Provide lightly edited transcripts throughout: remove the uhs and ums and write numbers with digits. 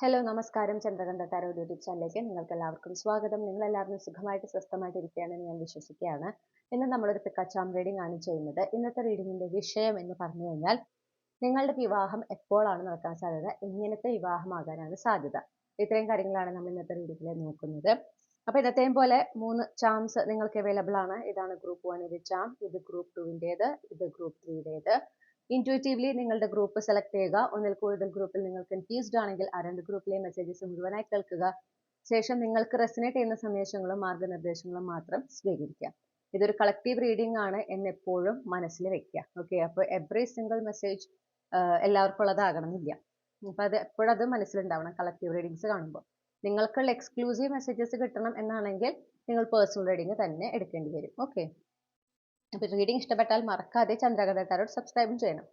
Hello നമസ്കാരം Chandrakantha tarot YouTube ചാനലിലേക്ക് നിങ്ങൾക്ക് എല്ലാവർക്കും സ്വാഗതം. നിങ്ങൾ എല്ലാവരും സുഖമായിട്ട് സ്വസ്ഥമായിട്ട് ഇരിക്കുകയാണെന്ന് ഞാൻ വിശ്വസിക്കുകയാണ്. ഇന്ന് നമ്മളൊരു പിക്കാച്ചാം റീഡിംഗ് ആണ് ചെയ്യുന്നത്. ഇന്നത്തെ റീഡിങ്ങിന്റെ വിഷയം എന്ന് പറഞ്ഞു കഴിഞ്ഞാൽ നിങ്ങളുടെ വിവാഹം എപ്പോഴാണ് നടക്കാൻ സാധ്യത, എങ്ങനത്തെ വിവാഹമാകാനാണ് സാധ്യത, ഇത്രയും കാര്യങ്ങളാണ് നമ്മൾ ഇന്നത്തെ റീഡിങ്ങിൽ നോക്കുന്നത്. അപ്പോൾ ഇന്നത്തെയും പോലെ 3 ചാംസ് നിങ്ങൾക്ക് അവൈലബിൾ ആണ്. ഇതാണ് ഗ്രൂപ്പ് 1 ചാം, ഇത് ഗ്രൂപ്പ് 2 ഇത് ഗ്രൂപ്പ് 3 ഇൻറ്റ്യൂറ്റീവ്ലി നിങ്ങളുടെ ഗ്രൂപ്പ് സെലക്ട് ചെയ്യുക. ഒന്നിൽ കൂടുതൽ ഗ്രൂപ്പിൽ നിങ്ങൾ കൺഫ്യൂസ്ഡ് ആണെങ്കിൽ ആ 2 ഗ്രൂപ്പിലെ മെസ്സേജസ് മുഴുവനായി കേൾക്കുക. ശേഷം നിങ്ങൾക്ക് റെസനേറ്റ് ചെയ്യുന്ന സന്ദേശങ്ങളും മാർഗനിർദ്ദേശങ്ങളും മാത്രം സ്വീകരിക്കുക. ഇതൊരു കളക്റ്റീവ് റീഡിംഗ് ആണ് എന്ന് എപ്പോഴും മനസ്സിൽ വെക്കുക. ഓക്കെ, അപ്പോൾ എവറി സിംഗിൾ മെസ്സേജ് എല്ലാവർക്കും ഉള്ളതാകണമെന്നില്ല. അപ്പോൾ അത് എപ്പോഴും അത് മനസ്സിലുണ്ടാവണം. കളക്റ്റീവ് റീഡിങ്സ് കാണുമ്പോൾ നിങ്ങൾക്കുള്ള എക്സ്ക്ലൂസീവ് മെസ്സേജസ് കിട്ടണം എന്നാണെങ്കിൽ നിങ്ങൾ പേഴ്സണൽ റീഡിംഗ് തന്നെ എടുക്കേണ്ടി വരും. ഓക്കെ, അപ്പോൾ റീഡിംഗ് ഇഷ്ടപ്പെട്ടാൽ മറക്കാതെ ചന്ദ്രകണ്ഠ ടാരോട്ട് സബ്സ്ക്രൈബും ചെയ്യണം.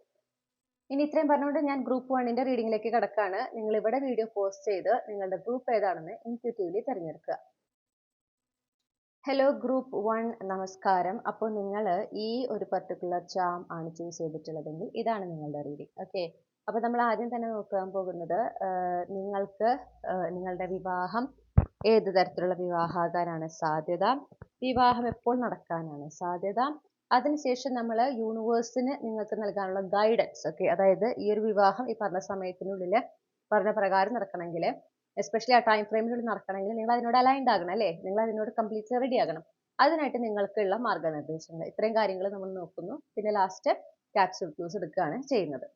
ഇനി ഇത്രയും പറഞ്ഞുകൊണ്ട് ഞാൻ ഗ്രൂപ്പ് 1 റീഡിംഗിലേക്ക് കടക്കാണ്. നിങ്ങൾ ഇവിടെ വീഡിയോ പോസ്റ്റ് ചെയ്ത് നിങ്ങളുടെ ഗ്രൂപ്പ് ഏതാണെന്ന് ഇൻറ്റ്യൂറ്റീവ്ലി തിരഞ്ഞെടുക്കുക. ഹലോ ഗ്രൂപ്പ് 1, നമസ്കാരം. അപ്പോൾ നിങ്ങൾ ഈ ഒരു പർട്ടിക്കുലർ ചാം ആണ് ചൂസ് ചെയ്തിട്ടുള്ളതെങ്കിൽ ഇതാണ് നിങ്ങളുടെ റീഡിംഗ്. ഓക്കെ, അപ്പോൾ നമ്മൾ ആദ്യം തന്നെ നോക്കാൻ പോകുന്നത് നിങ്ങൾക്ക് നിങ്ങളുടെ വിവാഹം ഏത് തരത്തിലുള്ള വിവാഹമാകാനാണ് സാധ്യത, വിവാഹം എപ്പോൾ നടക്കാനാണ് സാധ്യത, അതിനുശേഷം നമ്മൾ യൂണിവേഴ്സിന് നിങ്ങൾക്ക് നൽകാനുള്ള ഗൈഡൻസ്. ഓക്കെ, അതായത് ഈ ഒരു വിവാഹം ഈ പറഞ്ഞ സമയത്തിനുള്ളിൽ പറഞ്ഞ പ്രകാരം നടക്കണമെങ്കിൽ, എസ്പെഷ്യലി ആ ടൈം ഫ്രെയിമിനുള്ളിൽ നടക്കണമെങ്കിൽ നിങ്ങൾ അതിനോട് അലൈൻഡ് ആകണം അല്ലേ, നിങ്ങൾ അതിനോട് കംപ്ലീറ്റ്ലി റെഡി ആകണം. അതിനായിട്ട് നിങ്ങൾക്കുള്ള മാർഗനിർദ്ദേശങ്ങൾ ഇത്രയും കാര്യങ്ങൾ നമ്മൾ നോക്കുന്നു. പിന്നെ ലാസ്റ്റ് ക്യാപ്സ്യൂൾ ക്ലൂസ് എടുക്കുകയാണ് ചെയ്യുന്നത്.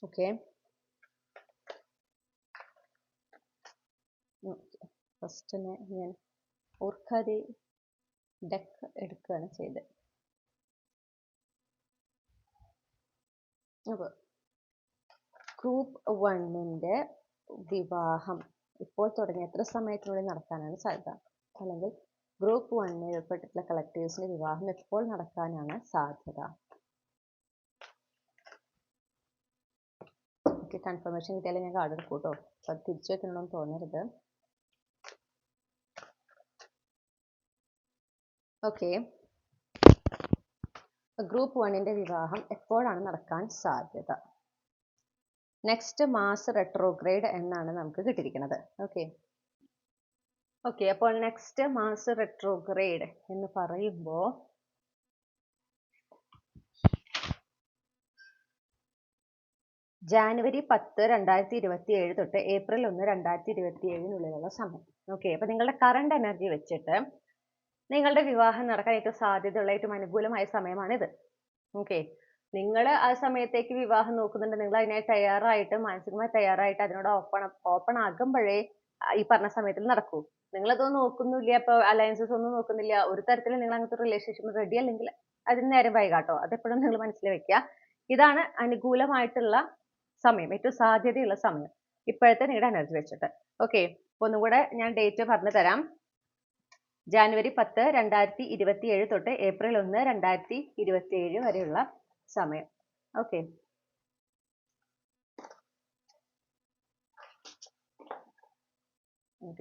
ഓക്കെ, ഫസ്റ്റ് ഞാൻ ഓർക്കാതെ ഡെക്ക് എടുക്കുകയാണ് ചെയ്തത്. അപ്പോൾ ഗ്രൂപ്പ് 1 വിവാഹം ഇപ്പോൾ തുടങ്ങി എത്ര സമയത്തിനുള്ളിൽ നടക്കാനാണ് സാധ്യത, അല്ലെങ്കിൽ ഗ്രൂപ്പ് 1 ഉൾപ്പെട്ടിട്ടുള്ള കളക്ടീവ്സിന്റെ വിവാഹം എപ്പോൾ നടക്കാനാണ് സാധ്യത. ഓക്കെ, കൺഫർമേഷൻ കിട്ടിയാലേ ഞാൻ കാർഡ് എടുക്കൂ കേട്ടോ. അപ്പോൾ അത് തിരിച്ചു വെക്കണമെന്ന് തോന്നരുത്. ഓക്കെ, ഗ്രൂപ്പ് 1 വിവാഹം എപ്പോഴാണ് നടക്കാൻ സാധ്യത? നെക്സ്റ്റ് മാസ് റെട്രോഗ്രേഡ് എന്നാണ് നമുക്ക് കിട്ടിയിരിക്കുന്നത്. ഓക്കെ, അപ്പോൾ നെക്സ്റ്റ് മാസ് റെട്രോഗ്രേഡ് എന്ന് പറയുമ്പോൾ ജാനുവരി 10, 2027 തൊട്ട് ഏപ്രിൽ 1, 2027 സമയം. ഓക്കെ, അപ്പോൾ നിങ്ങളുടെ കറണ്ട് എനർജി വെച്ചിട്ട് നിങ്ങളുടെ വിവാഹം നടക്കാൻ ഏറ്റവും സാധ്യതയുള്ള ഏറ്റവും അനുകൂലമായ സമയമാണിത്. ഓക്കെ, നിങ്ങൾ ആ സമയത്തേക്ക് വിവാഹം നോക്കുന്നുണ്ട്, നിങ്ങൾ അതിനായി തയ്യാറായിട്ട് മാനസികമായി തയ്യാറായിട്ട് അതിനോട് ഓപ്പൺ ആകുമ്പോഴേ ഈ പറഞ്ഞ സമയത്തിൽ നടക്കൂ. നിങ്ങളതൊന്നും നോക്കുന്നില്ല, ഇപ്പോൾ അലയൻസസ് ഒന്നും നോക്കുന്നില്ല, ഒരു തരത്തിലും നിങ്ങൾ അങ്ങനത്തെ റിലേഷൻഷിപ്പ് റെഡി അല്ലെങ്കിൽ അതിന് നേരം വൈകാട്ടോ. അതെപ്പോഴും നിങ്ങൾ മനസ്സിൽ വെക്കുക. ഇതാണ് അനുകൂലമായിട്ടുള്ള സമയം, ഏറ്റവും സാധ്യതയുള്ള സമയം ഇപ്പോഴത്തെ നിങ്ങളുടെ എനർജി വെച്ചിട്ട്. ഓക്കെ, ഒന്നുകൂടെ ഞാൻ ഡേറ്റ് പറഞ്ഞു തരാം. ജാനുവരി 10, 2027 തൊട്ട് ഏപ്രിൽ 1, 2027 വരെയുള്ള സമയം. ഓക്കെ,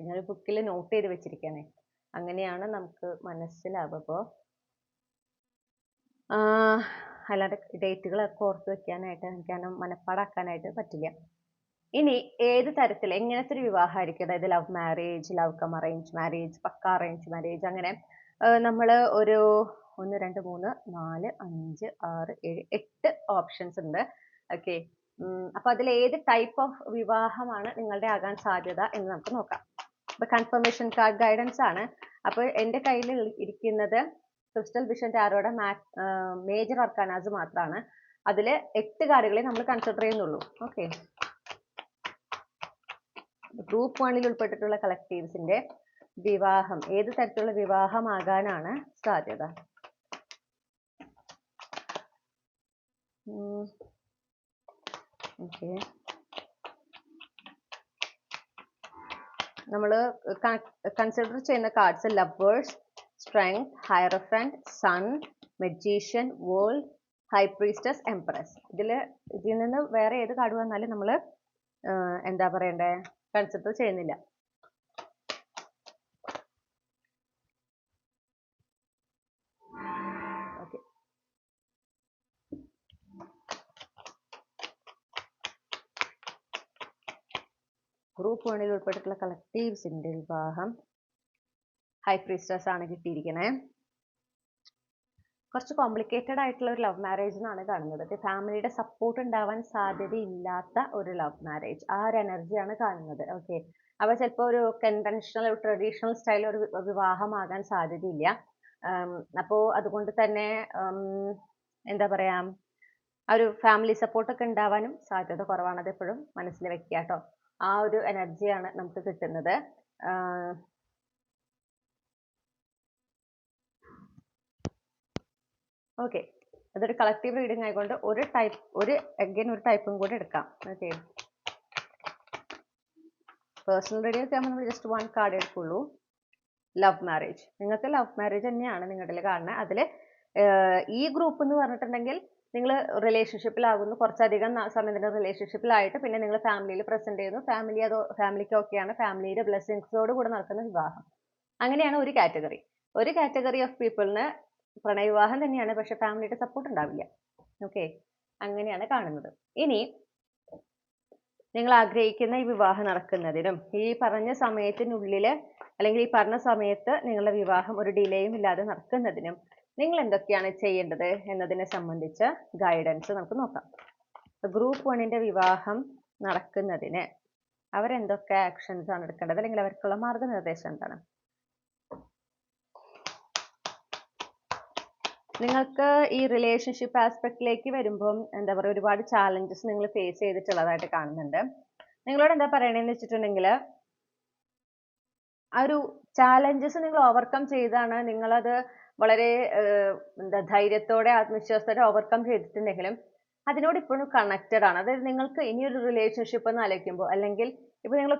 ഞാൻ ബുക്കിൽ നോട്ട് ചെയ്ത് വെച്ചിരിക്കുകയാണ്, അങ്ങനെയാണ് നമുക്ക് മനസ്സിലാവുമ്പോൾ. അല്ലാതെ ഡേറ്റുകളൊക്കെ ഓർത്ത് വെക്കാനായിട്ട് എനിക്ക് മനപ്പാടാക്കാനായിട്ട് പറ്റില്ല. ഇനി ഏത് തരത്തിൽ എങ്ങനത്തെ ഒരു വിവാഹമായിരിക്കും, അതായത് love marriage, love cum arrange marriage, pucca arrange marriage, അങ്ങനെ നമ്മൾ ഒരു 1, 2, 3, 4, 5, 6, 7, 8 ഓപ്ഷൻസ് ഉണ്ട്. ഓക്കെ, അപ്പൊ അതിൽ ഏത് ടൈപ്പ് ഓഫ് വിവാഹമാണ് നിങ്ങളുടെ ആകാൻ സാധ്യത എന്ന് നമുക്ക് നോക്കാം. അപ്പൊ കൺഫർമേഷൻ കാർഡ് ഗൈഡൻസ് ആണ്. അപ്പോൾ എൻ്റെ കയ്യിൽ ഇരിക്കുന്നത് ക്രിസ്റ്റൽ വിഷൻ ടാരോയുടെ മേജർ അർക്കാനാസ് മാത്രമാണ്. അതിൽ 8 കാർഡുകളെ നമ്മൾ കൺസിഡർ ചെയ്യുന്നുള്ളൂ. ഓക്കെ, ഗ്രൂപ്പ് 1 ഉൾപ്പെട്ടിട്ടുള്ള കളക്ടീവ്സിന്റെ വിവാഹം ഏത് തരത്തിലുള്ള വിവാഹമാകാനാണ് സാധ്യത? ഓക്കെ, നമ്മൾ കൺസിഡർ ചെയ്യുന്ന cards lovers, strength, hierophant, sun, magician, world, high priestess, empress. ഇതിൽ നിന്ന് വേറെ ഏത് കാർഡ് വന്നാലും നമ്മൾ എന്താ പറയണ്ടേ, കൺസിഡർ ചെയ്യുന്നില്ല. ഓക്കെ, ഗ്രൂപ്പ് 1 ഉൾപ്പെട്ടിട്ടുള്ള കളക്റ്റീവ്സിന്റെ വിവാഹം. ഹൈ പ്രീസ്റ്റസ് ആണ് കിട്ടിയിരിക്കുന്നത്. കുറച്ച് കോംപ്ലിക്കേറ്റഡ് ആയിട്ടുള്ള ഒരു ലവ് മാരേജ് എന്നാണ് കാണുന്നത്. ഫാമിലിയുടെ സപ്പോർട്ട് ഉണ്ടാവാൻ സാധ്യതയില്ലാത്ത ഒരു ലവ് മാരേജ്, ആ ഒരു എനർജിയാണ് കാണുന്നത്. ഓക്കെ, അവ ചിലപ്പോൾ ഒരു കൺവെൻഷണൽ ട്രഡീഷണൽ സ്റ്റൈൽ ഒരു വിവാഹമാകാൻ സാധ്യതയില്ല. അപ്പോൾ അതുകൊണ്ട് തന്നെ എന്താ പറയാ, ആ ഒരു ഫാമിലി സപ്പോർട്ടൊക്കെ ഉണ്ടാവാനും സാധ്യത കുറവാണ്. അത് എപ്പോഴും മനസ്സിൽ വെക്കുക കേട്ടോ. ആ ഒരു എനർജിയാണ് നമുക്ക് കിട്ടുന്നത്. ഓക്കെ, അതൊരു കളക്റ്റീവ് റീഡിംഗ് ആയതുകൊണ്ട് ഒരു ടൈപ്പും കൂടി എടുക്കാം. ഓക്കെ, പേഴ്സണൽ റീഡിംഗ് ഒക്കെ നമ്മൾ ജസ്റ്റ് 1 കാർഡ് എടുക്കുള്ളൂ. ലവ് മാരേജ്, നിങ്ങൾക്ക് ലവ് മാരേജ് തന്നെയാണ് നിങ്ങളുടെ കാണുന്നത്. അതിൽ ഈ ഗ്രൂപ്പ് എന്ന് പറഞ്ഞിട്ടുണ്ടെങ്കിൽ നിങ്ങൾ റിലേഷൻഷിപ്പിലാകുന്നു, കുറച്ചധികം സമയത്തിന് റിലേഷൻഷിപ്പിലായിട്ട് പിന്നെ നിങ്ങൾ ഫാമിലിയിൽ പ്രസന്റ് ചെയ്യുന്നു, ഫാമിലിക്ക് ഓക്കെയാണ്, ഫാമിലിയുടെ ബ്ലെസ്സിങ്സോട് കൂടെ നടക്കുന്ന വിവാഹം. അങ്ങനെയാണ് ഒരു കാറ്റഗറി. ഒരു കാറ്റഗറി ഓഫ് പീപ്പിളിന് പ്രണയവിവാഹം തന്നെയാണ്, പക്ഷെ ഫാമിലിയുടെ സപ്പോർട്ട് ഉണ്ടാവില്ല. ഓക്കെ, അങ്ങനെയാണ് കാണുന്നത്. ഇനി നിങ്ങൾ ആഗ്രഹിക്കുന്ന ഈ വിവാഹം നടക്കുന്നതിനും ഈ പറഞ്ഞ സമയത്തിനുള്ളിൽ അല്ലെങ്കിൽ ഈ പറഞ്ഞ സമയത്ത് നിങ്ങളുടെ വിവാഹം ഒരു ഡിലേയും ഇല്ലാതെ നടക്കുന്നതിനും നിങ്ങൾ എന്തൊക്കെയാണ് ചെയ്യേണ്ടത് എന്നതിനെ സംബന്ധിച്ച ഗൈഡൻസ് നമുക്ക് നോക്കാം. ഗ്രൂപ്പ് 1ന്റെ വിവാഹം നടക്കുന്നതിന് അവരെന്തൊക്കെ ആക്ഷൻസ് ആണ് എടുക്കേണ്ടത്, അല്ലെങ്കിൽ അവർക്കുള്ള മാർഗനിർദ്ദേശം എന്താണ്? നിങ്ങൾക്ക് ഈ റിലേഷൻഷിപ്പ് ആസ്പെക്റ്റിലേക്ക് വരുമ്പം എന്താ പറയുക, ഒരുപാട് ചാലഞ്ചസ് നിങ്ങൾ ഫേസ് ചെയ്തിട്ടുള്ളതായിട്ട് കാണുന്നുണ്ട്. നിങ്ങളോട് എന്താ പറയണതെന്ന് വെച്ചിട്ടുണ്ടെങ്കിൽ, ആ ഒരു ചാലഞ്ചസ് നിങ്ങൾ ഓവർകം ചെയ്താണ് നിങ്ങളത് വളരെ എന്താ ധൈര്യത്തോടെ ആത്മവിശ്വാസത്തോടെ ഓവർകം ചെയ്തിട്ടുണ്ടെങ്കിലും അതിനോട് ഇപ്പോഴും കണക്റ്റഡ് ആണ്. അതായത് നിങ്ങൾക്ക് ഇനിയൊരു റിലേഷൻഷിപ്പ് എന്ന് ആലോചിക്കുമ്പോൾ, അല്ലെങ്കിൽ ഇപ്പൊ നിങ്ങൾ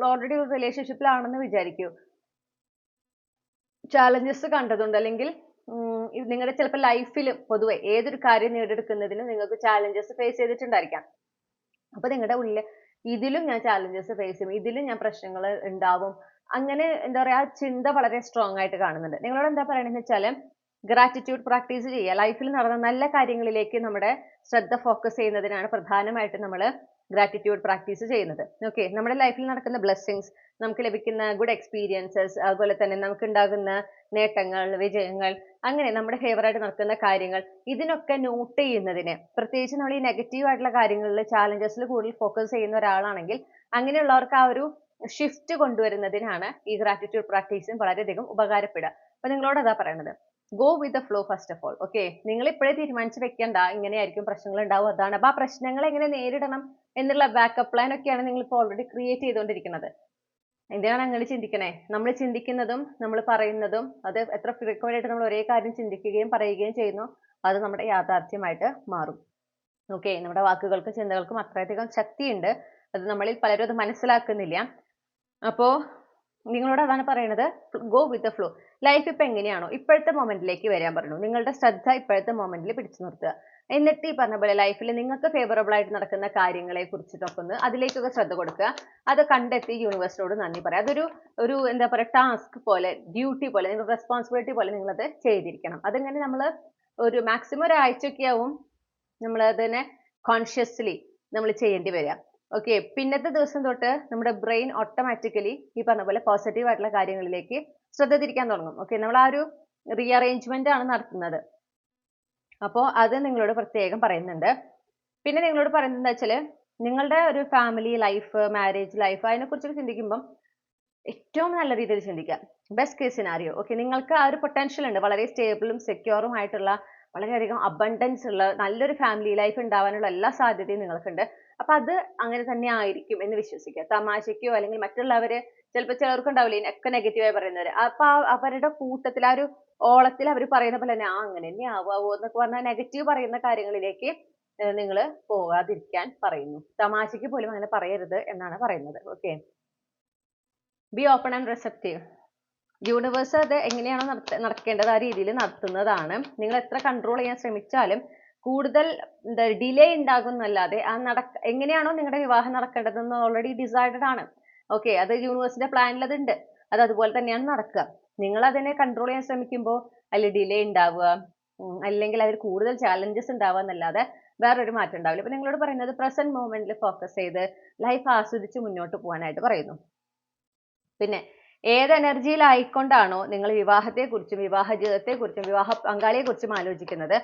ഓൾറെഡി ഒരു റിലേഷൻഷിപ്പിലാണെന്ന് വിചാരിക്കൂ, ചാലഞ്ചസ് കണ്ടതുണ്ട്, അല്ലെങ്കിൽ നിങ്ങളുടെ ചിലപ്പോൾ ലൈഫിൽ പൊതുവെ ഏതൊരു കാര്യം നേടിയെടുക്കുന്നതിനും നിങ്ങൾക്ക് ചാലഞ്ചസ് ഫേസ് ചെയ്തിട്ടുണ്ടായിരിക്കാം. അപ്പൊ നിങ്ങളുടെ ഉള്ളിൽ ഇതിലും ഞാൻ ചാലഞ്ചസ് ഫേസ് ചെയ്യും, ഇതിലും ഞാൻ പ്രശ്നങ്ങൾ ഉണ്ടാവും, അങ്ങനെ എന്താ പറയാ, ആ ചിന്ത വളരെ സ്ട്രോങ് ആയിട്ട് കാണുന്നുണ്ട്. നിങ്ങളോട് എന്താ പറയണെന്ന് വെച്ചാൽ, ഗ്രാറ്റിറ്റ്യൂഡ് പ്രാക്ടീസ് ചെയ്യുക. ലൈഫിൽ നടന്ന നല്ല കാര്യങ്ങളിലേക്ക് നമ്മുടെ ശ്രദ്ധ ഫോക്കസ് ചെയ്യുന്നതിനാണ് പ്രധാനമായിട്ട് നമ്മൾ ഗ്രാറ്റിറ്റ്യൂഡ് പ്രാക്ടീസ് ചെയ്യുന്നത്. ഓക്കെ, നമ്മുടെ ലൈഫിൽ നടക്കുന്ന ബ്ലെസ്സിങ്സ്, നമുക്ക് ലഭിക്കുന്ന ഗുഡ് എക്സ്പീരിയൻസസ്, അതുപോലെ തന്നെ നമുക്ക് ഉണ്ടാകുന്ന നേട്ടങ്ങൾ, വിജയങ്ങൾ, അങ്ങനെ നമ്മുടെ ഫേവറായിട്ട് നടക്കുന്ന കാര്യങ്ങൾ, ഇതിനൊക്കെ നോട്ട് ചെയ്യുന്നതിന്, പ്രത്യേകിച്ച് നമ്മൾ ഈ നെഗറ്റീവ് ആയിട്ടുള്ള കാര്യങ്ങളിൽ ചാലഞ്ചസിൽ കൂടുതൽ ഫോക്കസ് ചെയ്യുന്ന ഒരാളാണെങ്കിൽ അങ്ങനെയുള്ളവർക്ക് ആ ഒരു ഷിഫ്റ്റ് കൊണ്ടുവരുന്നതിനാണ് ഈ ഗ്രാറ്റിറ്റ്യൂഡ് പ്രാക്ടീസും വളരെയധികം ഉപകാരപ്പെടുക. അപ്പൊ നിങ്ങളോട് അതാ പറയണത്, go with the flow first of all. Okay, നിങ്ങൾ ഇപ്പോഴേ തീരുമാനിച്ച് വെക്കണ്ട ഇങ്ങനെയായിരിക്കും പ്രശ്നങ്ങൾ ഉണ്ടാവും അതാണ്. അപ്പൊ ആ പ്രശ്നങ്ങൾ എങ്ങനെ നേരിടണം എന്നുള്ള ബാക്കപ്പ് പ്ലാൻ ഒക്കെയാണ് നിങ്ങൾ ഇപ്പോൾ ഓൾറെഡി ക്രിയേറ്റ് ചെയ്തുകൊണ്ടിരിക്കുന്നത്. എന്തിനാണ് അങ്ങനെ ചിന്തിക്കണേ? നമ്മൾ ചിന്തിക്കുന്നതും നമ്മൾ പറയുന്നതും അത് എത്ര ഫ്രീക്വന്റ് ആയിട്ട് നമ്മൾ ഒരേ കാര്യം ചിന്തിക്കുകയും പറയുകയും ചെയ്യുന്നു, അത് നമ്മുടെ യാഥാർത്ഥ്യമായിട്ട് മാറും. ഓക്കെ, നമ്മുടെ വാക്കുകൾക്കും ചിന്തകൾക്കും അത്രയധികം ശക്തിയുണ്ട്. അത് നമ്മളിൽ പലരും അത് മനസ്സിലാക്കുന്നില്ല. അപ്പോ നിങ്ങളോട് അതാണ് പറയുന്നത്, go with the flow. Life ഇപ്പൊ എങ്ങനെയാണോ ഇപ്പോഴത്തെ മൊമെന്റിലേക്ക് വരാൻ പറഞ്ഞു. നിങ്ങളുടെ ശ്രദ്ധ ഇപ്പോഴത്തെ മൊമെന്റിൽ പിടിച്ചു നിർത്തുക. എന്നിട്ട് ഈ പറഞ്ഞ പോലെ ലൈഫിൽ നിങ്ങൾക്ക് ഫേവറബിൾ ആയിട്ട് നടക്കുന്ന കാര്യങ്ങളെ കുറിച്ചിട്ടൊക്കെ ഒന്ന് അതിലേക്കൊക്കെ ശ്രദ്ധ കൊടുക്കുക. അത് കണ്ടെത്തി യൂണിവേഴ്സിനോട് നന്ദി പറയാം. അതൊരു എന്താ പറയുക, ടാസ്ക് പോലെ, ഡ്യൂട്ടി പോലെ, നിങ്ങളുടെ റെസ്പോൺസിബിലിറ്റി പോലെ നിങ്ങളത് ചെയ്തിരിക്കണം. അതിങ്ങനെ നമ്മൾ ഒരു മാക്സിമം ഒരാഴ്ചയൊക്കെ ആവും നമ്മൾ അതിനെ കോൺഷ്യസ്ലി നമ്മൾ ചെയ്യേണ്ടി വരിക. ഓക്കെ, പിന്നത്തെ ദിവസം തൊട്ട് നമ്മുടെ ബ്രെയിൻ ഓട്ടോമാറ്റിക്കലി ഈ പറഞ്ഞ പോലെ പോസിറ്റീവ് ആയിട്ടുള്ള കാര്യങ്ങളിലേക്ക് ശ്രദ്ധ തിരിക്കാൻ തുടങ്ങും. ഓക്കെ, നമ്മൾ ആ ഒരു റീഅറേഞ്ച്മെന്റ് ആണ് നടത്തുന്നത്. അപ്പോൾ അത് നിങ്ങളോട് പ്രത്യേകം പറയുന്നുണ്ട്. പിന്നെ നിങ്ങളോട് പറയുന്നത് എന്താ വെച്ചാൽ, നിങ്ങളുടെ ഒരു ഫാമിലി ലൈഫ്, മാരേജ് ലൈഫ്, അതിനെക്കുറിച്ചൊക്കെ ചിന്തിക്കുമ്പം ഏറ്റവും നല്ല രീതിയിൽ ചിന്തിക്കുക. Best case scenario. ഓക്കെ, നിങ്ങൾക്ക് ആ ഒരു പൊട്ടൻഷ്യൽ ഉണ്ട്, വളരെ സ്റ്റേബിളും സെക്യൂറും ആയിട്ടുള്ള വളരെയധികം അബണ്ടൻസ് ഉള്ള നല്ലൊരു ഫാമിലി ലൈഫ് ഉണ്ടാവാനുള്ള എല്ലാ സാധ്യതയും നിങ്ങൾക്കുണ്ട്. അപ്പൊ അത് അങ്ങനെ തന്നെ ആയിരിക്കും എന്ന് വിശ്വസിക്കുക. തമാശയ്ക്കോ അല്ലെങ്കിൽ മറ്റുള്ളവര് ചിലപ്പോൾ ചിലർക്ക് ഉണ്ടാവില്ലേ ഒക്കെ നെഗറ്റീവായി പറയുന്നവര്, അപ്പൊ അവരുടെ കൂട്ടത്തിൽ ആ ഒരു ഓളത്തിൽ അവർ പറയുന്ന പോലെ തന്നെ അങ്ങനെ തന്നെ ആവാവോ എന്നൊക്കെ പറഞ്ഞാൽ നെഗറ്റീവ് പറയുന്ന കാര്യങ്ങളിലേക്ക് നിങ്ങൾ പോകാതിരിക്കാൻ പറയുന്നു. തമാശയ്ക്ക് പോലും അങ്ങനെ പറയരുത് എന്നാണ് പറയുന്നത്. Okay, B open and receptive. Universe അത് എങ്ങനെയാണോ നടക്കേണ്ടത് ആ രീതിയിൽ നടത്തുന്നതാണ്. നിങ്ങൾ എത്ര കൺട്രോൾ ചെയ്യാൻ ശ്രമിച്ചാലും കൂടുതൽ ഡിലേ ഉണ്ടാകുന്നല്ലാതെ എങ്ങനെയാണോ നിങ്ങളുടെ വിവാഹം നടക്കേണ്ടതെന്ന് ഓൾറെഡി ഡിസൈഡഡ് ആണ്. ഓക്കെ, അത് യൂണിവേഴ്സിന്റെ പ്ലാനിൽ അതുണ്ട്, അത് അതുപോലെ തന്നെയാണ് നടക്കുക. നിങ്ങൾ അതിനെ കൺട്രോൾ ചെയ്യാൻ ശ്രമിക്കുമ്പോൾ അതിൽ ഡിലേ ഉണ്ടാവുക, അല്ലെങ്കിൽ അതിൽ കൂടുതൽ ചാലഞ്ചസ് ഉണ്ടാവുക എന്നല്ലാതെ വേറൊരു മാറ്റം ഉണ്ടാവില്ല. അപ്പൊ നിങ്ങളോട് പറയുന്നത് പ്രസന്റ് മൊമെന്റിൽ ഫോക്കസ് ചെയ്ത് ലൈഫ് ആസ്വദിച്ച് മുന്നോട്ട് പോകാനായിട്ട് പറയുന്നു. പിന്നെ ഏത് എനർജിയിലായിക്കൊണ്ടാണോ നിങ്ങൾ വിവാഹത്തെക്കുറിച്ചും വിവാഹ ജീവിതത്തെക്കുറിച്ചും വിവാഹ പങ്കാളിയെക്കുറിച്ചും ആലോചിക്കുന്നത്,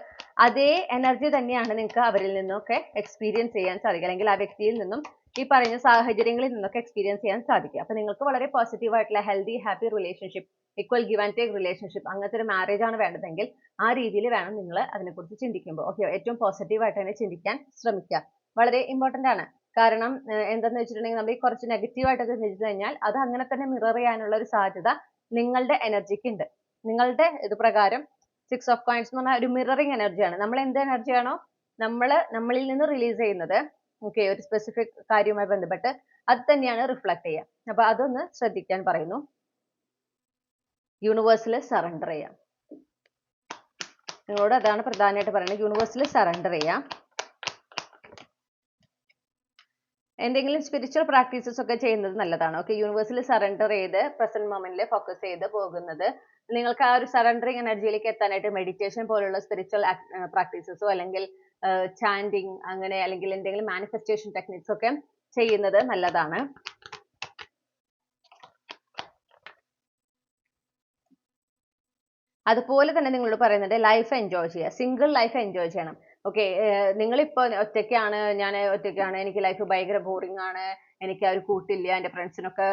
അതേ എനർജി തന്നെയാണ് നിങ്ങൾക്ക് അവരിൽ നിന്നൊക്കെ എക്സ്പീരിയൻസ് ചെയ്യാൻ സാധിക്കുക, അല്ലെങ്കിൽ ആ വ്യക്തിയിൽ നിന്നും ഈ പറയുന്ന സാഹചര്യങ്ങളിൽ നിന്നൊക്കെ എക്സ്പീരിയൻസ് ചെയ്യാൻ സാധിക്കുക. അപ്പൊ നിങ്ങൾക്ക് വളരെ പോസിറ്റീവ് ആയിട്ടുള്ള healthy happy relationship, equal give and take relationship, അങ്ങനത്തെ ഒരു മാരേജ് ആണ് വേണ്ടതെങ്കിൽ ആ രീതിയിൽ വേണം നിങ്ങൾ അതിനെക്കുറിച്ച് ചിന്തിക്കുമ്പോൾ. ഓക്കെ, ഏറ്റവും പോസിറ്റീവ് ആയിട്ട് തന്നെ ചിന്തിക്കാൻ ശ്രമിക്കുക. വളരെ ഇമ്പോർട്ടന്റ് ആണ്. കാരണം എന്താന്ന് വെച്ചിട്ടുണ്ടെങ്കിൽ നമ്മൾ ഈ കുറച്ച് നെഗറ്റീവ് ആയിട്ടൊക്കെ ചിന്തിച്ചു കഴിഞ്ഞാൽ അത് അങ്ങനെ തന്നെ മിറർ ചെയ്യാനുള്ള ഒരു സാധ്യത നിങ്ങളുടെ എനർജിക്ക് ഉണ്ട്. നിങ്ങളുടെ ഇത് പ്രകാരം 6 of coins എന്ന് പറഞ്ഞാൽ ഒരു മിററിംഗ് എനർജിയാണ്. നമ്മൾ എന്ത് എനർജിയാണോ നമ്മളിൽ നിന്ന് റിലീസ് ചെയ്യുന്നത്, ഓക്കെ, ഒരു സ്പെസിഫിക് കാര്യവുമായി ബന്ധപ്പെട്ട് അത് തന്നെയാണ് റിഫ്ലക്ട് ചെയ്യുക. അപ്പൊ അതൊന്ന് ശ്രദ്ധിക്കാൻ പറയുന്നു. യൂണിവേഴ്സിൽ സറണ്ടർ ചെയ്യാം. നിങ്ങളോട് അതാണ് പ്രധാനമായിട്ട് പറയുന്നത്. യൂണിവേഴ്സിൽ സറണ്ടർ ചെയ്യാം. എന്തെങ്കിലും സ്പിരിച്വൽ പ്രാക്ടീസസ് ഒക്കെ ചെയ്യുന്നത് നല്ലതാണ്. ഓക്കെ, യൂണിവേഴ്സിൽ സറണ്ടർ ചെയ്ത് പ്രസന്റ് മൊമെന്റിൽ ഫോക്കസ് ചെയ്ത് പോകുന്നത് നിങ്ങൾക്ക് ആ ഒരു സറണ്ടറിങ് എനർജിയിലേക്ക് എത്താനായിട്ട് മെഡിറ്റേഷൻ പോലുള്ള സ്പിരിച്വൽ പ്രാക്ടീസസോ അല്ലെങ്കിൽ ചാൻഡിങ് അങ്ങനെ അല്ലെങ്കിൽ എന്തെങ്കിലും മാനിഫെസ്റ്റേഷൻ ടെക്നിക്സ് ഒക്കെ ചെയ്യുന്നത് നല്ലതാണ്. അതുപോലെ തന്നെ നിങ്ങളോട് പറയുന്നുണ്ട് ലൈഫ് എൻജോയ് ചെയ്യുക, സിംഗിൾ ലൈഫ് എൻജോയ് ചെയ്യണം. ഓക്കെ, നിങ്ങളിപ്പോ ഒറ്റയ്ക്കാണ്, ഞാൻ ഒറ്റയ്ക്കാണ്, എനിക്ക് ലൈഫ് ഭയങ്കര ബോറിംഗ് ആണ്, എനിക്ക് ആ ഒരു കൂട്ടില്ല, എൻ്റെ ഫ്രണ്ട്സിനൊക്കെ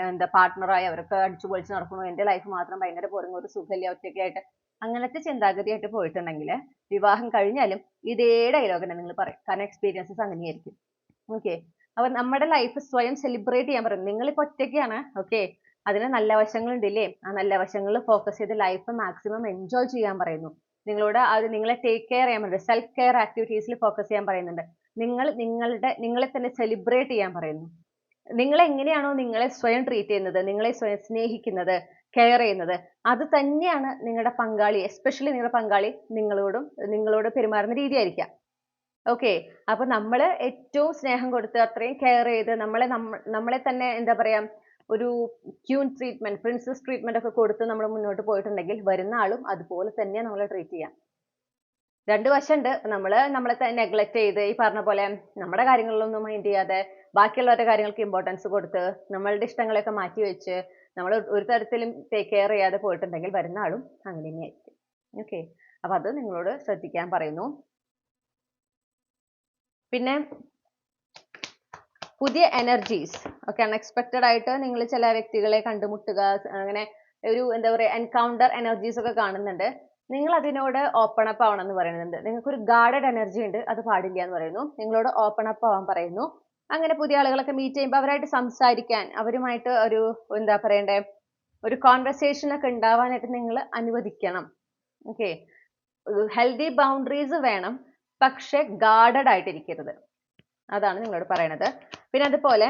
എന്താ പാർട്ട്ണറായി അവരൊക്കെ അടിച്ചു പൊളിച്ച് നടക്കുന്നു, എൻ്റെ ലൈഫ് മാത്രം ഭയങ്കര ബോറിംഗ്, ഒരു സുഖമില്ല ഒറ്റയ്ക്കായിട്ട്, അങ്ങനത്തെ ചിന്താഗതിയായിട്ട് പോയിട്ടുണ്ടെങ്കിൽ വിവാഹം കഴിഞ്ഞാലും ഇതേ ഡയലോഗ് തന്നെ നിങ്ങൾ പറയും. കാരണം എക്സ്പീരിയൻസസ് അങ്ങനെയായിരിക്കും. ഓക്കെ, അപ്പൊ നമ്മുടെ ലൈഫ് സ്വയം സെലിബ്രേറ്റ് ചെയ്യാൻ പറയും. നിങ്ങളിപ്പോ ഒറ്റയ്ക്കാണ്, ഓക്കെ, അതിന് നല്ല വശങ്ങളുണ്ട് ഇല്ലേ, ആ നല്ല വശങ്ങളിൽ ഫോക്കസ് ചെയ്ത് ലൈഫ് മാക്സിമം എൻജോയ് ചെയ്യാൻ പറയുന്നു. നിങ്ങളോട് അത് നിങ്ങളെ ടേക്ക് കെയർ ചെയ്യാൻ പറയുന്നത്, സെൽഫ് കെയർ ആക്ടിവിറ്റീസിൽ ഫോക്കസ് ചെയ്യാൻ പറയുന്നുണ്ട്. നിങ്ങളെ തന്നെ സെലിബ്രേറ്റ് ചെയ്യാൻ പറയുന്നു. നിങ്ങൾ എങ്ങനെയാണോ നിങ്ങളെ സ്വയം ട്രീറ്റ് ചെയ്യുന്നത്, നിങ്ങളെ സ്വയം സ്നേഹിക്കുന്നത്, കെയർ ചെയ്യുന്നത്, അത് തന്നെയാണ് നിങ്ങളുടെ പങ്കാളി, എസ്പെഷ്യലി നിങ്ങളുടെ പങ്കാളി നിങ്ങളോട് പെരുമാറുന്ന രീതിയായിരിക്കാം. ഓക്കെ, അപ്പൊ നമ്മള് ഏറ്റവും സ്നേഹം കൊടുത്ത് അത്രയും കെയർ ചെയ്ത് നമ്മളെ തന്നെ എന്താ പറയാ ഒരു ക്യൂൻ ട്രീറ്റ്മെന്റ്, പ്രിൻസസ് ട്രീറ്റ്മെന്റ് ഒക്കെ കൊടുത്ത് നമ്മൾ മുന്നോട്ട് പോയിട്ടുണ്ടെങ്കിൽ വരുന്ന ആളും അതുപോലെ തന്നെ നമ്മളെ ട്രീറ്റ് ചെയ്യാം. രണ്ട് വശമുണ്ട്. നമ്മളെ തന്നെ നെഗ്ലക്ട് ചെയ്ത് ഈ പറഞ്ഞ പോലെ നമ്മുടെ കാര്യങ്ങളിലൊന്നും മൈൻഡ് ചെയ്യാതെ ബാക്കിയുള്ളവരുടെ കാര്യങ്ങൾക്ക് ഇമ്പോർട്ടൻസ് കൊടുത്ത് നമ്മളുടെ ഇഷ്ടങ്ങളെയൊക്കെ മാറ്റി വെച്ച് നമ്മൾ ഒരു തരത്തിലും ടേക്ക് കെയർ ചെയ്യാതെ പോയിട്ടുണ്ടെങ്കിൽ വരുന്ന ആളും അങ്ങനെ തന്നെയായിരിക്കും. ഓക്കെ, അപ്പൊ അത് നിങ്ങളോട് ശ്രദ്ധിക്കാൻ പറയുന്നു. പിന്നെ പുതിയ എനർജീസ് ഒക്കെ അൺഎക്സ്പെക്റ്റഡ് ആയിട്ട് നിങ്ങൾ ചില വ്യക്തികളെ കണ്ടുമുട്ടുക, അങ്ങനെ ഒരു എന്താ പറയുക എൻകൗണ്ടർ എനർജീസ് ഒക്കെ കാണുന്നുണ്ട്. നിങ്ങൾ അതിനോട് ഓപ്പൺ അപ്പ് ആവണം എന്ന് പറയുന്നുണ്ട്. നിങ്ങൾക്കൊരു ഗാർഡഡ് എനർജി ഉണ്ട്, അത് പാടില്ല എന്ന് പറയുന്നു. നിങ്ങളോട് ഓപ്പൺ അപ്പ് ആവാൻ പറയുന്നു. അങ്ങനെ പുതിയ ആളുകളൊക്കെ മീറ്റ് ചെയ്യുമ്പോൾ അവരായിട്ട് സംസാരിക്കാൻ, അവരുമായിട്ട് ഒരു എന്താ പറയണ്ടേ ഒരു കോൺവെർസേഷൻ ഒക്കെ ഉണ്ടാവാനായിട്ട് നിങ്ങൾ അനുവദിക്കണം. ഓക്കെ, ഹെൽത്തി ബൗണ്ടറീസ് വേണം, പക്ഷെ ഗാർഡഡ് ആയിട്ടിരിക്കരുത്. അതാണ് നിങ്ങളോട് പറയണത്. പിന്നെ അതുപോലെ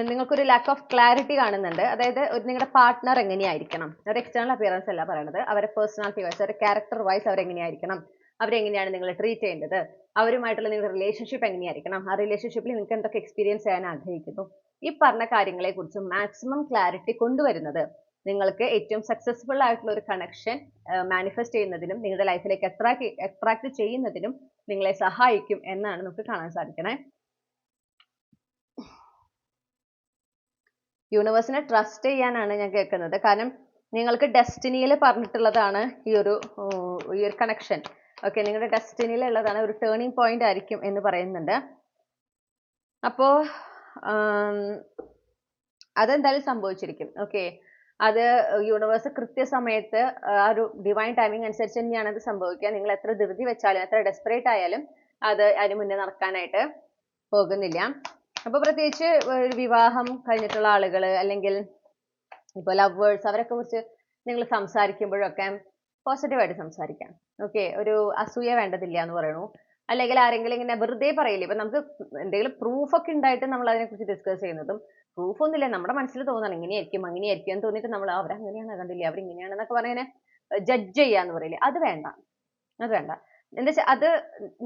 നിങ്ങൾക്കൊരു ലാക്ക് ഓഫ് ക്ലാരിറ്റി കാണുന്നുണ്ട്. അതായത് നിങ്ങളുടെ പാർട്ട്ണർ എങ്ങനെയായിരിക്കണം, ഒരു എക്സ്റ്റേണൽ അപ്പിയറൻസ് അല്ല പറയണത്, അവരുടെ പേഴ്സണാലിറ്റി വൈസ്, അവരുടെ ക്യാരക്ടർ വൈസ് അവരെങ്ങനെയായിരിക്കണം, അവരെങ്ങനെയാണ് നിങ്ങൾ ട്രീറ്റ് ചെയ്യേണ്ടത്, അവരുമായിട്ടുള്ള നിങ്ങളുടെ റിലേഷൻഷിപ്പ് എങ്ങനെയായിരിക്കണം, ആ റിലേഷൻഷിപ്പിൽ നിങ്ങൾക്ക് എന്തൊക്കെ എക്സ്പീരിയൻസ് ചെയ്യാൻ ആഗ്രഹിക്കുന്നു, ഈ പറഞ്ഞ കാര്യങ്ങളെ കുറിച്ച് മാക്സിമം ക്ലാരിറ്റി കൊണ്ടുവരുന്നത് നിങ്ങൾക്ക് ഏറ്റവും സക്സസ്ഫുൾ ആയിട്ടുള്ള ഒരു കണക്ഷൻ മാനിഫെസ്റ്റ് ചെയ്യുന്നതിനും നിങ്ങളുടെ ലൈഫിലേക്ക് അട്രാക്ട് ചെയ്യുന്നതിനും നിങ്ങളെ സഹായിക്കും എന്നാണ് നമുക്ക് കാണാൻ സാധിക്കണേ. യൂണിവേഴ്സിനെ ട്രസ്റ്റ് ചെയ്യാനാണ് ഞാൻ കേൾക്കുന്നത്. കാരണം നിങ്ങൾക്ക് ഡെസ്റ്റിനിയിൽ പറഞ്ഞിട്ടുള്ളതാണ് ഈ ഒരു കണക്ഷൻ. ഓക്കെ, നിങ്ങളുടെ ഡെസ്റ്റിനിയിൽ ഉള്ളതാണ്, ഒരു ടേണിംഗ് പോയിന്റ് ആയിരിക്കും എന്ന് പറയുന്നുണ്ട്. അപ്പോ അതെന്തായാലും സംഭവിച്ചിരിക്കും. ഓക്കെ, അത് യൂണിവേഴ്സ് കൃത്യസമയത്ത് ആ ഒരു ഡിവൈൻ ടൈമിംഗ് അനുസരിച്ച് തന്നെയാണ് അത് സംഭവിക്കുക. നിങ്ങൾ എത്ര ധൃതി വെച്ചാലും എത്ര ഡെസ്പറേറ്റ് ആയാലും അതിന് മുന്നേ നടക്കാനായിട്ട് പോകുന്നില്ല. അപ്പൊ പ്രത്യേകിച്ച് വിവാഹം കഴിഞ്ഞിട്ടുള്ള ആളുകൾ അല്ലെങ്കിൽ ഇപ്പൊ ലവേഴ്സ്, അവരൊക്കെ കുറിച്ച് നിങ്ങൾ സംസാരിക്കുമ്പോഴൊക്കെ പോസിറ്റീവായിട്ട് സംസാരിക്കാം. ഓക്കെ, ഒരു അസൂയ വേണ്ടതില്ല എന്ന് പറയണു. അല്ലെങ്കിൽ ആരെങ്കിലും ഇങ്ങനെ വെറുതെ പറയില്ലേ, ഇപ്പൊ നമുക്ക് എന്തെങ്കിലും പ്രൂഫ് ഒക്കെ ഉണ്ടായിട്ട് നമ്മൾ അതിനെ കുറിച്ച് ഡിസ്കസ് ചെയ്യുന്നതും, പ്രൂഫ് ഒന്നുമില്ല, നമ്മുടെ മനസ്സിൽ തോന്നണം ഇങ്ങനെയായിരിക്കും അങ്ങനെയായിരിക്കും എന്ന് തോന്നിയിട്ട് നമ്മൾ അവരങ്ങനെയാണ് കണ്ടില്ലേ അവരിങ്ങനെയാണെന്നൊക്കെ പറഞ്ഞിങ്ങനെ ജഡ്ജ് ചെയ്യാന്ന് പറയില്ലേ, അത് വേണ്ട. എന്താ വെച്ചാൽ അത്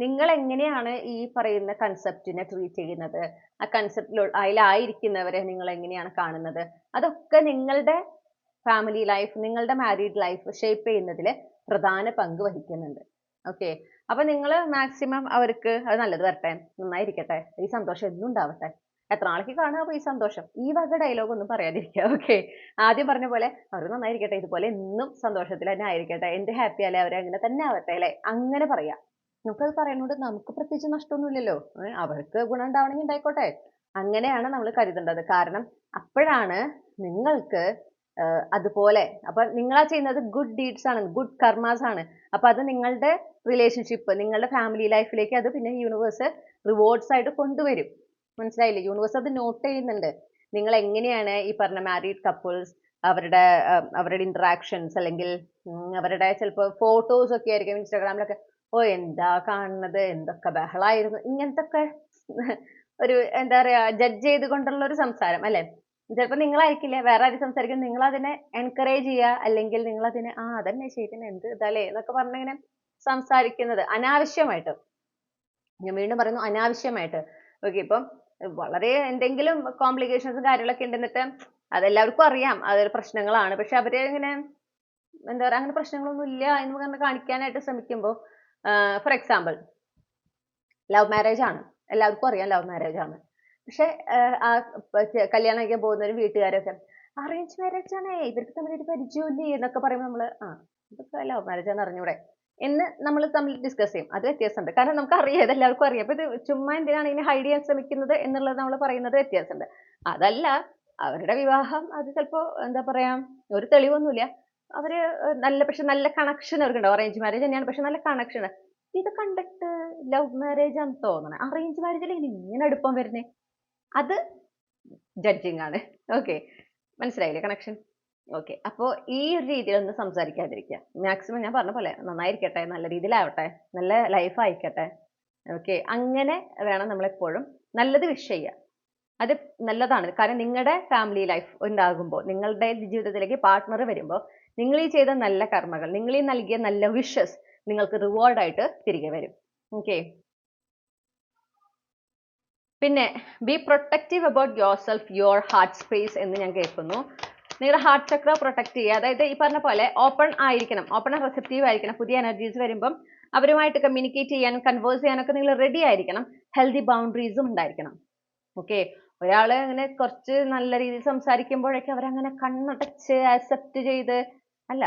നിങ്ങൾ എങ്ങനെയാണ് ഈ പറയുന്ന കൺസെപ്റ്റിനെ ട്രീറ്റ് ചെയ്യുന്നത്, ആ കൺസെപ്റ്റിൽ അതിലായിരിക്കുന്നവരെ നിങ്ങൾ എങ്ങനെയാണ് കാണുന്നത്, അതൊക്കെ നിങ്ങളുടെ ഫാമിലി ലൈഫ്, നിങ്ങളുടെ മാരീഡ് ലൈഫ് ഷേപ്പ് ചെയ്യുന്നതിൽ പ്രധാന പങ്ക് വഹിക്കുന്നുണ്ട്. ഓക്കെ, അപ്പൊ നിങ്ങൾ മാക്സിമം അവർക്ക് അത് നല്ലത് വരട്ടെ, നന്നായിരിക്കട്ടെ, ഈ സന്തോഷം എന്നും ഉണ്ടാവട്ടെ, എത്ര നാളേക്ക് കാണുക അപ്പൊ ഈ സന്തോഷം, ഈ വക ഡയലോഗ് ഒന്നും പറയാതിരിക്കുക. ഓക്കെ, ആദ്യം പറഞ്ഞ പോലെ അവർ നന്നായിരിക്കട്ടെ, ഇതുപോലെ എന്നും സന്തോഷത്തിൽ തന്നെ ആയിരിക്കട്ടെ, എന്ത് ഹാപ്പി അല്ലെ അവർ അങ്ങനെ തന്നെ ആവട്ടെ അല്ലെ, അങ്ങനെ പറയാം. നമുക്കത് പറയുന്നതുകൊണ്ട് നമുക്ക് പ്രത്യേകിച്ച് നഷ്ടമൊന്നുമില്ലല്ലോ. അവർക്ക് ഗുണം ഉണ്ടാവണമെങ്കിൽ ഉണ്ടായിക്കോട്ടെ, അങ്ങനെയാണ് നമ്മൾ കരുതേണ്ടത്. കാരണം അപ്പോഴാണ് നിങ്ങൾക്ക് അതുപോലെ, അപ്പൊ നിങ്ങളാ ചെയ്യുന്നത് ഗുഡ് ഡീഡ്സ് ആണ്, ഗുഡ് കർമാസ് ആണ്. അപ്പൊ അത് നിങ്ങളുടെ റിലേഷൻഷിപ്പ്, നിങ്ങളുടെ ഫാമിലി ലൈഫിലേക്ക് അത് പിന്നെ യൂണിവേഴ്സ് റിവാർഡ്സ് ആയിട്ട് കൊണ്ടുവരും. മനസ്സിലായില്ലേ? യൂണിവേഴ്സ് അത് നോട്ട് ചെയ്യുന്നുണ്ട്. നിങ്ങൾ എങ്ങനെയാണ് ഈ പറഞ്ഞ മാരീഡ് കപ്പിൾസ് അവരുടെ ഇന്ററാക്ഷൻസ്, അല്ലെങ്കിൽ അവരുടെ ചിലപ്പോൾ ഫോട്ടോസ് ഒക്കെ ആയിരിക്കും ഇൻസ്റ്റാഗ്രാമിലൊക്കെ, ഓ എന്താ കാണുന്നത്, എന്തൊക്കെ ബഹളായിരുന്നു, ഇങ്ങനത്തെ ഒക്കെ ഒരു എന്താ പറയാ ജഡ്ജ് ചെയ്തുകൊണ്ടുള്ള ഒരു സംസാരം അല്ലെ. ചിലപ്പോൾ നിങ്ങളായിരിക്കില്ല, വേറെ ആരും സംസാരിക്കും, നിങ്ങൾ അതിനെ എൻകറേജ് ചെയ്യുക, അല്ലെങ്കിൽ നിങ്ങൾ അതിനെ ആ അതന്നെ ശരി, എന്ത് ഇതല്ലേ എന്നൊക്കെ പറഞ്ഞിങ്ങനെ സംസാരിക്കുന്നത് അനാവശ്യമായിട്ട്. ഞാൻ വീണ്ടും പറയുന്നു, അനാവശ്യമായിട്ട്. ഓക്കെ, ഇപ്പം വളരെ എന്തെങ്കിലും കോംപ്ലിക്കേഷൻസും കാര്യങ്ങളൊക്കെ ഉണ്ടെന്നിട്ട് അതെല്ലാവർക്കും അറിയാം അതൊരു പ്രശ്നങ്ങളാണ്, പക്ഷെ അവര് ഇങ്ങനെ എന്താ പറയാ അങ്ങനെ പ്രശ്നങ്ങളൊന്നും ഇല്ല എന്ന് പറഞ്ഞ് കാണിക്കാനായിട്ട് ശ്രമിക്കുമ്പോൾ, ഫോർ എക്സാമ്പിൾ ലവ് മാരേജ് ആണ്, എല്ലാവർക്കും അറിയാം ലവ് മാരേജ് ആണ്, പക്ഷെ കല്യാണം കഴിക്കാൻ പോകുന്നവരും വീട്ടുകാരൊക്കെ അറേഞ്ച് മാരേജ് ആണേ, ഇവർക്ക് തമ്മിൽ ഒരു പരിചയമില്ലേ എന്നൊക്കെ പറയുമ്പോൾ നമ്മള് ഇതൊക്കെ ലവ് മാരേജ് ആണെന്ന് അറിഞ്ഞൂടെ എന്ന് നമ്മൾ തമ്മിൽ ഡിസ്കസ് ചെയ്യും. അത് വ്യത്യാസമുണ്ട്, കാരണം നമുക്ക് അറിയാം, ഇതെല്ലാവർക്കും അറിയാം. അപ്പൊ ഇത് ചുമ്മാ എന്തിനാണ് ഇതിനെ ഹൈഡ് ചെയ്യാൻ ശ്രമിക്കുന്നത് എന്നുള്ളത് നമ്മൾ പറയുന്നത് വ്യത്യാസമുണ്ട്. അതല്ല, അവരുടെ വിവാഹം അത് ചിലപ്പോ എന്താ പറയാ ഒരു തെളിവൊന്നുമില്ല, അവര് പക്ഷെ നല്ല കണക്ഷൻ അവർക്കുണ്ടാവും. അറേഞ്ച് മാരേജ് തന്നെയാണ്, പക്ഷെ നല്ല കണക്ഷൻ. ഇത് കണ്ടിട്ട് ലവ് മാരേജ് ആണെന്ന് തോന്നണേ, അറേഞ്ച് മാരേജിൽ ഇങ്ങനെ അടുപ്പം വരുന്നേ, അത് ജഡ്ജിങ് ആണ്. ഓക്കെ, മനസ്സിലായില്ലേ കണക്ഷൻ? ഓക്കെ, അപ്പോൾ ഈ ഒരു രീതിയിലൊന്നും സംസാരിക്കാതിരിക്കുക. മാക്സിമം ഞാൻ പറഞ്ഞ പോലെ നന്നായിരിക്കട്ടെ, നല്ല രീതിയിലാവട്ടെ, നല്ല ലൈഫ് ആയിക്കട്ടെ. ഓക്കെ, അങ്ങനെ വേണം നമ്മളെപ്പോഴും നല്ലത് വിഷ് ചെയ്യുക. അത് നല്ലതാണ്, കാരണം നിങ്ങളുടെ ഫാമിലി ലൈഫ് ഉണ്ടാകുമ്പോൾ, നിങ്ങളുടെ ജീവിതത്തിലേക്ക് പാർട്ട്ണർ വരുമ്പോൾ, നിങ്ങൾ ഈ ചെയ്ത നല്ല കർമ്മകൾ, നിങ്ങൾ ഈ നൽകിയ നല്ല വിഷസ് നിങ്ങൾക്ക് റിവാർഡായിട്ട് തിരികെ വരും. ഓക്കെ, പിന്നെ B protective about your self, your heart space എന്ന് ഞാൻ കേൾക്കുന്നു. നിങ്ങളുടെ ഹാർട്ട് ചക്ര പ്രൊട്ടക്ട് ചെയ്യുക, അതായത് ഈ പറഞ്ഞ പോലെ ഓപ്പൺ ആയിരിക്കണം, ഓപ്പൺ ആൻഡ് റിസപ്റ്റീവ് ആയിരിക്കണം. പുതിയ എനർജീസ് വരുമ്പം അവരുമായിട്ട് കമ്മ്യൂണിക്കേറ്റ് ചെയ്യാനും കൺവേഴ്സ് ചെയ്യാനൊക്കെ നിങ്ങൾ റെഡി ആയിരിക്കണം. ഹെൽത്തി ബൗണ്ടറീസും ഉണ്ടായിരിക്കണം. ഓക്കെ, ഒരാൾ അങ്ങനെ കുറച്ച് നല്ല രീതിയിൽ സംസാരിക്കുമ്പോഴേക്കും അവരങ്ങനെ കണ്ണടച്ച് അക്സെപ്റ്റ് ചെയ്ത് അല്ല,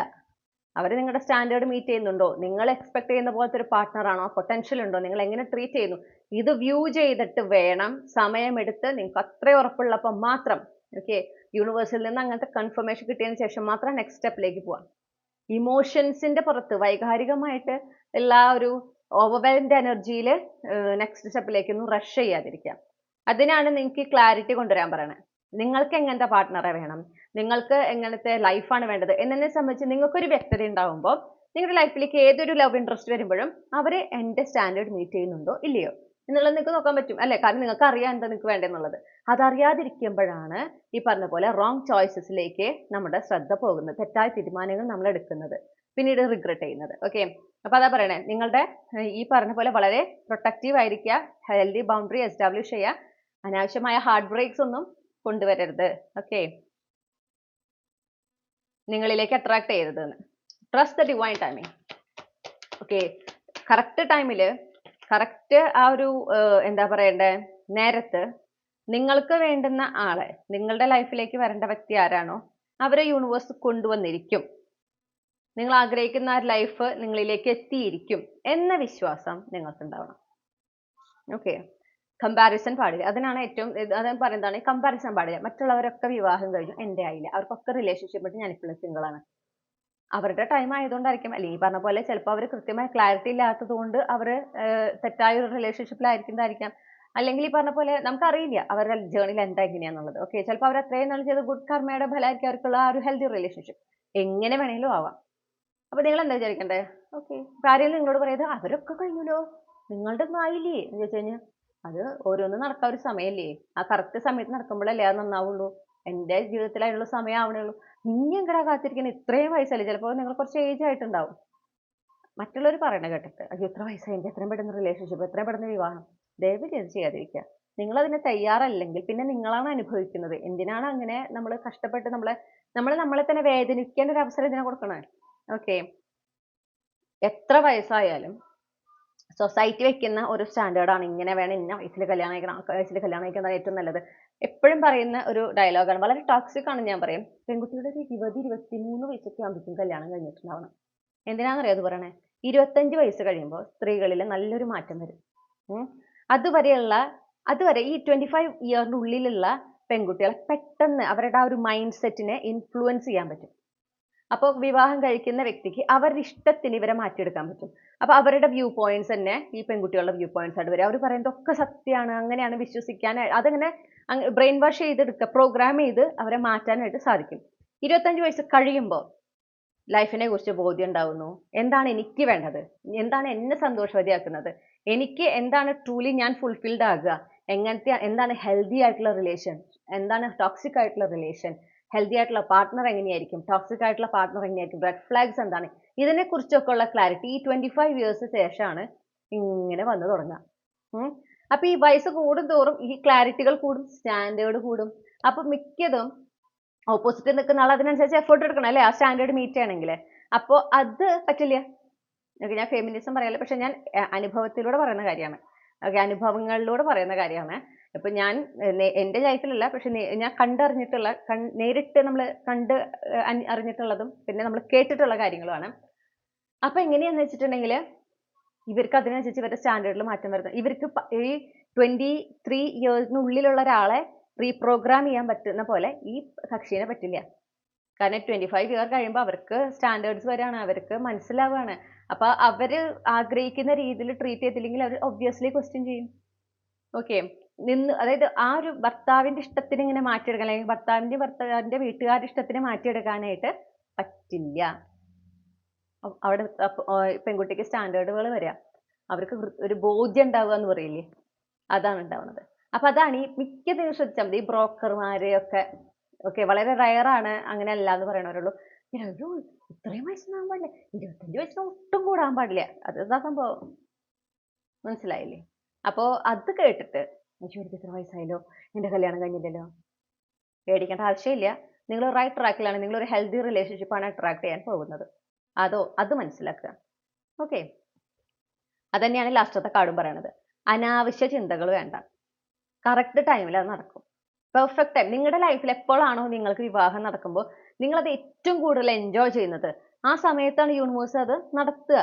അവർ നിങ്ങളുടെ സ്റ്റാൻഡേർഡ് മീറ്റ് ചെയ്യുന്നുണ്ടോ, നിങ്ങൾ എക്സ്പെക്ട് ചെയ്യുന്ന പോലത്തെ ഒരു പാർട്ട്ണർ ആണോ, പൊട്ടൻഷ്യൽ ഉണ്ടോ, നിങ്ങൾ എങ്ങനെ ട്രീറ്റ് ചെയ്യുന്നു, ഇത് വ്യൂ ചെയ്തിട്ട് വേണം, സമയമെടുത്ത് നിങ്ങൾക്ക് അത്രയും ഉറപ്പുള്ളപ്പോൾ മാത്രം. ഓക്കെ, യൂണിവേഴ്സിൽ നിന്ന് അങ്ങനത്തെ കൺഫർമേഷൻ കിട്ടിയതിന് ശേഷം മാത്രം നെക്സ്റ്റ് സ്റ്റെപ്പിലേക്ക് പോവാം. ഇമോഷൻസിന്റെ പുറത്ത് വൈകാരികമായിട്ട് എല്ലാ ഒരു ഓവർവെൽഡ് എനർജിയിൽ നെക്സ്റ്റ് സ്റ്റെപ്പിലേക്കൊന്നും റഷ് ചെയ്യാതിരിക്കാം. അതിനാണ് നിങ്ങൾക്ക് ക്ലാരിറ്റി കൊണ്ടുവരാൻ പറയണത്. നിങ്ങൾക്ക് എങ്ങനത്തെ പാർട്ട്ണറെ വേണം, നിങ്ങൾക്ക് എങ്ങനത്തെ ലൈഫാണ് വേണ്ടത് എന്നതിനെ സംബന്ധിച്ച് നിങ്ങൾക്കൊരു വ്യക്തത ഉണ്ടാവുമ്പോൾ നിങ്ങളുടെ ലൈഫിലേക്ക് ഏതൊരു ലവ് ഇൻട്രസ്റ്റ് വരുമ്പോഴും അവർ എൻ്റെ സ്റ്റാൻഡേർഡ് മീറ്റ് ചെയ്യുന്നുണ്ടോ ഇല്ലയോ എന്നുള്ളത് നിങ്ങൾക്ക് നോക്കാൻ പറ്റും അല്ലേ. കാരണം നിങ്ങൾക്ക് അറിയാം എന്താ നിങ്ങൾക്ക് വേണ്ടെന്നുള്ളത്. അതറിയാതിരിക്കുമ്പോഴാണ് ഈ പറഞ്ഞ പോലെ റോങ് ചോയ്സസിലേക്ക് നമ്മുടെ ശ്രദ്ധ പോകുന്നത്, തെറ്റായ തീരുമാനങ്ങൾ നമ്മൾ എടുക്കുന്നത്, പിന്നീട് റിഗ്രറ്റ് ചെയ്യുന്നത്. ഓക്കെ, അപ്പൊ അതാ പറയണേ, നിങ്ങളുടെ ഈ പറഞ്ഞ പോലെ വളരെ പ്രൊട്ടക്റ്റീവ് ആയിരിക്കുക, ഹെൽത്തി ബൗണ്ടറി എസ്റ്റാബ്ലിഷ് ചെയ്യുക, അനാവശ്യമായ ഹാർട്ട് ബ്രേക്സ് ഒന്നും കൊണ്ടുവരരുത്. ഓക്കെ, നിങ്ങളിലേക്ക് അട്രാക്ട് ചെയ്യരുത്. Trust the divine timing. Okay, correct ടൈമിൽ കറക്റ്റ് ആ ഒരു എന്താ പറയണ്ടേ നേരത്ത് നിങ്ങൾക്ക് വേണ്ടുന്ന ആളെ, നിങ്ങളുടെ ലൈഫിലേക്ക് വരേണ്ട വ്യക്തി ആരാണോ അവരെ യൂണിവേഴ്സ് കൊണ്ടുവന്നിരിക്കും. നിങ്ങൾ ആഗ്രഹിക്കുന്ന ആ ലൈഫ് നിങ്ങളിലേക്ക് എത്തിയിരിക്കും എന്ന വിശ്വാസം നിങ്ങൾക്ക് ഉണ്ടാവണം. ഓക്കെ, കമ്പാരിസൺ പാടില്ല. അതിനാണ് ഏറ്റവും അത് പറയുന്നതാണ്, കമ്പാരിസൺ പാടില്ല. മറ്റുള്ളവരൊക്കെ വിവാഹം കഴിഞ്ഞു, എൻ്റെ ആയില്ല, അവർക്കൊക്കെ റിലേഷൻഷിപ്പ് ഉണ്ട്, ഞാനിപ്പോഴും സിംഗിൾ ആണ്. അവരുടെ ടൈം ആയതുകൊണ്ടായിരിക്കും, അല്ലെങ്കിൽ ഈ പറഞ്ഞ പോലെ ചിലപ്പോൾ അവർ കൃത്യമായ ക്ലാരിറ്റി ഇല്ലാത്തത് കൊണ്ട് അവർ തെറ്റായ ഒരു റിലേഷൻഷിപ്പിലായിരിക്കുന്നതായിരിക്കാം. അല്ലെങ്കിൽ ഈ പറഞ്ഞ പോലെ നമുക്കറിയില്ല അവരുടെ ജേണിയിൽ എന്താ എങ്ങനെയാന്നുള്ളത്. ഓക്കെ, ചിലപ്പോൾ അവർ അത്രയും നാൾ ചെയ്ത ഗുഡ് കർമ്മയുടെ ഫലമായിരിക്കും അവർക്കുള്ള ആ ഒരു ഹെൽത്തി റിലേഷൻഷിപ്പ്. എങ്ങനെ വേണമെങ്കിലും ആവാം. അപ്പൊ നിങ്ങൾ എന്താ വിചാരിക്കണ്ടേ? ഓക്കെ, കാര്യം നിങ്ങളോട് പറയുന്നത് അവരൊക്കെ കഴിഞ്ഞല്ലോ, നിങ്ങളുടെ ഒന്നും ആയില്ലേ എന്ന് ചോദിച്ചു കഴിഞ്ഞാൽ, അത് ഓരോന്നും നടക്കാൻ ഒരു സമയമല്ലേ, ആ കറക്റ്റ് സമയത്ത് നടക്കുമ്പോഴല്ലേ അത് നന്നാവുള്ളൂ. എൻ്റെ ജീവിതത്തിൽ അതിനുള്ള സമയം ആവണേ ഉള്ളൂ. ഇനി എങ്ങടാ കാത്തിരിക്കുന്നത്, ഇത്രയും വയസ്സല്ലേ, ചിലപ്പോൾ നിങ്ങൾ കുറച്ച് ഏജ് ആയിട്ടുണ്ടാവും. മറ്റുള്ളവർ പറയണ കേട്ടിട്ട് അയ്യോ ഇത്ര വയസ്സായി, എനിക്ക് എത്രയും പെട്ടെന്ന് റിലേഷൻഷിപ്പ്, എത്രയും പെട്ടെന്ന് വിവാഹം, ദയവ് ചെയ്ത് ചെയ്യാതിരിക്കുക. നിങ്ങൾ അതിന് തയ്യാറല്ലെങ്കിൽ പിന്നെ നിങ്ങളാണ് അനുഭവിക്കുന്നത്. എന്തിനാണ് അങ്ങനെ നമ്മൾ കഷ്ടപ്പെട്ട് നമ്മളെ തന്നെ വേദനിക്കേണ്ട ഒരു അവസരം ഇതിനെ കൊടുക്കണേ? ഓക്കെ, എത്ര വയസ്സായാലും സൊസൈറ്റി വെക്കുന്ന ഒരു സ്റ്റാൻഡേർഡാണ്. ഇങ്ങനെ വേണം, ഇന്ന വയസ്സിൽ കല്യാണം കഴിക്കണം, ആ വയസ്സിൽ കല്യാണം കഴിക്കുന്നതാണ് ഏറ്റവും നല്ലത്. എപ്പോഴും പറയുന്ന ഒരു ഡയലോഗാണ്. വളരെ ടോക്സിക് ആണ് ഞാൻ പറയും. പെൺകുട്ടികളുടെ ഒരു 20, 23 വയസ്സൊക്കെ ആകുമ്പോഴേക്കും കല്യാണം കഴിഞ്ഞിട്ടുണ്ടാവണം. എന്തിനാണെന്നറിയോ അത് പറയണേ? 25 വയസ്സ് കഴിയുമ്പോൾ സ്ത്രീകളിൽ നല്ലൊരു മാറ്റം വരും. അതുവരെയുള്ള അതുവരെ ഈ 25 ഇയറിന്റെ ഉള്ളിലുള്ള പെൺകുട്ടികളെ പെട്ടെന്ന് അവരുടെ ആ ഒരു മൈൻഡ് സെറ്റിനെ ഇൻഫ്ലുവൻസ് ചെയ്യാൻ പറ്റും. അപ്പോൾ വിവാഹം കഴിക്കുന്ന വ്യക്തിക്ക് അവരുടെ ഇഷ്ടത്തിന് ഇവരെ മാറ്റിയെടുക്കാൻ പറ്റും. അപ്പോൾ അവരുടെ വ്യൂ പോയിന്റ്സ് തന്നെ ഈ പെൺകുട്ടികളുടെ വ്യൂ പോയിന്റ്സ് ആയിട്ട് വരും. അവർ പറയുന്നതൊക്കെ സത്യമാണ്, അങ്ങനെയാണ് വിശ്വസിക്കാൻ, അതങ്ങനെ ബ്രെയിൻ വാഷ് ചെയ്തെടുക്കുക, പ്രോഗ്രാം ചെയ്ത് അവരെ മാറ്റാനായിട്ട് സാധിക്കും. 25 വയസ്സ് കഴിയുമ്പോൾ ലൈഫിനെ കുറിച്ച് ബോധ്യം ഉണ്ടാവുന്നു. എന്താണ് എനിക്ക് വേണ്ടത്, എന്താണ് എന്നെ സന്തോഷവതിയാക്കുന്നത്, എനിക്ക് എന്താണ് ട്രൂലി ഞാൻ ഫുൾഫിൽഡ് ആകുക, എന്താണ് ഹെൽത്തി ആയിട്ടുള്ള റിലേഷൻ, എന്താണ് ടോക്സിക് ആയിട്ടുള്ള റിലേഷൻ, ഹെൽത്തി ആയിട്ടുള്ള പാർട്ട്ണർ എങ്ങനെയായിരിക്കും, ടോക്സിക് ആയിട്ടുള്ള പാർട്ട്ണർ എങ്ങനെയായിരിക്കും, റെഡ് ഫ്ലാഗ്സ് എന്താണ്, ഇതിനെക്കുറിച്ചൊക്കെ ഉള്ള ക്ലാരിറ്റി ഈ 25 ഇയേഴ്സ് ശേഷമാണ് ഇങ്ങനെ വന്നു തുടങ്ങുക. അപ്പൊ ഈ വയസ്സ് കൂടും തോറും ഈ ക്ലാരിറ്റികൾ കൂടും, സ്റ്റാൻഡേർഡ് കൂടും. അപ്പൊ മിക്കതും ഓപ്പോസിറ്റ് നിൽക്കുന്ന ആൾ അതിനനുസരിച്ച് എഫേർട്ട് എടുക്കണം അല്ലേ, ആ സ്റ്റാൻഡേർഡ് മീറ്റ് ചെയ്യണമെങ്കിൽ. അപ്പോൾ അത് പറ്റില്ല. ഓക്കെ, ഞാൻ ഫെമിനിസം പറയാല്ല, പക്ഷെ ഞാൻ അനുഭവത്തിലൂടെ പറയുന്ന കാര്യമാണ്. ഓക്കെ, അനുഭവങ്ങളിലൂടെ പറയുന്ന കാര്യമാണ്. ഇപ്പൊ ഞാൻ എൻ്റെ ലൈഫിലല്ല, പക്ഷെ ഞാൻ കണ്ടറിഞ്ഞിട്ടുള്ള, നേരിട്ട് നമ്മൾ കണ്ട് അറിഞ്ഞിട്ടുള്ളതും പിന്നെ നമ്മൾ കേട്ടിട്ടുള്ള കാര്യങ്ങളുമാണ്. അപ്പൊ എങ്ങനെയാന്ന് വെച്ചിട്ടുണ്ടെങ്കിൽ ഇവർക്ക് അതിനനുസരിച്ച് ഇവരുടെ സ്റ്റാൻഡേർഡിൽ മാറ്റം വരുന്നത്. ഇവർക്ക് ഈ 23 ഇയേഴ്സിനുള്ളിലുള്ള ഒരാളെ റീപ്രോഗ്രാം ചെയ്യാൻ പറ്റുന്ന പോലെ ഈ കക്ഷിനെ പറ്റില്ല. കാരണം 25 ഇയർ കഴിയുമ്പോൾ അവർക്ക് സ്റ്റാൻഡേർഡ്സ് വരാണ്, അവർക്ക് മനസ്സിലാവുകയാണ്. അപ്പൊ അവര് ആഗ്രഹിക്കുന്ന രീതിയിൽ ട്രീറ്റ് ചെയ്തില്ലെങ്കിൽ അവർ ഒബ്വിയസ്ലി ക്വസ്റ്റ്യൻ ചെയ്യും. ഓക്കെ, അതായത് ആ ഒരു ഭർത്താവിന്റെ ഇഷ്ടത്തിന് ഇങ്ങനെ മാറ്റിയെടുക്കാൻ, അല്ലെങ്കിൽ ഭർത്താവിന്റെ വീട്ടുകാരുടെ ഇഷ്ടത്തിന് മാറ്റിയെടുക്കാനായിട്ട് പറ്റില്ല. അവിടെ പെൺകുട്ടിക്ക് സ്റ്റാൻഡേർഡുകൾ വരിക, അവർക്ക് ഒരു ബോധ്യം ഉണ്ടാവുക എന്ന് പറയില്ലേ, അതാണ് ഉണ്ടാവുന്നത്. അപ്പൊ അതാണ് ഈ മിക്കതിനും ശ്രദ്ധിച്ചാൽ മതി. ഈ ബ്രോക്കർമാര് ഒക്കെ വളരെ റയറാണ് അങ്ങനെ അല്ല എന്ന് പറയണവരുള്ളൂ. ഒരു ഇത്രയും വയസ്സൊന്നും പാടില്ല, 25 വയസ്സിന് ഒട്ടും കൂടാൻ പാടില്ല, അതെന്താ സംഭവം, മനസ്സിലായില്ലേ? അപ്പോ അത് കേട്ടിട്ട് എനിക്ക് ഇത്ര വയസ്സായല്ലോ, എന്റെ കല്യാണം കഴിഞ്ഞില്ലല്ലോ, പേടിക്കേണ്ട ആവശ്യമില്ല. നിങ്ങൾ റൈറ്റ് ട്രാക്കിലാണ്, നിങ്ങൾ ഒരു ഹെൽത്തി റിലേഷൻഷിപ്പാണ് അട്രാക്ട് ചെയ്യാൻ പോകുന്നത്. അത് മനസ്സിലാക്കുക. ഓക്കെ, അതന്നെയാണ് ലാസ്റ്റത്തെ കാർഡും പറയണത്. അനാവശ്യ ചിന്തകൾ വേണ്ട, കറക്റ്റ് ടൈമിൽ അത് നടക്കും. Perfect time. നിങ്ങളുടെ ലൈഫിൽ എപ്പോഴാണോ നിങ്ങൾക്ക് വിവാഹം നടക്കുമ്പോൾ നിങ്ങളത് ഏറ്റവും കൂടുതൽ എൻജോയ് ചെയ്യുന്നത്, ആ സമയത്താണ് യൂണിവേഴ്സ് അത് നടത്തുക.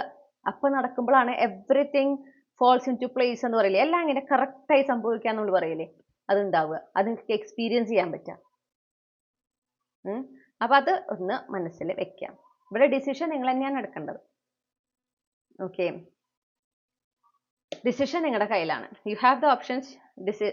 അപ്പൊ നടക്കുമ്പോഴാണ് everything falls into place എന്ന് പറയില്ലേ, എല്ലാം ഇങ്ങനെ കറക്റ്റായി സംഭവിക്കുക നമ്മൾ പറയില്ലേ, അത് ഉണ്ടാവുക, അത് നിങ്ങൾക്ക് എക്സ്പീരിയൻസ് ചെയ്യാൻ പറ്റാം. അപ്പൊ അത് ഒന്ന് മനസ്സിൽ വെക്കാം. ഇവിടെ ഡിസിഷൻ നിങ്ങൾ തന്നെയാണ് എടുക്കേണ്ടത്. ഓക്കെ, ഡിസിഷൻ നിങ്ങളുടെ കയ്യിലാണ്. You have the options.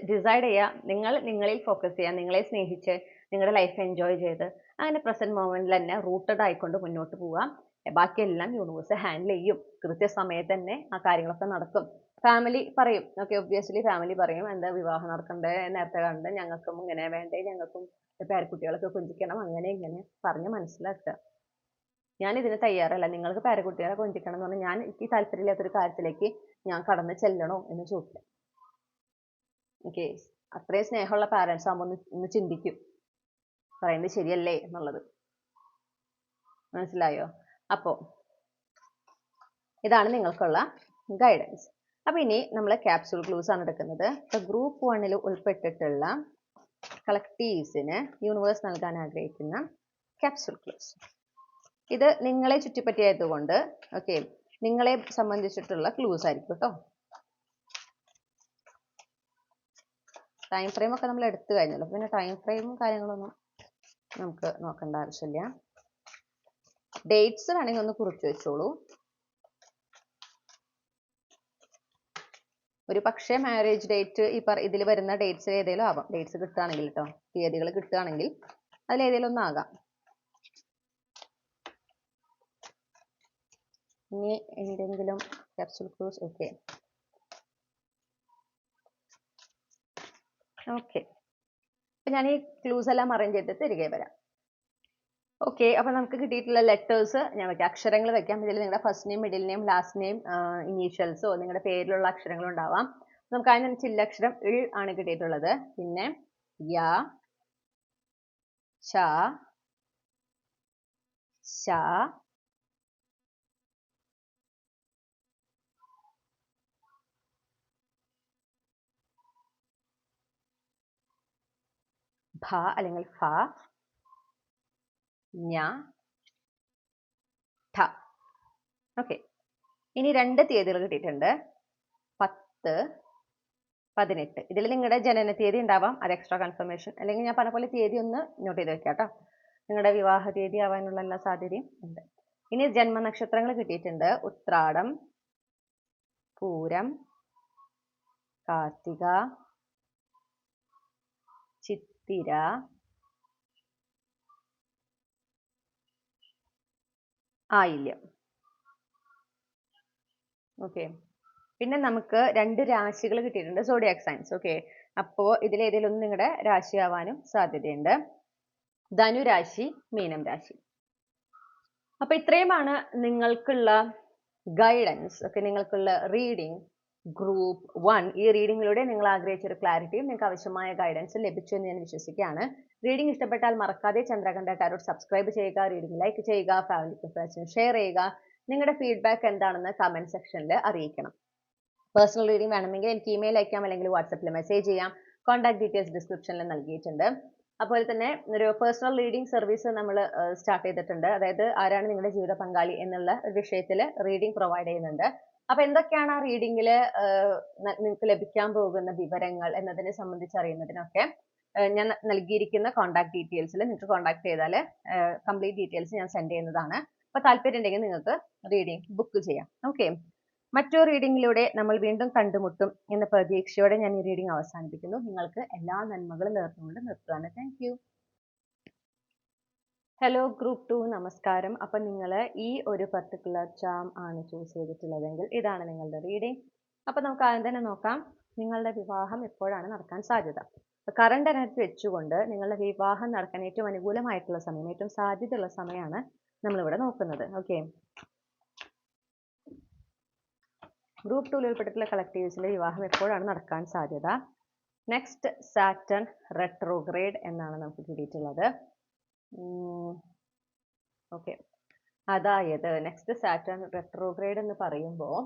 Decide ചെയ്യുക. നിങ്ങൾ നിങ്ങളിൽ ഫോക്കസ് ചെയ്യുക, നിങ്ങളെ സ്നേഹിച്ച് നിങ്ങളുടെ ലൈഫ് എൻജോയ് ചെയ്ത് അങ്ങനെ പ്രസന്റ് മൊമെന്റിൽ തന്നെ റൂട്ടഡ് ആയിക്കൊണ്ട് മുന്നോട്ട് പോവാം. ബാക്കിയെല്ലാം യൂണിവേഴ്സ് ഹാൻഡിൽ ചെയ്യും. കൃത്യസമയത്ത് തന്നെ ആ കാര്യങ്ങളൊക്കെ നടക്കും. ഫാമിലി പറയും, ഓക്കെ, ഒബ്വിയസ്ലി ഫാമിലി പറയും, എന്താ വിവാഹം നടക്കണ്ടേ, നേരത്തെ കണ്ട്, ഞങ്ങൾക്കും ഇങ്ങനെ വേണ്ടേ, ഞങ്ങൾക്കും പേരക്കുട്ടികളൊക്കെ കൊഞ്ചിക്കണം, അങ്ങനെ ഇങ്ങനെ പറഞ്ഞ് മനസ്സിലാക്കുക. ഞാൻ ഇതിന് തയ്യാറല്ല, നിങ്ങൾക്ക് പേരക്കുട്ടികളെ കൊഞ്ചിക്കണം എന്ന് പറഞ്ഞാൽ എനിക്ക് താല്പര്യമില്ലാത്തൊരു കാര്യത്തിലേക്ക് ഞാൻ കടന്ന് ചെല്ലണോ എന്ന് ചോദിക്കാം. ഓക്കെ, അത്രയും സ്നേഹമുള്ള പാരൻസ് ആകുമ്പോൾ ഒന്ന് ചിന്തിക്കും, പറയുന്നത് ശരിയല്ലേ എന്നുള്ളത്. മനസ്സിലായോ? അപ്പോ ഇതാണ് നിങ്ങൾക്കുള്ള ഗൈഡൻസ്. അപ്പൊ ഇനി നമ്മൾ ക്യാപ്സ്യൂൾ ക്ലൂസ് ആണ് എടുക്കുന്നത്. ഗ്രൂപ്പ് 1 ഉൾപ്പെട്ടിട്ടുള്ള കളക്ടീവ്സിന് യൂണിവേഴ്സ് നൽകാൻ ആഗ്രഹിക്കുന്ന ക്യാപ്സ്യൂൾ ക്ലൂസ്. ഇത് നിങ്ങളെ ചുറ്റിപ്പറ്റിയായതുകൊണ്ട് ഓക്കെ, നിങ്ങളെ സംബന്ധിച്ചിട്ടുള്ള ക്ലൂസ് ആയിരിക്കും കേട്ടോ. ടൈം ഫ്രെയിം ഒക്കെ നമ്മൾ എടുത്തു കഴിഞ്ഞല്ലോ, പിന്നെ ടൈം ഫ്രെയിമും കാര്യങ്ങളൊന്നും നമുക്ക് നോക്കേണ്ട ആവശ്യമില്ല. ഡേറ്റ്സ് വേണമെങ്കിൽ ഒന്ന് കുറിച്ച് വെച്ചോളൂ. ഒരു പക്ഷേ മാരേജ് ഡേറ്റ് ഇതിൽ വരുന്ന ഡേറ്റ്സ് ഏതെങ്കിലും ആവാം. ഡേറ്റ്സ് കിട്ടുകയാണെങ്കിൽ കേട്ടോ, തീയതികൾ കിട്ടുകയാണെങ്കിൽ അതിലേതെങ്കിലും ഒന്നാകാം. ഇനി എന്തെങ്കിലും ക്യാപ്സ്യൂൾ ക്ലൂസ്? ഓക്കെ, അപ്പൊ ഞാൻ ഈ ക്ലൂസ് എല്ലാം അറേഞ്ച് ചെയ്തിട്ട് തിരികെ വരാം. ഓക്കെ, അപ്പൊ നമുക്ക് കിട്ടിയിട്ടുള്ള ലെറ്റേഴ്സ് ഞാൻ വെക്കാം, അക്ഷരങ്ങൾ വെക്കാം. ഇതിൽ നിങ്ങളുടെ first name, middle name, last name, ഇനീഷ്യൽസോ നിങ്ങളുടെ പേരിലുള്ള അക്ഷരങ്ങൾ ഉണ്ടാവാം. നമുക്ക് അതിന് ചില്ലക്ഷരം ഇൾ ആണ് കിട്ടിയിട്ടുള്ളത്. പിന്നെ യ, ശ, ശ, ഭ അല്ലെങ്കിൽ ഫ, ഞ, ഠ. ഓക്കെ, ഇനി 2 തീയതികൾ കിട്ടിയിട്ടുണ്ട്, 10, 18. ഇതിൽ നിങ്ങളുടെ ജനന തീയതി ഉണ്ടാവാം, അത് എക്സ്ട്രാ കൺഫർമേഷൻ, അല്ലെങ്കിൽ ഞാൻ പറഞ്ഞ പോലെ തീയതി ഒന്ന് നോട്ട് ചെയ്ത് വെക്കാം കേട്ടോ. നിങ്ങളുടെ വിവാഹ തീയതി ആവാനുള്ള എല്ലാ സാധ്യതയും ഉണ്ട്. ഇനി ജന്മനക്ഷത്രങ്ങൾ കിട്ടിയിട്ടുണ്ട്, ഉത്രാടം, പൂരം, കാർത്തിക, ചിത്തിര, ആയില്യം. ഓക്കെ, പിന്നെ നമുക്ക് 2 രാശികൾ കിട്ടിയിട്ടുണ്ട്, സോഡിയാക് സൈൻസ്. ഓക്കെ, അപ്പോൾ ഇതിലേതെങ്കിലും ഒന്ന് നിങ്ങളുടെ രാശിയാവാനും സാധ്യതയുണ്ട്. ധനുരാശി, മീനം രാശി. അപ്പൊ ഇത്രയുമാണ് നിങ്ങൾക്കുള്ള ഗൈഡൻസ്. ഓക്കെ, നിങ്ങൾക്കുള്ള റീഡിംഗ് ഗ്രൂപ്പ് 1. ഈ റീഡിങ്ങിലൂടെ നിങ്ങൾ ആഗ്രഹിച്ച ഒരു ക്ലാരിറ്റിയും നിങ്ങൾക്ക് ആവശ്യമായ ഗൈഡൻസ് ലഭിച്ചു എന്ന് ഞാൻ വിശ്വസിക്കുകയാണ്. റീഡിംഗ് ഇഷ്ടപ്പെട്ടാൽ മറക്കാതെ ചന്ദ്രകണ്ഠ ടാരോട്ട് സബ്സ്ക്രൈബ് ചെയ്യുക, റീഡിംഗ് ലൈക്ക് ചെയ്യുക, ഫാമിലിക്കും ഫ്രണ്ട്സിനും ഷെയർ ചെയ്യുക. നിങ്ങളുടെ ഫീഡ്ബാക്ക് എന്താണെന്ന് കമന്റ് സെക്ഷനിൽ അറിയിക്കണം. പേഴ്സണൽ റീഡിംഗ് വേണമെങ്കിൽ എനിക്ക് ഇമെയിൽ അയക്കാം, അല്ലെങ്കിൽ വാട്സപ്പിൽ മെസ്സേജ് ചെയ്യാം. കോൺടാക്ട് ഡീറ്റെയിൽസ് ഡിസ്ക്രിപ്ഷനിൽ നൽകിയിട്ടുണ്ട്. അതുപോലെ തന്നെ ഒരു പേഴ്സണൽ റീഡിംഗ് സർവീസ് നമ്മൾ സ്റ്റാർട്ട് ചെയ്തിട്ടുണ്ട്. അതായത് ആരാണ് നിങ്ങളുടെ ജീവിത പങ്കാളി എന്നുള്ള വിഷയത്തിൽ റീഡിംഗ് പ്രൊവൈഡ് ചെയ്യുന്നുണ്ട്. അപ്പൊ എന്തൊക്കെയാണ് ആ റീഡിംഗിൽ നിങ്ങൾക്ക് ലഭിക്കാൻ പോകുന്ന വിവരങ്ങൾ എന്നതിനെ സംബന്ധിച്ച് അറിയുന്നതിനൊക്കെ ഞാൻ നൽകിയിരിക്കുന്ന കോൺടാക്ട് ഡീറ്റെയിൽസിൽ നിങ്ങൾക്ക് കോൺടാക്ട് ചെയ്താൽ കംപ്ലീറ്റ് ഡീറ്റെയിൽസ് ഞാൻ സെൻഡ് ചെയ്യുന്നതാണ്. അപ്പൊ താല്പര്യം ഉണ്ടെങ്കിൽ നിങ്ങൾക്ക് റീഡിംഗ് ബുക്ക് ചെയ്യാം. ഓക്കെ, മറ്റൊരു റീഡിംഗിലൂടെ നമ്മൾ വീണ്ടും കണ്ടുമുട്ടും എന്ന പ്രതീക്ഷയോടെ ഞാൻ ഈ റീഡിംഗ് അവസാനിപ്പിക്കുന്നു. നിങ്ങൾക്ക് എല്ലാ നന്മകളും നേർന്നുകൊണ്ട് നിർത്തുകയാണ്. Thank you. ഹലോ ഗ്രൂപ്പ് 2, നമസ്കാരം. അപ്പം നിങ്ങൾ ഈ ഒരു പർട്ടിക്കുലർ ചാം ആണ് ചൂസ് ചെയ്തിട്ടുള്ളതെങ്കിൽ ഇതാണ് നിങ്ങളുടെ റീഡിംഗ്. അപ്പം നമുക്ക് ആദ്യം തന്നെ നോക്കാം, നിങ്ങളുടെ വിവാഹം എപ്പോഴാണ് നടക്കാൻ സാധ്യത. കറണ്ട് എനർജി വെച്ചുകൊണ്ട് നിങ്ങളുടെ വിവാഹം നടക്കാൻ ഏറ്റവും അനുകൂലമായിട്ടുള്ള സമയം, ഏറ്റവും സാധ്യതയുള്ള സമയമാണ് നമ്മളിവിടെ നോക്കുന്നത്. ഓക്കെ, ഗ്രൂപ്പ് 2 ഉൾപ്പെട്ടിട്ടുള്ള കളക്ടീവ്സിലെ വിവാഹം എപ്പോഴാണ് നടക്കാൻ സാധ്യത. നെക്സ്റ്റ് സാറ്റൺ റെട്രോഗ്രേഡ് എന്നാണ് നമുക്ക് കിട്ടിയിട്ടുള്ളത്. ഓക്കെ, അതായത് നെക്സ്റ്റ് സാറ്റൺ റെട്രോഗ്രേഡ് എന്ന് പറയുമ്പോൾ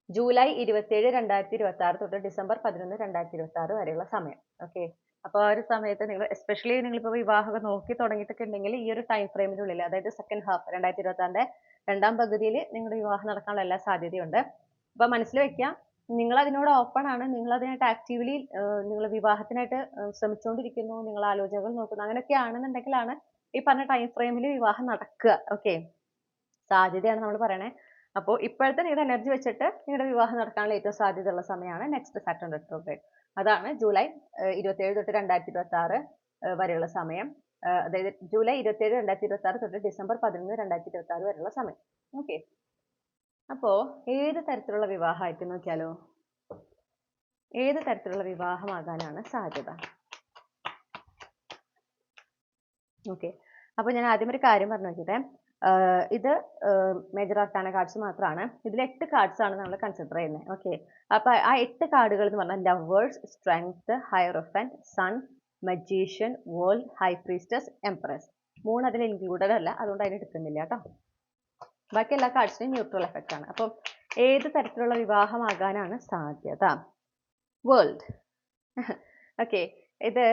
ജൂലൈ 27, 2026 തൊട്ട് ഡിസംബർ 11, 2026 വരെയുള്ള സമയം. ഓക്കെ, അപ്പോൾ ആ ഒരു സമയത്ത് നിങ്ങൾ എസ്പെഷ്യലി നിങ്ങളിപ്പോൾ വിവാഹമൊക്കെ നോക്കി തുടങ്ങിയിട്ടൊക്കെ ഉണ്ടെങ്കിൽ ഈ ഒരു ടൈം ഫ്രെയിമിനുള്ളിൽ, അതായത് സെക്കൻഡ് ഹാഫ് 2026 രണ്ടാം പകുതിയിൽ നിങ്ങളുടെ വിവാഹം നടക്കാനുള്ള എല്ലാ സാധ്യതയുണ്ട്. അപ്പോൾ മനസ്സിൽ വെക്കുക, നിങ്ങൾ അതിനോട് ഓപ്പൺ ആണ്, നിങ്ങൾ അതിനായിട്ട് ആക്റ്റീവ്ലി നിങ്ങൾ വിവാഹത്തിനായിട്ട് ശ്രമിച്ചുകൊണ്ടിരിക്കുന്നു, നിങ്ങൾ ആലോചനകൾ നോക്കുന്നു, അങ്ങനെയൊക്കെ ആണെന്നുണ്ടെങ്കിലാണ് ഈ പറഞ്ഞ ടൈം ഫ്രെയിമിൽ വിവാഹം നടക്കുക. ഓക്കെ, സാധ്യതയാണ് നമ്മൾ പറയണേ. അപ്പോൾ ഇപ്പോഴത്തെ നിങ്ങളുടെ എനർജി വെച്ചിട്ട് നിങ്ങളുടെ വിവാഹം നടക്കാനുള്ള ഏറ്റവും സാധ്യതയുള്ള സമയമാണ് നെക്സ്റ്റ് സാറ്റൺ റെട്രോഗ്രേഡ്. അതാണ് ജൂലൈ 27 തൊട്ട് 2026 വരെയുള്ള സമയം. അതായത് ജൂലൈ 27, 2026 തൊട്ട് ഡിസംബർ 11, 2026 വരെയുള്ള സമയം. ഓക്കെ, അപ്പോ ഏത് തരത്തിലുള്ള വിവാഹമായിട്ട് നോക്കിയാലോ, ഏത് തരത്തിലുള്ള വിവാഹമാകാനാണ് സാധ്യത. ഓക്കെ, അപ്പോൾ ഞാൻ ആദ്യം ഒരു കാര്യം പറഞ്ഞു നോക്കിട്ടെ. ഇത് മേജർ ആർക്കാന കാർഡ്സ് മാത്രമാണ്. ഇതിൽ 8 കാർഡ്സ് ആണ് നമ്മൾ കൺസിഡർ ചെയ്യുന്നത്. ഓക്കെ, അപ്പോൾ ആ 8 കാർഡുകൾ എന്ന് പറഞ്ഞാൽ lovers, strength, hierophant, sun, magician, world, high priestess, empress. 3 അതിൽ ഇൻക്ലൂഡഡ് അല്ല, അതുകൊണ്ട് അതിന് എടുക്കുന്നില്ല കേട്ടോ. ബാക്കി എല്ലാ കാർഡ്സിനും ന്യൂട്രൽ എഫക്റ്റ് ആണ്. അപ്പം ഏത് തരത്തിലുള്ള വിവാഹമാകാനാണ് സാധ്യത. വേൾഡ്. ഓക്കെ, ഇത്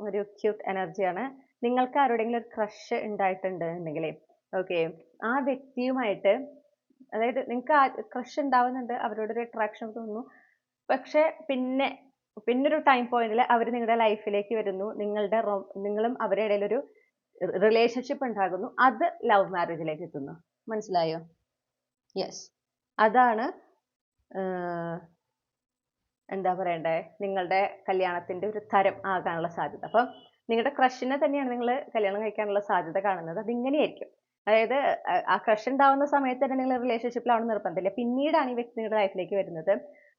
ഒരു ക്യൂട്ട് എനർജിയാണ്. നിങ്ങൾക്ക് ആരോടെങ്കിലും ഒരു ക്രഷ് ഉണ്ടായിട്ടുണ്ടെങ്കിലേ ഓക്കെ, ആ വ്യക്തിയുമായിട്ട്, അതായത് നിങ്ങൾക്ക് ക്രഷ് ഉണ്ടാവുന്നുണ്ട്, അവരോടൊരു അട്രാക്ഷൻ തോന്നുന്നു, പക്ഷെ പിന്നൊരു ടൈം പോയിന്റിൽ അവർ നിങ്ങളുടെ ലൈഫിലേക്ക് വരുന്നു, നിങ്ങളും അവരുടെ ഇടയിൽ ഒരു റിലേഷൻഷിപ്പ് ഉണ്ടാകുന്നു, അത് ലവ് മാരേജിലേക്ക് എത്തുന്നു. മനസ്സിലായോ? യെസ്, അതാണ് എന്താ പറയണ്ടേ, നിങ്ങളുടെ കല്യാണത്തിന്റെ ഒരു തരം ആകാനുള്ള സാധ്യത. അപ്പം നിങ്ങളുടെ ക്രഷിനെ തന്നെയാണ് നിങ്ങൾ കല്യാണം കഴിക്കാനുള്ള സാധ്യത കാണുന്നത്. അതിങ്ങനെയായിരിക്കും. അതായത് ആ ക്രഷ് ഉണ്ടാവുന്ന സമയത്ത് തന്നെ നിങ്ങൾ റിലേഷൻഷിപ്പിലാവണം നിർബന്ധമില്ല. പിന്നീടാണ് ഈ വ്യക്തി നിങ്ങളുടെ ലൈഫിലേക്ക് വരുന്നത്,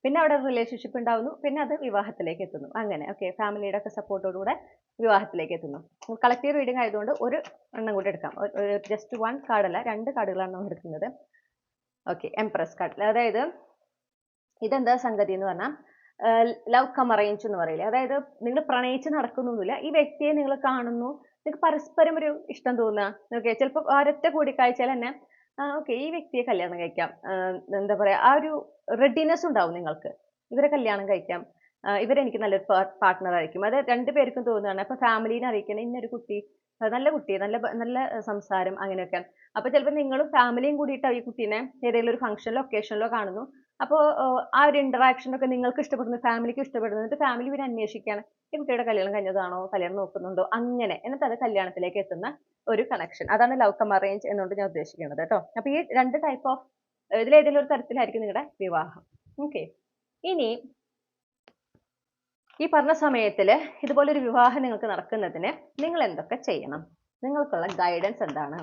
പിന്നെ അവിടെ റിലേഷൻഷിപ്പ് ഉണ്ടാവുന്നു, പിന്നെ അത് വിവാഹത്തിലേക്ക് എത്തുന്നു. അങ്ങനെ ഓക്കെ, ഫാമിലിയുടെ ഒക്കെ സപ്പോർട്ടോടുകൂടെ വിവാഹത്തിലേക്ക് എത്തുന്നു. കളക്റ്റീവ് റീഡിംഗ് ആയതുകൊണ്ട് ഒരു എണ്ണം കൂടി എടുക്കാം. ജസ്റ്റ് 1 കാർഡല്ല, 2 കാർഡുകളാണ് നമ്മൾ എടുക്കുന്നത്. Okay, empress card. അതായത് ഇതെന്താ സംഗതി എന്ന് പറഞ്ഞാൽ ലവ് കം അറേഞ്ച് എന്ന് പറയില്ലേ, അതായത് നിങ്ങൾ പ്രണയിച്ച് നടക്കുന്നൊന്നുമില്ല, ഈ വ്യക്തിയെ നിങ്ങൾ കാണുന്നു, നിങ്ങൾക്ക് പരസ്പരം ഒരു ഇഷ്ടം തോന്നുക. ഓക്കെ, ചിലപ്പോൾ ഒരൊറ്റ കൂടിക്കാഴ്ചയിൽ തന്നെ ഓക്കെ ഈ വ്യക്തിയെ കല്യാണം കഴിക്കാം, എന്താ പറയുക, ആ ഒരു റെഡിനെസ് ഉണ്ടാവും നിങ്ങൾക്ക്, ഇവരെ കല്യാണം കഴിക്കാം. ഇവരെനിക്ക് നല്ലൊരു പാർട്ട്ണർ ആയിരിക്കും. അത് രണ്ടുപേർക്കും തോന്നുകയാണ്. അപ്പൊ ഫാമിലീനെ അറിയിക്കണം ഇന്നൊരു കുട്ടി നല്ല കുട്ടി, നല്ല സംസാരം അങ്ങനെയൊക്കെ. അപ്പൊ ചിലപ്പോൾ നിങ്ങളും ഫാമിലിയും കൂടിയിട്ട് ഈ കുട്ടീനെ ഏതെങ്കിലും ഒരു ഫംഗ്ഷനിലോ ഒക്കേഷനിലോ കാണുന്നു. അപ്പോൾ ആ ഒരു ഇന്ററാക്ഷൻ ഒക്കെ നിങ്ങൾക്ക് ഇഷ്ടപ്പെടുന്നു, ഫാമിലിക്ക് ഇഷ്ടപ്പെടുന്നു. എന്നിട്ട് ഫാമിലി ഇവരെ അന്വേഷിക്കുകയാണ് ഈ കുട്ടിയുടെ കല്യാണം കഴിഞ്ഞതാണോ, കല്യാണം നോക്കുന്നുണ്ടോ, അങ്ങനെ. എന്നിട്ട് അത് കല്യാണത്തിലേക്ക് എത്തുന്ന ഒരു കണക്ഷൻ. അതാണ് ലവ് കം അറേഞ്ച് എന്നുകൊണ്ട് ഞാൻ ഉദ്ദേശിക്കുന്നത് കേട്ടോ. അപ്പൊ ഈ രണ്ട് ടൈപ്പ് ഓഫ് ഇതിലേതെങ്കിലും ഒരു തരത്തിലായിരിക്കും നിങ്ങളുടെ വിവാഹം. ഓക്കെ. ഇനി ഈ പറഞ്ഞ സമയത്തില് ഇതുപോലൊരു വിവാഹം നിങ്ങൾക്ക് നടക്കുന്നതിന് നിങ്ങൾ എന്തൊക്കെ ചെയ്യണം, നിങ്ങൾക്കുള്ള ഗൈഡൻസ് എന്താണ്,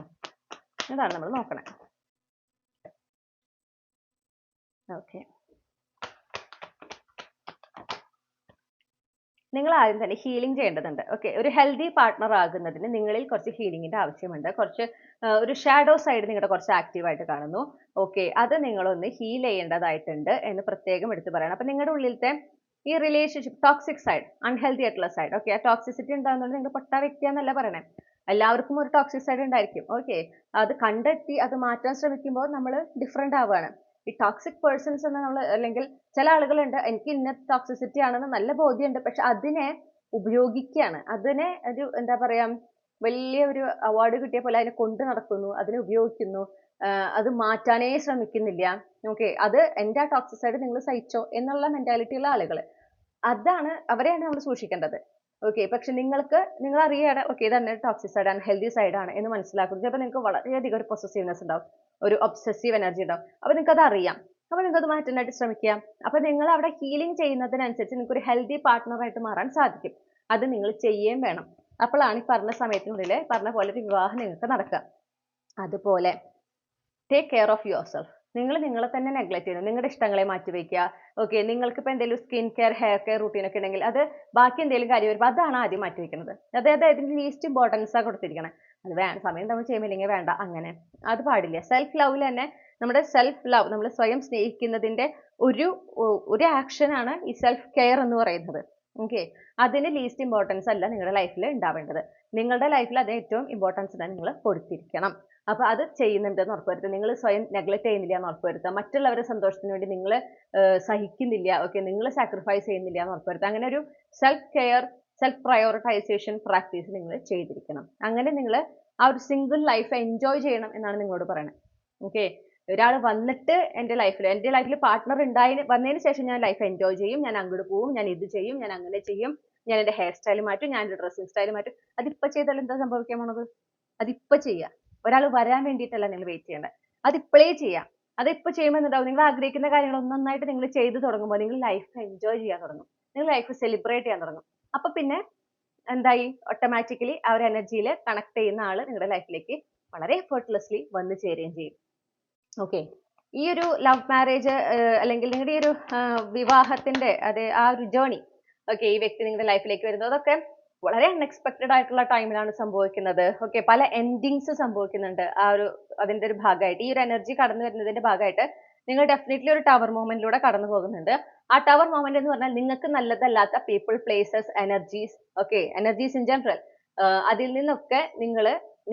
ഇതാണ് നമ്മൾ നോക്കണേ. ഓക്കെ. നിങ്ങൾ ആദ്യം തന്നെ ഹീലിംഗ് ചെയ്യേണ്ടതുണ്ട്. ഓക്കെ. ഒരു ഹെൽത്തി പാർട്ട്ണർ ആകുന്നതിന് നിങ്ങളിൽ കുറച്ച് ഹീലിംഗിന്റെ ആവശ്യമുണ്ട്. കുറച്ച് ഒരു ഷാഡോ സൈഡ് നിങ്ങളുടെ കുറച്ച് ആക്റ്റീവായിട്ട് കാണുന്നു. ഓക്കെ. അത് നിങ്ങളൊന്ന് ഹീൽ ചെയ്യേണ്ടതായിട്ടുണ്ട് എന്ന് പ്രത്യേകം എടുത്തു പറയണം. അപ്പൊ നിങ്ങളുടെ ഉള്ളിലത്തെ ഈ റിലേഷൻഷിപ്പ് ടോക്സിക് സൈഡ്, അൺഹെൽത്തി ആയിട്ടുള്ള സൈഡ്, ഓക്കെ, ആ ടോക്സിസിറ്റി ഉണ്ടാകുന്നതുകൊണ്ട് നിങ്ങൾ പൊട്ട വ്യക്തിയാന്നല്ല പറയണേ. എല്ലാവർക്കും ഒരു ടോക്സിക് സൈഡ് ഉണ്ടായിരിക്കും. ഓക്കെ. അത് കണ്ടെത്തി അത് മാറ്റാൻ ശ്രമിക്കുമ്പോൾ നമ്മൾ ഡിഫറെന്റ് ആവുകയാണ്. ഈ ടോക്സിക് പേഴ്സൺസ് എന്ന് നമ്മൾ, അല്ലെങ്കിൽ ചില ആളുകളുണ്ട് എനിക്ക് ഇന്ന ടോക്സിസിറ്റി ആണെന്ന് നല്ല ബോധ്യമുണ്ട്, പക്ഷെ അതിനെ ഉപയോഗിക്കുകയാണ്. അതിനെ ഒരു എന്താ പറയാ, വലിയ ഒരു അവാർഡ് കിട്ടിയ പോലെ അതിനെ കൊണ്ട് നടക്കുന്നു, അതിനെ ഉപയോഗിക്കുന്നു, അത് മാറ്റാനേ ശ്രമിക്കുന്നില്ല. ഓക്കെ. അത് എൻ്റെ ആ ടോക്സിക് സൈഡ് നിങ്ങൾ സഹിച്ചോ എന്നുള്ള മെന്റാലിറ്റി ഉള്ള ആളുകൾ, അതാണ് അവരെയാണ് നമ്മൾ സൂക്ഷിക്കേണ്ടത്. ഓക്കെ. പക്ഷെ നിങ്ങൾ അറിയാണ് ഓക്കെ ഇതാണ് ടോക്സിക് സൈഡ്, അൺഹെൽത്തി സൈഡ് ആണ് എന്ന് മനസ്സിലാക്കുന്നത്. ചിലപ്പോൾ നിങ്ങൾക്ക് വളരെയധികം ഒരു പൊസസീവ്നെസ് ഉണ്ടാവും, ഒരു ഒബ്സസീവ് എനർജി ഉണ്ടാവും. അപ്പൊ നിങ്ങൾക്ക് അത് അറിയാം. അപ്പൊ നിങ്ങൾക്ക് അത് മാറ്റാനായിട്ട് ശ്രമിക്കാം. അപ്പൊ നിങ്ങൾ അവിടെ ഹീലിംഗ് ചെയ്യുന്നതിനനുസരിച്ച് നിങ്ങൾക്ക് ഒരു ഹെൽത്തി പാർട്ട്ണറായിട്ട് മാറാൻ സാധിക്കും. അത് നിങ്ങൾ ചെയ്യുകയും വേണം. അപ്പോഴാണ് ഈ പറഞ്ഞ സമയത്തിനുള്ളിൽ പറഞ്ഞ പോലെ ഒരു വിവാഹം നിങ്ങൾക്ക് നടക്കുക. അതുപോലെ take care of your self. നിങ്ങൾ നിങ്ങളെ തന്നെ നെഗ്ലക്ട് ചെയ്യണം. നിങ്ങളുടെ ഇഷ്ടങ്ങളെ മാറ്റി വയ്ക്കുക. ഓക്കെ. നിങ്ങൾക്ക് ഇപ്പോൾ എന്തെങ്കിലും skin care, hair care routine ഒക്കെ ഉണ്ടെങ്കിൽ അത് ബാക്കി എന്തെങ്കിലും കാര്യം വരുമ്പോൾ അതാണ് ആദ്യം മാറ്റി വെക്കുന്നത്. അതായത് അതിന് ലീസ്റ്റ് ഇമ്പോർട്ടൻസ് ആ കൊടുത്തിരിക്കണം. അത് സമയം നമ്മൾ ചെയ്യുമ്പോൾ വേണ്ട, അങ്ങനെ അത് പാടില്ല. സെൽഫ് ലവിൽ തന്നെ നമ്മുടെ സെൽഫ് ലവ്, നമ്മൾ സ്വയം സ്നേഹിക്കുന്നതിന്റെ ഒരു ഒരു ആക്ഷനാണ് ഈ സെൽഫ് കെയർ എന്ന് പറയുന്നത്. ഓക്കെ. അതിന് ലീസ്റ്റ് ഇമ്പോർട്ടൻസ് അല്ല നിങ്ങളുടെ ലൈഫിൽ ഉണ്ടാവേണ്ടത്. നിങ്ങളുടെ ലൈഫിൽ അത് ഏറ്റവും ഇമ്പോർട്ടൻസ് തന്നെ നിങ്ങൾ കൊടുത്തിരിക്കണം. അപ്പൊ അത് ചെയ്യുന്നുണ്ടെന്ന് ഉറപ്പുവരുത്തുക. നിങ്ങൾ സ്വയം നെഗ്ലക്ട് ചെയ്യുന്നില്ല എന്ന് ഉറപ്പുവരുത്തുക. മറ്റുള്ളവരുടെ സന്തോഷത്തിന് വേണ്ടി നിങ്ങൾ സഹിക്കുന്നില്ല, ഓക്കെ, നിങ്ങൾ സാക്രിഫൈസ് ചെയ്യുന്നില്ല എന്ന് ഉറപ്പുവരുത്തുക. അങ്ങനെ ഒരു self care, self prioritisation practice നിങ്ങൾ ചെയ്തിരിക്കണം. അങ്ങനെ നിങ്ങൾ ആ ഒരു സിംഗിൾ ലൈഫ് എൻജോയ് ചെയ്യണം എന്നാണ് നിങ്ങളോട് പറയുന്നത്. ഓക്കെ. ഒരാൾ വന്നിട്ട് എൻ്റെ ലൈഫിൽ പാർട്ട്ണർ വന്നതിന് ശേഷം ഞാൻ ലൈഫ് എൻജോയ് ചെയ്യും, ഞാൻ അങ്ങോട്ട് പോവും, ഞാൻ ഇത് ചെയ്യും, ഞാൻ അങ്ങനെ ചെയ്യും, ഞാൻ എൻ്റെ ഹെയർ സ്റ്റൈൽ മാറ്റും, ഞാൻ എൻ്റെ ഡ്രസ്സിങ് സ്റ്റൈൽ മാറ്റും. അതിപ്പോൾ ചെയ്താൽ എന്താ സംഭവിക്കാൻ പോണത്? അതിപ്പോൾ ചെയ്യുക. ഒരാൾ വരാൻ വേണ്ടിയിട്ടല്ല നിങ്ങൾ വെയിറ്റ് ചെയ്യേണ്ടത്. അതിപ്പോഴേ ചെയ്യാം. അതിപ്പോൾ ചെയ്യുമ്പോൾ എന്താവും, നിങ്ങൾ ആഗ്രഹിക്കുന്ന കാര്യങ്ങൾ ഒന്നൊന്നായിട്ട് നിങ്ങൾ ചെയ്തു തുടങ്ങുമ്പോൾ നിങ്ങൾ ലൈഫ് എൻജോയ് ചെയ്യാൻ തുടങ്ങും. നിങ്ങൾ ലൈഫ് സെലിബ്രേറ്റ് ചെയ്യാൻ തുടങ്ങും. അപ്പൊ പിന്നെ എന്തായി, ഓട്ടോമാറ്റിക്കലി ആ ഒരു എനർജിയിൽ കണക്ട് ചെയ്യുന്ന ആള് നിങ്ങളുടെ ലൈഫിലേക്ക് വളരെ എഫേർട്ട്ലെസ്ലി വന്നു ചേരുകയും ചെയ്യും. ഓക്കെ. ഈ ഒരു ലവ് മാരേജ് അല്ലെങ്കിൽ നിങ്ങളുടെ ഈ ഒരു വിവാഹത്തിന്റെ ആ ഒരു ജേർണി, ഓക്കെ, ഈ വ്യക്തി നിങ്ങളുടെ ലൈഫിലേക്ക് വരുന്നത് അതൊക്കെ വളരെ അൺഎക്സ്പെക്ടഡ് ആയിട്ടുള്ള ടൈമിലാണ് സംഭവിക്കുന്നത്. ഓക്കെ. പല എൻഡിങ്സ് സംഭവിക്കുന്നുണ്ട്. അതിന്റെ ഒരു ഭാഗമായിട്ട്, ഈ ഒരു എനർജി കടന്നു വരുന്നതിന്റെ ഭാഗമായിട്ട് നിങ്ങൾ ഡെഫിനറ്റ്ലി ഒരു ടവർ മൊമെന്റിലൂടെ കടന്നു പോകുന്നുണ്ട്. ആ ടവർ മൊമെന്റ് എന്ന് പറഞ്ഞാൽ നിങ്ങൾക്ക് നല്ലതല്ലാത്ത people, places, energies, okay, energies in general, അതിൽ നിന്നൊക്കെ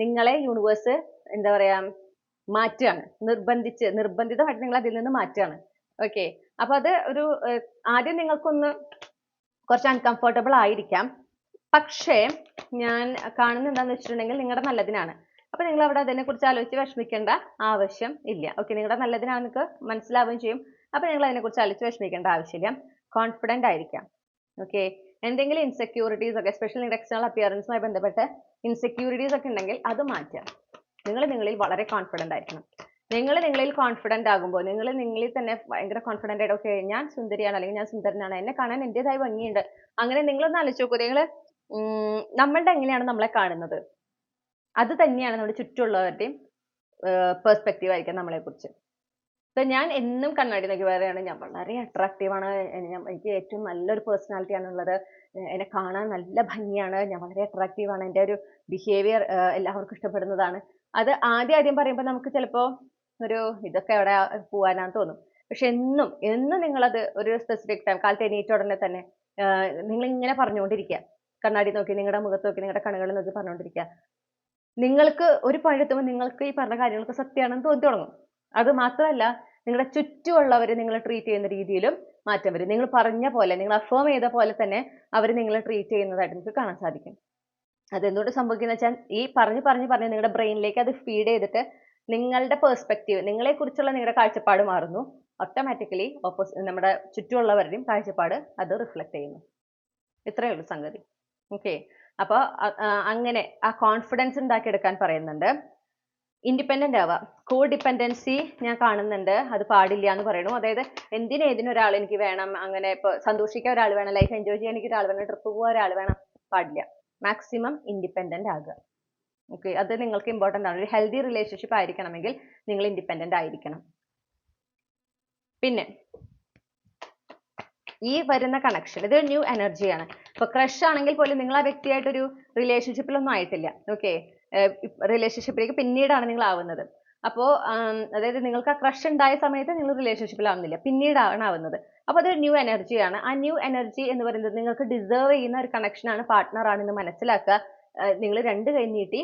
നിങ്ങളെ യൂണിവേഴ്സ് എന്താ പറയാ മാറ്റുകയാണ്. നിർബന്ധിതമായിട്ട് നിങ്ങൾ അതിൽ നിന്ന് മാറ്റുകയാണ്. ഓക്കെ. അപ്പൊ അത് ഒരു ആദ്യം നിങ്ങൾക്കൊന്ന് കുറച്ച് അൺകംഫർട്ടബിൾ ആയിരിക്കാം. പക്ഷേ ഞാൻ കാണുന്നത് എന്താണെന്ന് വെച്ചിട്ടുണ്ടെങ്കിൽ നിങ്ങളുടെ നല്ലതിനാണ്. അപ്പൊ നിങ്ങൾ അവിടെ അതിനെക്കുറിച്ച് ആലോചിച്ച് വിഷമിക്കേണ്ട ആവശ്യം ഇല്ല. ഓക്കെ. നിങ്ങളുടെ നല്ലതിനാണ് നിങ്ങൾക്ക് മനസ്സിലാവുകയും ചെയ്യും. അപ്പൊ നിങ്ങൾ അതിനെക്കുറിച്ച് ആലോചിച്ച് വിഷമിക്കേണ്ട ആവശ്യമില്ല. കോൺഫിഡന്റ് ആയിരിക്കാം. ഓക്കെ. എന്തെങ്കിലും ഇൻസെക്യൂരിറ്റീസ് ഒക്കെ, എസ്പെഷ്യലി നിങ്ങളുടെ എക്സ്റ്റേണൽ അപ്പിയറൻസുമായി ബന്ധപ്പെട്ട് ഇൻസെക്യൂരിറ്റീസ് ഒക്കെ ഉണ്ടെങ്കിൽ അത് മാറ്റുക. നിങ്ങൾ നിങ്ങളിൽ വളരെ കോൺഫിഡന്റ് ആയിരിക്കണം. നിങ്ങൾ നിങ്ങളിൽ കോൺഫിഡന്റ് ആകുമ്പോൾ, നിങ്ങൾ നിങ്ങളിൽ തന്നെ ഭയങ്കര കോൺഫിഡന്റ് ആയിട്ട് ഓക്കെ ഞാൻ സുന്ദരിയാണ് അല്ലെങ്കിൽ ഞാൻ സുന്ദരനാണ്, എന്നെ കാണാൻ എന്റേതായ ഭംഗിയുണ്ട്, അങ്ങനെ നിങ്ങളൊന്ന് ആലോചിച്ച് നോക്കൂ. നിങ്ങൾ നമ്മളുടെ എങ്ങനെയാണ് നമ്മളെ കാണുന്നത്, അത് തന്നെയാണ് നമ്മുടെ ചുറ്റുമുള്ളവരുടെയും പെർസ്പെക്റ്റീവ് ആയിരിക്കാം നമ്മളെ കുറിച്ച്. ഇപ്പൊ ഞാൻ എന്നും കണ്ണാടി നോക്കി പറയുകയാണ് ഞാൻ വളരെ അട്രാക്റ്റീവ് ആണ്, എനിക്ക് ഏറ്റവും നല്ലൊരു പേഴ്സണാലിറ്റി ആണുള്ളത്, എന്നെ കാണാൻ നല്ല ഭംഗിയാണ്, ഞാൻ വളരെ അട്രാക്റ്റീവ് ആണ്, എൻ്റെ ഒരു ബിഹേവിയർ എല്ലാവർക്കും ഇഷ്ടപ്പെടുന്നതാണ്. അത് ആദ്യം പറയുമ്പോൾ നമുക്ക് ചിലപ്പോൾ ഇതൊക്കെ എവിടെ പോവാനാന്ന് തോന്നും. പക്ഷെ എന്നും നിങ്ങളത് ഒരു സ്പെസിഫിക് ടൈം, കാലത്ത് എണീറ്റ ഉടനെ തന്നെ നിങ്ങൾ ഇങ്ങനെ പറഞ്ഞുകൊണ്ടിരിക്കുക. കണ്ണാടി നോക്കി, നിങ്ങളുടെ മുഖത്ത് നോക്കി, നിങ്ങളുടെ കണ്ണുകളിൽ നോക്കി പറഞ്ഞുകൊണ്ടിരിക്കുക. നിങ്ങൾക്ക് ഒരു പഴെത്തുമ്പോൾ നിങ്ങൾക്ക് ഈ പറഞ്ഞ കാര്യങ്ങളൊക്കെ സത്യമാണെന്ന് തോന്നി തുടങ്ങും. അത് മാത്രമല്ല നിങ്ങളുടെ ചുറ്റുമുള്ളവരെ നിങ്ങൾ ട്രീറ്റ് ചെയ്യുന്ന രീതിയിലും മാറ്റം വരും. നിങ്ങൾ പറഞ്ഞ പോലെ, നിങ്ങൾ അഫേം ചെയ്ത പോലെ തന്നെ അവർ നിങ്ങളെ ട്രീറ്റ് ചെയ്യുന്നതായിട്ട് നിങ്ങൾക്ക് കാണാൻ സാധിക്കും. അതെന്തുകൊണ്ട് സംഭവിക്കുന്നത് വെച്ചാൽ ഈ പറഞ്ഞ് നിങ്ങളുടെ ബ്രെയിനിലേക്ക് അത് ഫീഡ് ചെയ്തിട്ട് നിങ്ങളുടെ പെർസ്പെക്റ്റീവ്, നിങ്ങളെ കുറിച്ചുള്ള നിങ്ങളുടെ കാഴ്ചപ്പാട് മാറുന്നു. ഓട്ടോമാറ്റിക്കലി നമ്മുടെ ചുറ്റുമുള്ളവരുടെയും കാഴ്ചപ്പാട് അത് റിഫ്ലക്ട് ചെയ്യുന്നു. ഇത്രയേ ഉള്ളൂ സംഗതി. ഓക്കെ, അപ്പോൾ അങ്ങനെ ആ കോൺഫിഡൻസ് ഉണ്ടാക്കിയെടുക്കാൻ പറയുന്നുണ്ട്. ഇൻഡിപെൻഡന്റ് ആവുക. കോ ഡിപ്പെൻഡൻസി ഞാൻ കാണുന്നുണ്ട്, അത് പാടില്ല എന്ന് പറയണു. അതായത് ഏതിനൊരാൾ എനിക്ക് വേണം, അങ്ങനെ ഇപ്പോൾ സന്തോഷിക്കാൻ ഒരാൾ വേണം, ലൈഫ് എൻജോയ് ചെയ്യാൻ എനിക്ക് ഒരാൾ വേണം, ട്രിപ്പ് പോകാൻ ഒരാൾ വേണം, പാടില്ല. മാക്സിമം ഇൻഡിപെൻഡന്റ് ആകുക. ഓക്കെ, അത് നിങ്ങൾക്ക് ഇമ്പോർട്ടൻ്റ് ആണ്. ഒരു ഹെൽത്തി റിലേഷൻഷിപ്പ് ആയിരിക്കണമെങ്കിൽ നിങ്ങൾ ഇൻഡിപെൻഡന്റ് ആയിരിക്കണം. പിന്നെ ഈ വരുന്ന കണക്ഷൻ ഇത് ന്യൂ എനർജിയാണ്. ഇപ്പൊ ക്രഷ് ആണെങ്കിൽ പോലും നിങ്ങൾ ആ വ്യക്തിയായിട്ടൊരു റിലേഷൻഷിപ്പിലൊന്നും ആയിട്ടില്ല. ഓക്കെ, റിലേഷൻഷിപ്പിലേക്ക് പിന്നീടാണ് നിങ്ങൾ ആവുന്നത്. അപ്പോൾ അതായത് നിങ്ങൾക്ക് ആ ക്രഷ് ഉണ്ടായ സമയത്ത് നിങ്ങൾ റിലേഷൻഷിപ്പിലാവുന്നില്ല, പിന്നീടാണ് ആവുന്നത്. അപ്പോൾ അതൊരു ന്യൂ എനർജിയാണ്. ആ ന്യൂ എനർജി എന്ന് പറയുന്നത് നിങ്ങൾക്ക് ഡിസേർവ് ചെയ്യുന്ന ഒരു കണക്ഷനാണ്, പാർട്ട്ണറാണെന്ന് മനസ്സിലാക്കുക. നിങ്ങൾ രണ്ട് കൈ നീട്ടി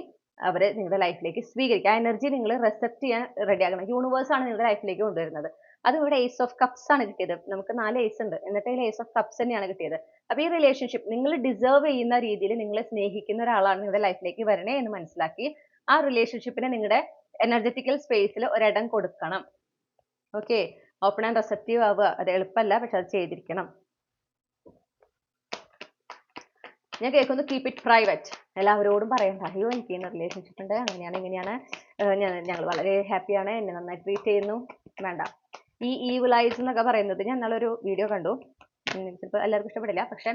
അവരെ നിങ്ങളുടെ ലൈഫിലേക്ക് സ്വീകരിക്കുക. ആ എനർജി നിങ്ങൾ റെസെപ്റ്റ് ചെയ്യാൻ റെഡി ആകണം. യൂണിവേഴ്സ് ആണ് നിങ്ങളുടെ ലൈഫിലേക്ക് കൊണ്ടുവരുന്നത്. അത് ഇവിടെ ഏസ് ഓഫ് കപ്സ് ആണ് കിട്ടിയത്. നമുക്ക് 4 ഏസ് ഉണ്ട്, എന്നിട്ട് ഏസ് ഓഫ് കപ്സ് തന്നെയാണ് കിട്ടിയത്. അപ്പൊ ഈ റിലേഷൻഷിപ്പ് നിങ്ങൾ ഡിസേർവ് ചെയ്യുന്ന രീതിയിൽ നിങ്ങളെ സ്നേഹിക്കുന്ന ഒരാളാണ് നിങ്ങളുടെ ലൈഫിലേക്ക് വരണേ എന്ന് മനസ്സിലാക്കി ആ റിലേഷൻഷിപ്പിനെ നിങ്ങളുടെ എനർജറ്റിക്കൽ സ്പേസിൽ ഒരിടം കൊടുക്കണം. ഓക്കെ, ഓപ്പൺ ആൻഡ് റെസെപ്റ്റീവ് ആവുക. അത് എളുപ്പമല്ല, പക്ഷെ അത് ചെയ്തിരിക്കണം. ഞാൻ കേൾക്കുന്നു കീപ് ഇറ്റ് പ്രൈവറ്റ്. എല്ലാവരോടും പറയണ്ട, അയ്യോ എനിക്ക് ഇന്ന റിലേഷൻഷിപ്പ് ഉണ്ട്, അങ്ങനെയാണ് ഇങ്ങനെയാണ്, ഞങ്ങൾ വളരെ ഹാപ്പിയാണ്, എന്നെ നന്നായി ട്രീറ്റ് ചെയ്യുന്നു. വേണ്ട. ഈ ഈവിൾ ഐസ് എന്നൊക്കെ പറയുന്നത് ഞാൻ നല്ലൊരു വീഡിയോ കണ്ടു. ചിലപ്പോൾ എല്ലാവർക്കും ഇഷ്ടപ്പെടില്ല, പക്ഷെ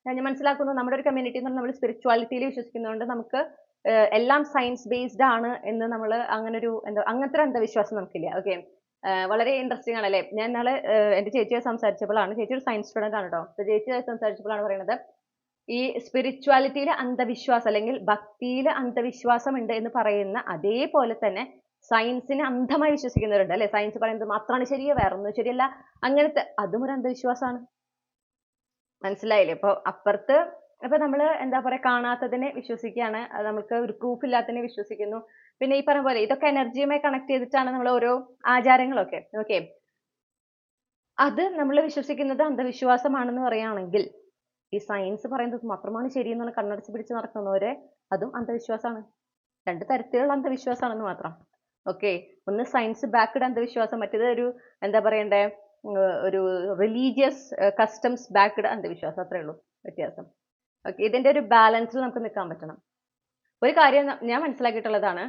ഞാൻ മനസ്സിലാക്കുന്നു നമ്മുടെ ഒരു കമ്മ്യൂണിറ്റി എന്ന് പറഞ്ഞാൽ നമ്മൾ സ്പിരിച്വാലിറ്റിയിൽ വിശ്വസിക്കുന്നതുകൊണ്ട് നമുക്ക് എല്ലാം സയൻസ് ബേസ്ഡ് ആണ് എന്ന് നമ്മൾ അങ്ങനെ ഒരു അങ്ങനത്തെ ഒരു അന്ധവിശ്വാസം നമുക്കില്ല. ഓക്കെ, വളരെ ഇൻട്രസ്റ്റിംഗ് ആണല്ലേ. ഞാൻ നാളെ എൻ്റെ ചേച്ചിയെ സംസാരിച്ചപ്പോഴാണ്, ചേച്ചി ഒരു സയൻസ് സ്റ്റുഡൻ്റ് ആണ് കേട്ടോ, ചേച്ചിയായി സംസാരിച്ചപ്പോഴാണ് പറയുന്നത് ഈ സ്പിരിച്വാലിറ്റിയിൽ അന്ധവിശ്വാസം അല്ലെങ്കിൽ ഭക്തിയിൽ അന്ധവിശ്വാസം ഉണ്ട് എന്ന് പറയുന്ന അതേപോലെ തന്നെ സയൻസിനെ അന്ധമായി വിശ്വസിക്കുന്നവരുണ്ട് അല്ലെ. സയൻസ് പറയുന്നത് മാത്രമാണ് ശരി, വേറൊന്നും ശരിയല്ല, അങ്ങനത്തെ അതും ഒരു അന്ധവിശ്വാസമാണ്. മനസ്സിലായില്ലേ? ഇപ്പൊ അപ്പുറത്ത് ഇപ്പൊ നമ്മൾ എന്താ പറയാ, കാണാത്തതിനെ വിശ്വസിക്കുകയാണ്, നമുക്ക് ഒരു പ്രൂഫ് ഇല്ലാത്തതിനെ വിശ്വസിക്കുന്നു. പിന്നെ ഈ പറഞ്ഞ പോലെ ഇതൊക്കെ എനർജിയുമായി കണക്ട് ചെയ്തിട്ടാണ് നമ്മൾ ഓരോ ആചാരങ്ങളൊക്കെ. ഓക്കെ, അത് നമ്മൾ വിശ്വസിക്കുന്നത് അന്ധവിശ്വാസമാണെന്ന് പറയുകയാണെങ്കിൽ ഈ സയൻസ് പറയുന്നത് മാത്രമാണ് ശരി എന്നുള്ള കണ്ണടച്ച് പിടിച്ച് നടക്കുന്നവരെ അതും അന്ധവിശ്വാസമാണ്. രണ്ട് തരത്തിലുള്ള അന്ധവിശ്വാസമാണെന്ന് മാത്രം. ഓക്കെ, ഒന്ന് സയൻസ് ബാക്ക്ഡ് അന്ധവിശ്വാസം, മറ്റേത് ഒരു എന്താ പറയണ്ടേ, ഒരു റിലീജിയസ് കസ്റ്റംസ് ബാക്ക്ഡ് അന്ധവിശ്വാസം. അത്രേ ഉള്ളൂ വ്യത്യാസം. ഓക്കെ, ഇതിന്റെ ഒരു ബാലൻസിൽ നമുക്ക് നിൽക്കാൻ പറ്റണം. ഒരു കാര്യം ഞാൻ മനസ്സിലാക്കിയിട്ടുള്ളതാണ്,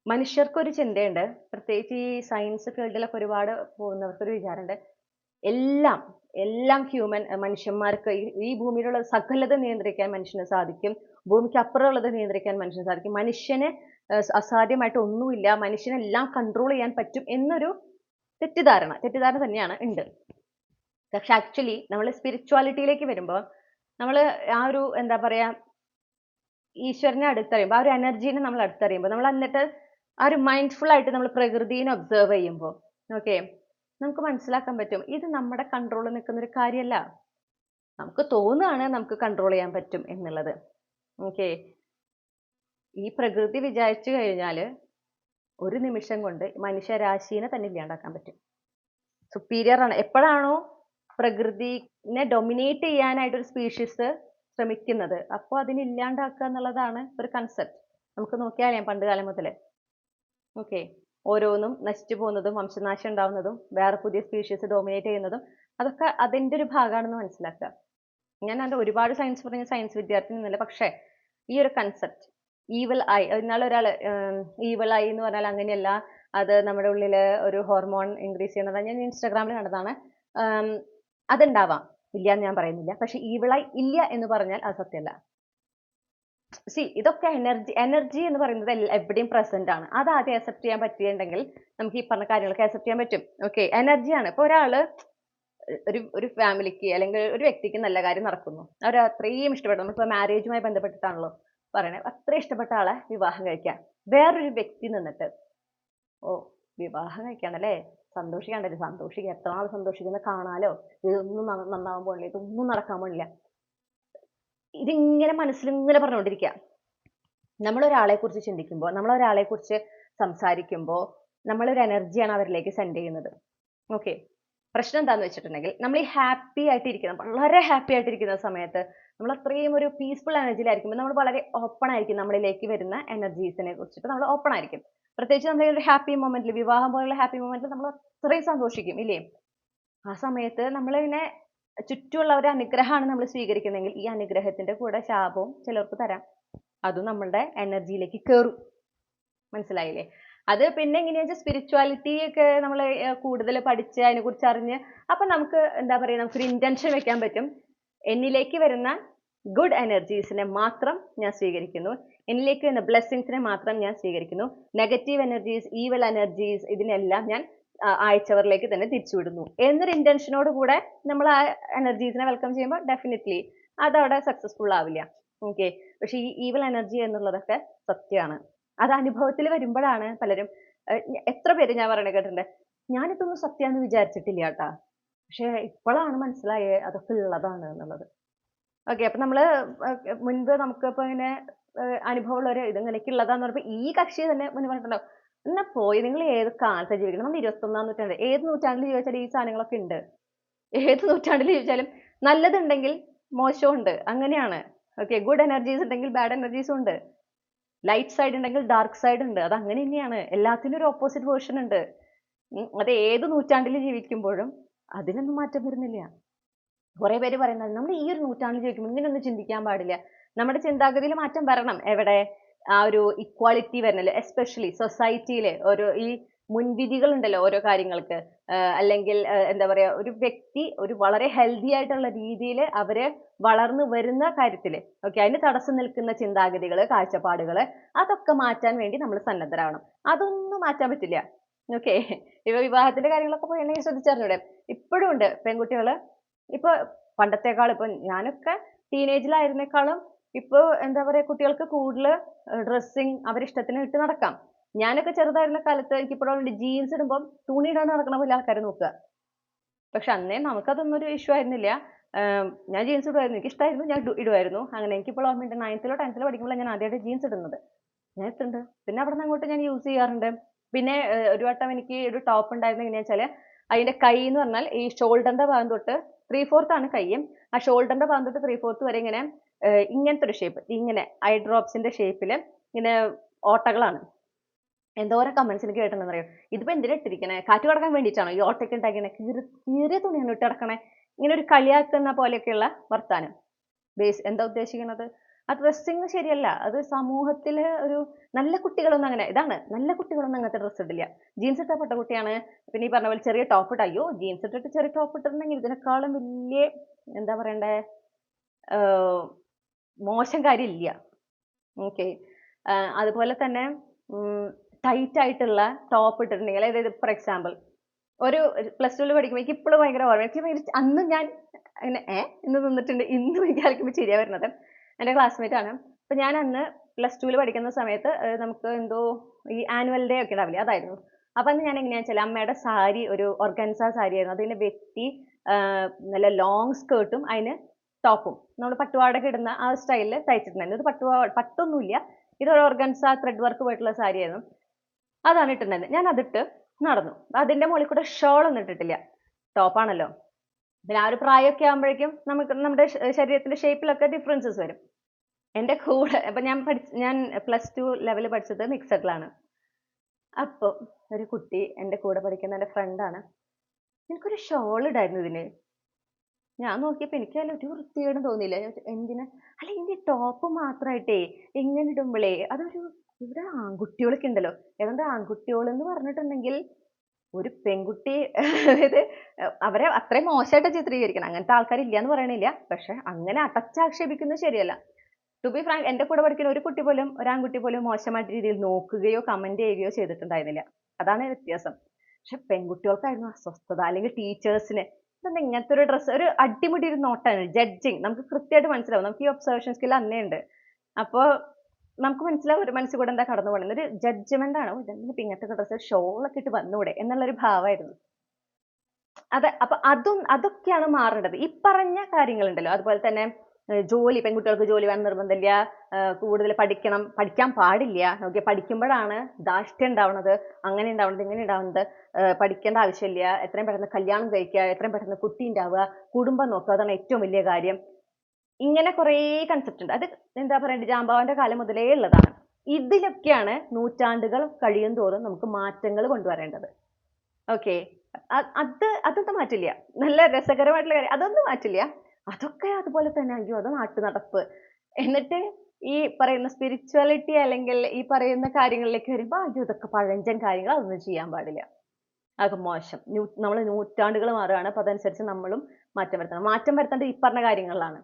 മനുഷ്യർക്കൊരു ചിന്തയുണ്ട്, പ്രത്യേകിച്ച് ഈ സയൻസ് ഫീൽഡിലൊക്കെ ഒരുപാട് പോകുന്നവർക്കൊരു വിചാരമുണ്ട്, എല്ലാം മനുഷ്യന്മാർക്ക് ഈ ഭൂമിയിലുള്ള സകലത നിയന്ത്രിക്കാൻ മനുഷ്യന് സാധിക്കും, ഭൂമിക്ക് അപ്പുറമുള്ളത് നിയന്ത്രിക്കാൻ മനുഷ്യന് സാധിക്കും, മനുഷ്യന് അസാധ്യമായിട്ട് ഒന്നുമില്ല, മനുഷ്യനെല്ലാം കൺട്രോൾ ചെയ്യാൻ പറ്റും എന്നൊരു തെറ്റിദ്ധാരണ തന്നെയാണ് ഉണ്ട്. പക്ഷെ ആക്ച്വലി നമ്മൾ സ്പിരിച്വാലിറ്റിയിലേക്ക് വരുമ്പോൾ നമ്മൾ ആ ഒരു എന്താ പറയാ, ഈശ്വരനെ അടുത്തറിയുമ്പോൾ, ആ ഒരു എനർജീനെ നമ്മൾ അടുത്തറിയുമ്പോൾ, നമ്മൾ എന്നിട്ട് ആ ഒരു മൈൻഡ്ഫുൾ ആയിട്ട് നമ്മൾ പ്രകൃതിനെ ഒബ്സർവ് ചെയ്യുമ്പോൾ ഓക്കെ, നമുക്ക് മനസ്സിലാക്കാൻ പറ്റും ഇത് നമ്മുടെ കൺട്രോളിൽ നിൽക്കുന്ന ഒരു കാര്യമല്ല. നമുക്ക് തോന്നുകയാണ് നമുക്ക് കൺട്രോൾ ചെയ്യാൻ പറ്റും എന്നുള്ളത്. ഓക്കെ, ഈ പ്രകൃതി വിചാരിച്ചു കഴിഞ്ഞാൽ ഒരു നിമിഷം കൊണ്ട് മനുഷ്യരാശിനെ തന്നെ ഇല്ലാണ്ടാക്കാൻ പറ്റും. സുപ്പീരിയർ ആണ്. എപ്പോഴാണോ പ്രകൃതിനെ ഡൊമിനേറ്റ് ചെയ്യാനായിട്ട് ഒരു സ്പീഷീസ് ശ്രമിക്കുന്നത്, അപ്പോൾ അതിനെ ഇല്ലാണ്ടാക്കുക എന്നുള്ളതാണ് ഒരു കൺസെപ്റ്റ്. നമുക്ക് നോക്കിയാലേ പണ്ട് കാലം മുതലേ ഓക്കെ, ഓരോന്നും നശിച്ചു പോകുന്നതും വംശനാശം ഉണ്ടാവുന്നതും വേറെ പുതിയ സ്പീഷീസ് ഡോമിനേറ്റ് ചെയ്യുന്നതും അതൊക്കെ അതിൻ്റെ ഒരു ഭാഗമാണെന്ന് മനസ്സിലാക്കുക. ഞാൻ അതിൻ്റെ ഒരുപാട് സയൻസ് പറഞ്ഞ സയൻസ് വിദ്യാർത്ഥി എന്നല്ല, പക്ഷേ ഈ ഒരു കൺസെപ്റ്റ് ഈവൽ ഐ, ഇന്നാളെ ഒരാൾ ഈവൽ ഐ എന്ന് പറഞ്ഞാൽ അങ്ങനെയല്ല, അത് നമ്മുടെ ഉള്ളിൽ ഒരു ഹോർമോൺ ഇൻക്രീസ് ചെയ്യുന്നത് ഞാൻ ഇൻസ്റ്റാഗ്രാമിൽ കണ്ടതാണ്. അതുണ്ടാവാം, ഇല്ല എന്ന് ഞാൻ പറയുന്നില്ല, പക്ഷെ ഈവൽ ഐ ഇല്ല എന്ന് പറഞ്ഞാൽ അത് സത്യമല്ല. ഇതൊക്കെ എനർജി എന്ന് പറയുന്നത് എവിടെയും പ്രസന്റ് ആണ്. അത് ആദ്യം അക്സെപ്റ്റ് ചെയ്യാൻ പറ്റിയിട്ടുണ്ടെങ്കിൽ നമുക്ക് ഈ പറഞ്ഞ കാര്യങ്ങളൊക്കെ അക്സെപ്റ്റ് ചെയ്യാൻ പറ്റും. ഓക്കെ, എനർജിയാണ്. ഇപ്പോൾ ഒരാള് ഒരു ഫാമിലിക്ക് അല്ലെങ്കിൽ ഒരു വ്യക്തിക്ക് നല്ല കാര്യം നടക്കുന്നു, അവർ അത്രയും ഇഷ്ടപ്പെട്ടു, നമ്മളിപ്പോൾ മാരേജുമായി ബന്ധപ്പെട്ടിട്ടാണല്ലോ പറയണത്, അത്രയും ഇഷ്ടപ്പെട്ട ആളെ വിവാഹം കഴിക്കാം. വേറൊരു വ്യക്തി നിന്നിട്ട് വിവാഹം കഴിക്കാണല്ലേ, സന്തോഷിക്കാണ്ടല്ലേ, സന്തോഷിക്കുക, എത്ര നാൾ സന്തോഷിക്കുന്ന കാണാലോ, ഇതൊന്നും നന്നാവാൻ പോണില്ല, ഇതൊന്നും നടക്കാൻ പോണില്ല, ഇതിങ്ങനെ മനസ്സിലിങ്ങനെ പറഞ്ഞുകൊണ്ടിരിക്കുക. നമ്മളൊരാളെ കുറിച്ച് ചിന്തിക്കുമ്പോൾ, നമ്മളൊരാളെ കുറിച്ച് സംസാരിക്കുമ്പോൾ നമ്മളൊരു എനർജിയാണ് അവരിലേക്ക് സെൻഡ് ചെയ്യുന്നത്. ഓക്കെ, പ്രശ്നം എന്താന്ന് വെച്ചിട്ടുണ്ടെങ്കിൽ നമ്മൾ ഈ ഹാപ്പി ആയിട്ടിരിക്കുന്ന വളരെ ഹാപ്പി ആയിട്ടിരിക്കുന്ന സമയത്ത് നമ്മൾ അത്രയും ഒരു പീസ്ഫുൾ എനർജിയിലായിരിക്കുമ്പോൾ നമ്മൾ വളരെ ഓപ്പൺ ആയിരിക്കും നമ്മളിലേക്ക് വരുന്ന എനർജീസിനെ കുറിച്ചിട്ട് നമ്മൾ ഓപ്പൺ ആയിരിക്കും. പ്രത്യേകിച്ച് നമ്മൾ ഒരു ഹാപ്പി മൊമെന്റിൽ വിവാഹം പോലുള്ള ഹാപ്പി മൊമെന്റിൽ നമ്മൾ അത്രയും സന്തോഷിക്കും ഇല്ലേ? ആ സമയത്ത് നമ്മളിങ്ങനെ ചുറ്റുമുള്ളവരുടെ അനുഗ്രഹമാണ് നമ്മൾ സ്വീകരിക്കുന്നതെങ്കിൽ ഈ അനുഗ്രഹത്തിന്റെ കൂടെ ശാപവും ചിലർക്ക് തരാം. അതും നമ്മളുടെ എനർജിയിലേക്ക് കയറും. മനസ്സിലായില്ലേ? അത് പിന്നെ എങ്ങനെയാ വെച്ചാൽ സ്പിരിച്വാലിറ്റി ഒക്കെ നമ്മൾ കൂടുതൽ പഠിച്ച് അതിനെക്കുറിച്ച് അറിഞ്ഞ് അപ്പൊ നമുക്ക് എന്താ പറയുക നമുക്കൊരു ഇന്റൻഷൻ വെക്കാൻ പറ്റും. എന്നിലേക്ക് വരുന്ന ഗുഡ് എനർജീസിനെ മാത്രം ഞാൻ സ്വീകരിക്കുന്നു. എന്നിലേക്ക് വരുന്ന ബ്ലെസ്സിങ്സിനെ മാത്രം ഞാൻ സ്വീകരിക്കുന്നു. നെഗറ്റീവ് എനർജീസ്, ഈവൽ എനർജീസ് ഇതിനെല്ലാം ഞാൻ അയച്ചവരിലേക്ക് തന്നെ തിരിച്ചുവിടുന്നു എന്നൊരു ഇന്റൻഷനോട് കൂടെ നമ്മൾ ആ എനർജീസിനെ വെൽക്കം ചെയ്യുമ്പോൾ ഡെഫിനറ്റ്ലി അതവിടെ സക്സസ്ഫുൾ ആവില്ല. ഓക്കെ. പക്ഷെ ഈ ഈവൽ എനർജി എന്നുള്ളതൊക്കെ സത്യമാണ്. അത് അനുഭവത്തിൽ വരുമ്പോഴാണ് പലരും എത്ര പേര് ഞാൻ പറയണ കേട്ടിട്ടുണ്ട്, ഞാനിതൊന്നും സത്യാന്ന് വിചാരിച്ചിട്ടില്ല കേട്ടാ, പക്ഷെ ഇപ്പോഴാണ് മനസ്സിലായേ അതൊക്കെ ഉള്ളതാണ് എന്നുള്ളത്. ഓക്കെ. അപ്പൊ നമ്മള് മുൻപ് നമുക്കിപ്പോ ഇങ്ങനെ അനുഭവമുള്ളവര് ഇത് ഇങ്ങനെയൊക്കെയുള്ളതാന്ന് പറഞ്ഞപ്പോ ഈ കക്ഷി തന്നെ മുന്നേ പറഞ്ഞിട്ടുണ്ടാവും, എന്നാ പോയി നിങ്ങൾ ഏത് കാലത്താ ജീവിക്കണം, നമ്മൾ 21-ാം നൂറ്റാണ്ട്, ഏത് നൂറ്റാണ്ടിൽ ചോദിച്ചാലും ഈ സാധനങ്ങളൊക്കെ ഉണ്ട്. ഏത് നൂറ്റാണ്ടിൽ ചോദിച്ചാലും നല്ലതുണ്ടെങ്കിൽ മോശമുണ്ട്, അങ്ങനെയാണ്. ഓക്കെ. ഗുഡ് എനർജീസ് ഉണ്ടെങ്കിൽ ബാഡ് എനർജീസും ഉണ്ട്. ലൈറ്റ് സൈഡ് ഉണ്ടെങ്കിൽ ഡാർക്ക് സൈഡ് ഉണ്ട്. അത് അങ്ങനെ തന്നെയാണ്. എല്ലാത്തിനും ഒരു ഓപ്പോസിറ്റ് വേർഷൻ ഉണ്ട്. അത് ഏത് നൂറ്റാണ്ടിൽ ജീവിക്കുമ്പോഴും അതിനൊന്നും മാറ്റം വരുന്നില്ല. കുറെ പേര് പറയുന്നത് നമ്മൾ ഈ ഒരു നൂറ്റാണ്ടിൽ ജീവിക്കുമ്പോൾ ഇങ്ങനെയൊന്നും ചിന്തിക്കാൻ പാടില്ല. നമ്മുടെ ചിന്താഗതിയിൽ മാറ്റം വരണം. എവിടെ? ആ ഒരു ഇക്വാളിറ്റി വരണല്ലോ. എസ്പെഷ്യലി സൊസൈറ്റിയിലെ ഓരോ ഈ മുൻവിധികൾ ഉണ്ടല്ലോ ഓരോ കാര്യങ്ങൾക്ക്. അല്ലെങ്കിൽ എന്താ പറയാ, ഒരു വ്യക്തി ഒരു വളരെ ഹെൽത്തി ആയിട്ടുള്ള രീതിയിൽ അവര് വളർന്നു വരുന്ന കാര്യത്തില് ഓക്കെ അതിന് തടസ്സം നിൽക്കുന്ന ചിന്താഗതികള്, കാഴ്ചപ്പാടുകള് അതൊക്കെ മാറ്റാൻ വേണ്ടി നമ്മൾ സന്നദ്ധരാവണം. അതൊന്നും മാറ്റാൻ പറ്റില്ല. ഓക്കെ. ഇപ്പൊ വിവാഹത്തിന്റെ കാര്യങ്ങളൊക്കെ പോയി ശ്രദ്ധിച്ചറിഞ്ഞൂടെ? ഇപ്പോഴും ഉണ്ട് പെൺകുട്ടികള് ഇപ്പൊ പണ്ടത്തെക്കാളും ഇപ്പൊ ഞാനൊക്കെ ടീനേജിലായിരുന്നേക്കാളും ഇപ്പൊ എന്താ പറയാ കുട്ടികൾക്ക് കൂടുതൽ ഡ്രസ്സിങ് അവരിഷ്ടത്തിന് ഇട്ട് നടക്കാം. ഞാനൊക്കെ ചെറുതായിരുന്ന കാലത്ത് എനിക്കിപ്പോഴും ജീൻസ് ഇടുമ്പോൾ തുണി ഇടാൻ നടക്കണ പോലെ ആൾക്കാരെ നോക്കുക. പക്ഷെ അന്നേ നമുക്കതൊന്നും ഒരു ഇഷ്യൂ ആയിരുന്നില്ല. ഞാൻ ജീൻസ് ഇടുമായിരുന്നു, എനിക്ക് ഇഷ്ടമായിരുന്നു, ഞാൻ ഇടുമായിരുന്നു. അങ്ങനെ എനിക്കിപ്പോൾ ഓർമ്മയുണ്ട് 9th-ലോ 10th-ലോ പഠിക്കുമ്പോൾ ഞാൻ ആദ്യമായിട്ട് ജീൻസ് ഇടുന്നത്. ഞാൻ ഇട്ടിട്ടുണ്ട്. പിന്നെ അവിടെ നിന്ന് അങ്ങോട്ട് ഞാൻ യൂസ് ചെയ്യാറുണ്ട്. പിന്നെ ഒരു വട്ടം എനിക്ക് ഒരു ടോപ്പ് ഉണ്ടായിരുന്നത് എങ്ങനെയാ വെച്ചാല് അതിന്റെ കൈ എന്ന് പറഞ്ഞാൽ ഈ ഷോൾഡറിന്റെ ഭാഗം തൊട്ട് 3/4 ആണ് കൈ. ആ ഷോൾഡറിന്റെ ഭാഗം തൊട്ട് 3/4 വരെ ഇങ്ങനെ ഇങ്ങനത്തെ ഒരു ഷേപ്പ്, ഇങ്ങനെ ഐ ഡ്രോപ്സിന്റെ ഷേപ്പിൽ ഇങ്ങനെ ഓട്ടകളാണ്. എന്തോരം കമന്റ്സ് എനിക്ക് കേട്ടിട്ടുണ്ടെന്ന് അറിയോ, ഇതിപ്പോ എന്തിനാ ഇട്ടിരിക്കണേ, കാറ്റ് കടക്കാൻ വേണ്ടിയിട്ടാണോ ഈ ഓട്ടൊക്കെ ഉണ്ടാക്കിയണേ, കീറിയ തുണിയാണ് ഇട്ട് കിടക്കണേ, ഇങ്ങനെ ഒരു കളിയാക്കുന്ന പോലെയൊക്കെയുള്ള വർത്താനം. എന്താ ഉദ്ദേശിക്കുന്നത്? ആ ഡ്രസ്സിങ് ശരിയല്ല. അത് സമൂഹത്തില് ഒരു നല്ല കുട്ടികളൊന്നും അങ്ങനെ ഇതാണ് നല്ല കുട്ടികളൊന്നും അങ്ങനത്തെ ഡ്രസ്സ് ഇടില്ല. ജീൻസ് ഇട്ട പൊട്ടക്കുട്ടിയാണ്. പിന്നെ ഈ പറഞ്ഞ പോലെ ചെറിയ ടോപ്പ് ഇട്ട, അയ്യോ ജീൻസ് ഇട്ടിട്ട് ചെറിയ ടോപ്പ് ഇട്ടിട്ടുണ്ടെങ്കിൽ ഇതിനേക്കാളും വലിയ എന്താ പറയണ്ടേ മോശം കാര്യമില്ല. ഓക്കെ. അതുപോലെ തന്നെ ടൈറ്റ് ആയിട്ടുള്ള ടോപ്പ് ഇട്ടിട്ടുണ്ടെങ്കിൽ, അതായത് ഫോർ എക്സാമ്പിൾ ഒരു +2-ൽ പഠിക്കുമ്പോൾ എനിക്ക് ഇപ്പോഴും ഭയങ്കര ഓർമ്മ, എനിക്ക് ഭയങ്കര അന്ന് ഞാൻ അങ്ങനെ എന്ന് നിന്നിട്ടുണ്ട്. ഇന്നും എനിക്ക് ആലോചിക്കുമ്പോൾ ചിരിയാ വരുന്നത്. എൻ്റെ ക്ലാസ്മേറ്റ് ആണ്. അപ്പൊ ഞാൻ അന്ന് +2-ൽ പഠിക്കുന്ന സമയത്ത് നമുക്ക് എന്തോ ഈ ആനുവൽ ഡേ ഒക്കെ ഉണ്ടാവില്ലേ, അതായിരുന്നു. അപ്പൊ അന്ന് ഞാൻ എങ്ങനെയാ വെച്ചാൽ അമ്മയുടെ സാരി ഒരു ഓർഗൻസ സാരി ആയിരുന്നു. അതിനെ വെട്ടി നല്ല ലോങ് സ്കേർട്ടും അതിന് ടോപ്പും നമ്മൾ പട്ടുപാവാടൊക്കെ ഇടുന്ന ആ സ്റ്റൈലിൽ തയ്ച്ചിട്ടുണ്ടായിരുന്നു. ഇത് പട്ടൊന്നുമില്ല, ഇതൊരു ഓർഗൻസ ത്രെഡ് വർക്ക് പോയിട്ടുള്ള സാരി ആയിരുന്നു. അതാണ് ഇട്ടിട്ടുണ്ടായിരുന്നത്. ഞാൻ അതിട്ട് നടന്നു. അതിന്റെ മുകളിൽ കൂടെ ഷോൾ ഒന്നും ഇട്ടിട്ടില്ല, ടോപ്പാണല്ലോ. പിന്നെ ആ ഒരു പ്രായമൊക്കെ ആകുമ്പോഴേക്കും നമുക്ക് നമ്മുടെ ശരീരത്തിന്റെ ഷേപ്പിലൊക്കെ ഡിഫറൻസസ് വരും. എൻ്റെ കൂടെ അപ്പൊ ഞാൻ +2 ലെവൽ പഠിച്ചത് മിക്സഡിലാണ്. അപ്പൊ ഒരു കുട്ടി എൻ്റെ കൂടെ പഠിക്കുന്ന എൻ്റെ ഫ്രണ്ടാണ്, എനിക്കൊരു ഷോൾ ഇടായിരുന്നു ഇതിന്. ഞാൻ നോക്കിയപ്പോ എനിക്ക് അതിൽ ഒരു വൃത്തികേടും തോന്നിയില്ല. ഞാൻ ചോദിച്ചു, എന്തിനാ? അല്ല ഇതിന്റെ ടോപ്പ് മാത്രമായിട്ടേ ഇങ്ങനെ ഇടുമ്പോഴേ അതൊരു, ഇവിടെ ആൺകുട്ടികളൊക്കെ ഉണ്ടല്ലോ, ഏതാണ്ട് ആൺകുട്ടികൾ എന്ന് പറഞ്ഞിട്ടുണ്ടെങ്കിൽ ഒരു പെൺകുട്ടി അതായത് അവരെ അത്രയും മോശമായിട്ട് ചിത്രീകരിക്കണം. അങ്ങനത്തെ ആൾക്കാർ ഇല്ല എന്ന് പറയണില്ല, പക്ഷെ അങ്ങനെ അടച്ചാക്ഷേപിക്കുന്നത് ശരിയല്ല. ടു ബി ഫ്രാങ്ക് എൻ്റെ കൂടെ പഠിക്കുന്ന ഒരു കുട്ടി പോലും, ഒരു ആൺകുട്ടി പോലും മോശമായിട്ട് രീതിയിൽ നോക്കുകയോ കമന്റ് ചെയ്യുകയോ ചെയ്തിട്ടുണ്ടായിരുന്നില്ല. അതാണ് വ്യത്യാസം. പക്ഷെ പെൺകുട്ടികൾക്കായിരുന്നു അസ്വസ്ഥത, അല്ലെങ്കിൽ ടീച്ചേഴ്സിന് ഇതെന്താ ഇങ്ങനത്തെ ഒരു ഡ്രസ്സ്, ഒരു അടിമുടി ഒരു നോട്ടാണ്, ജഡ്ജിങ്. നമുക്ക് കൃത്യമായിട്ട് മനസ്സിലാവും, നമുക്ക് ഈ ഒബ്സർവേഷൻ സ്കിൽ അന്നേ ഉണ്ട്. അപ്പോൾ നമുക്ക് മനസ്സിലാവും ഒരു മനസ്സിൽ കൂടെ എന്താ കടന്നു പോകുന്നത്, ഒരു ജഡ്ജ്മെന്റ് ആണ്. ഇതെന്തിനാ ഇങ്ങനത്തെ ഡ്രസ്സ്, ഷോളൊക്കെ ഇട്ട് വന്നൂടെ എന്നുള്ളൊരു ഭാവമായിരുന്നു. അതെ. അപ്പൊ അതൊക്കെയാണ് മാറേണ്ടത്. ഈ പറഞ്ഞ കാര്യങ്ങളുണ്ടല്ലോ, അതുപോലെ തന്നെ ജോലി, പെൺകുട്ടികൾക്ക് ജോലി വേണം നിർബന്ധമില്ല, കൂടുതൽ പഠിക്കാൻ പാടില്ല. ഓക്കെ, പഠിക്കുമ്പോഴാണ് ധാർഷ്ട്യം ഉണ്ടാവുന്നത്, അങ്ങനെ ഉണ്ടാവുന്നത്, ഇങ്ങനെ ഉണ്ടാവുന്നത്. പഠിക്കേണ്ട ആവശ്യമില്ല, എത്രയും പെട്ടെന്ന് കല്യാണം കഴിക്കുക, എത്രയും പെട്ടെന്ന് കുട്ടി ഉണ്ടാവുക, കുടുംബം നോക്കുക, അതാണ് ഏറ്റവും വലിയ കാര്യം. ഇങ്ങനെ കുറേ കൺസെപ്റ്റ് ഉണ്ട്. അത് എന്താ പറയണ്ടത്, ജാംബവാന്റെ കാലം മുതലേ ഉള്ളതാണ്. ഇതിലൊക്കെയാണ് നൂറ്റാണ്ടുകൾ കഴിയും തോറും നമുക്ക് മാറ്റങ്ങൾ കൊണ്ടുവരേണ്ടത്. ഓക്കെ, അതൊന്നും മാറ്റില്ല. നല്ല രസകരമായിട്ടുള്ള കാര്യം, അതൊന്നും മാറ്റില്ല. അതൊക്കെ അതുപോലെ തന്നെ. അയ്യോ, അത് നാട്ടു നടപ്പ്. എന്നിട്ട് ഈ പറയുന്ന സ്പിരിച്വാലിറ്റി അല്ലെങ്കിൽ ഈ പറയുന്ന കാര്യങ്ങളിലേക്ക് വരുമ്പോൾ അയ്യോ, ഇതൊക്കെ പഴഞ്ചൻ കാര്യങ്ങൾ, അതൊന്നും ചെയ്യാൻ പാടില്ല, അതൊക്കെ മോശം. നമ്മൾ നൂറ്റാണ്ടുകൾ മാറുകയാണ്, അപ്പൊ അതനുസരിച്ച് നമ്മളും മാറ്റം വരുത്തണം. മാറ്റം വരുത്തേണ്ടത് ഈ പറഞ്ഞ കാര്യങ്ങളിലാണ്.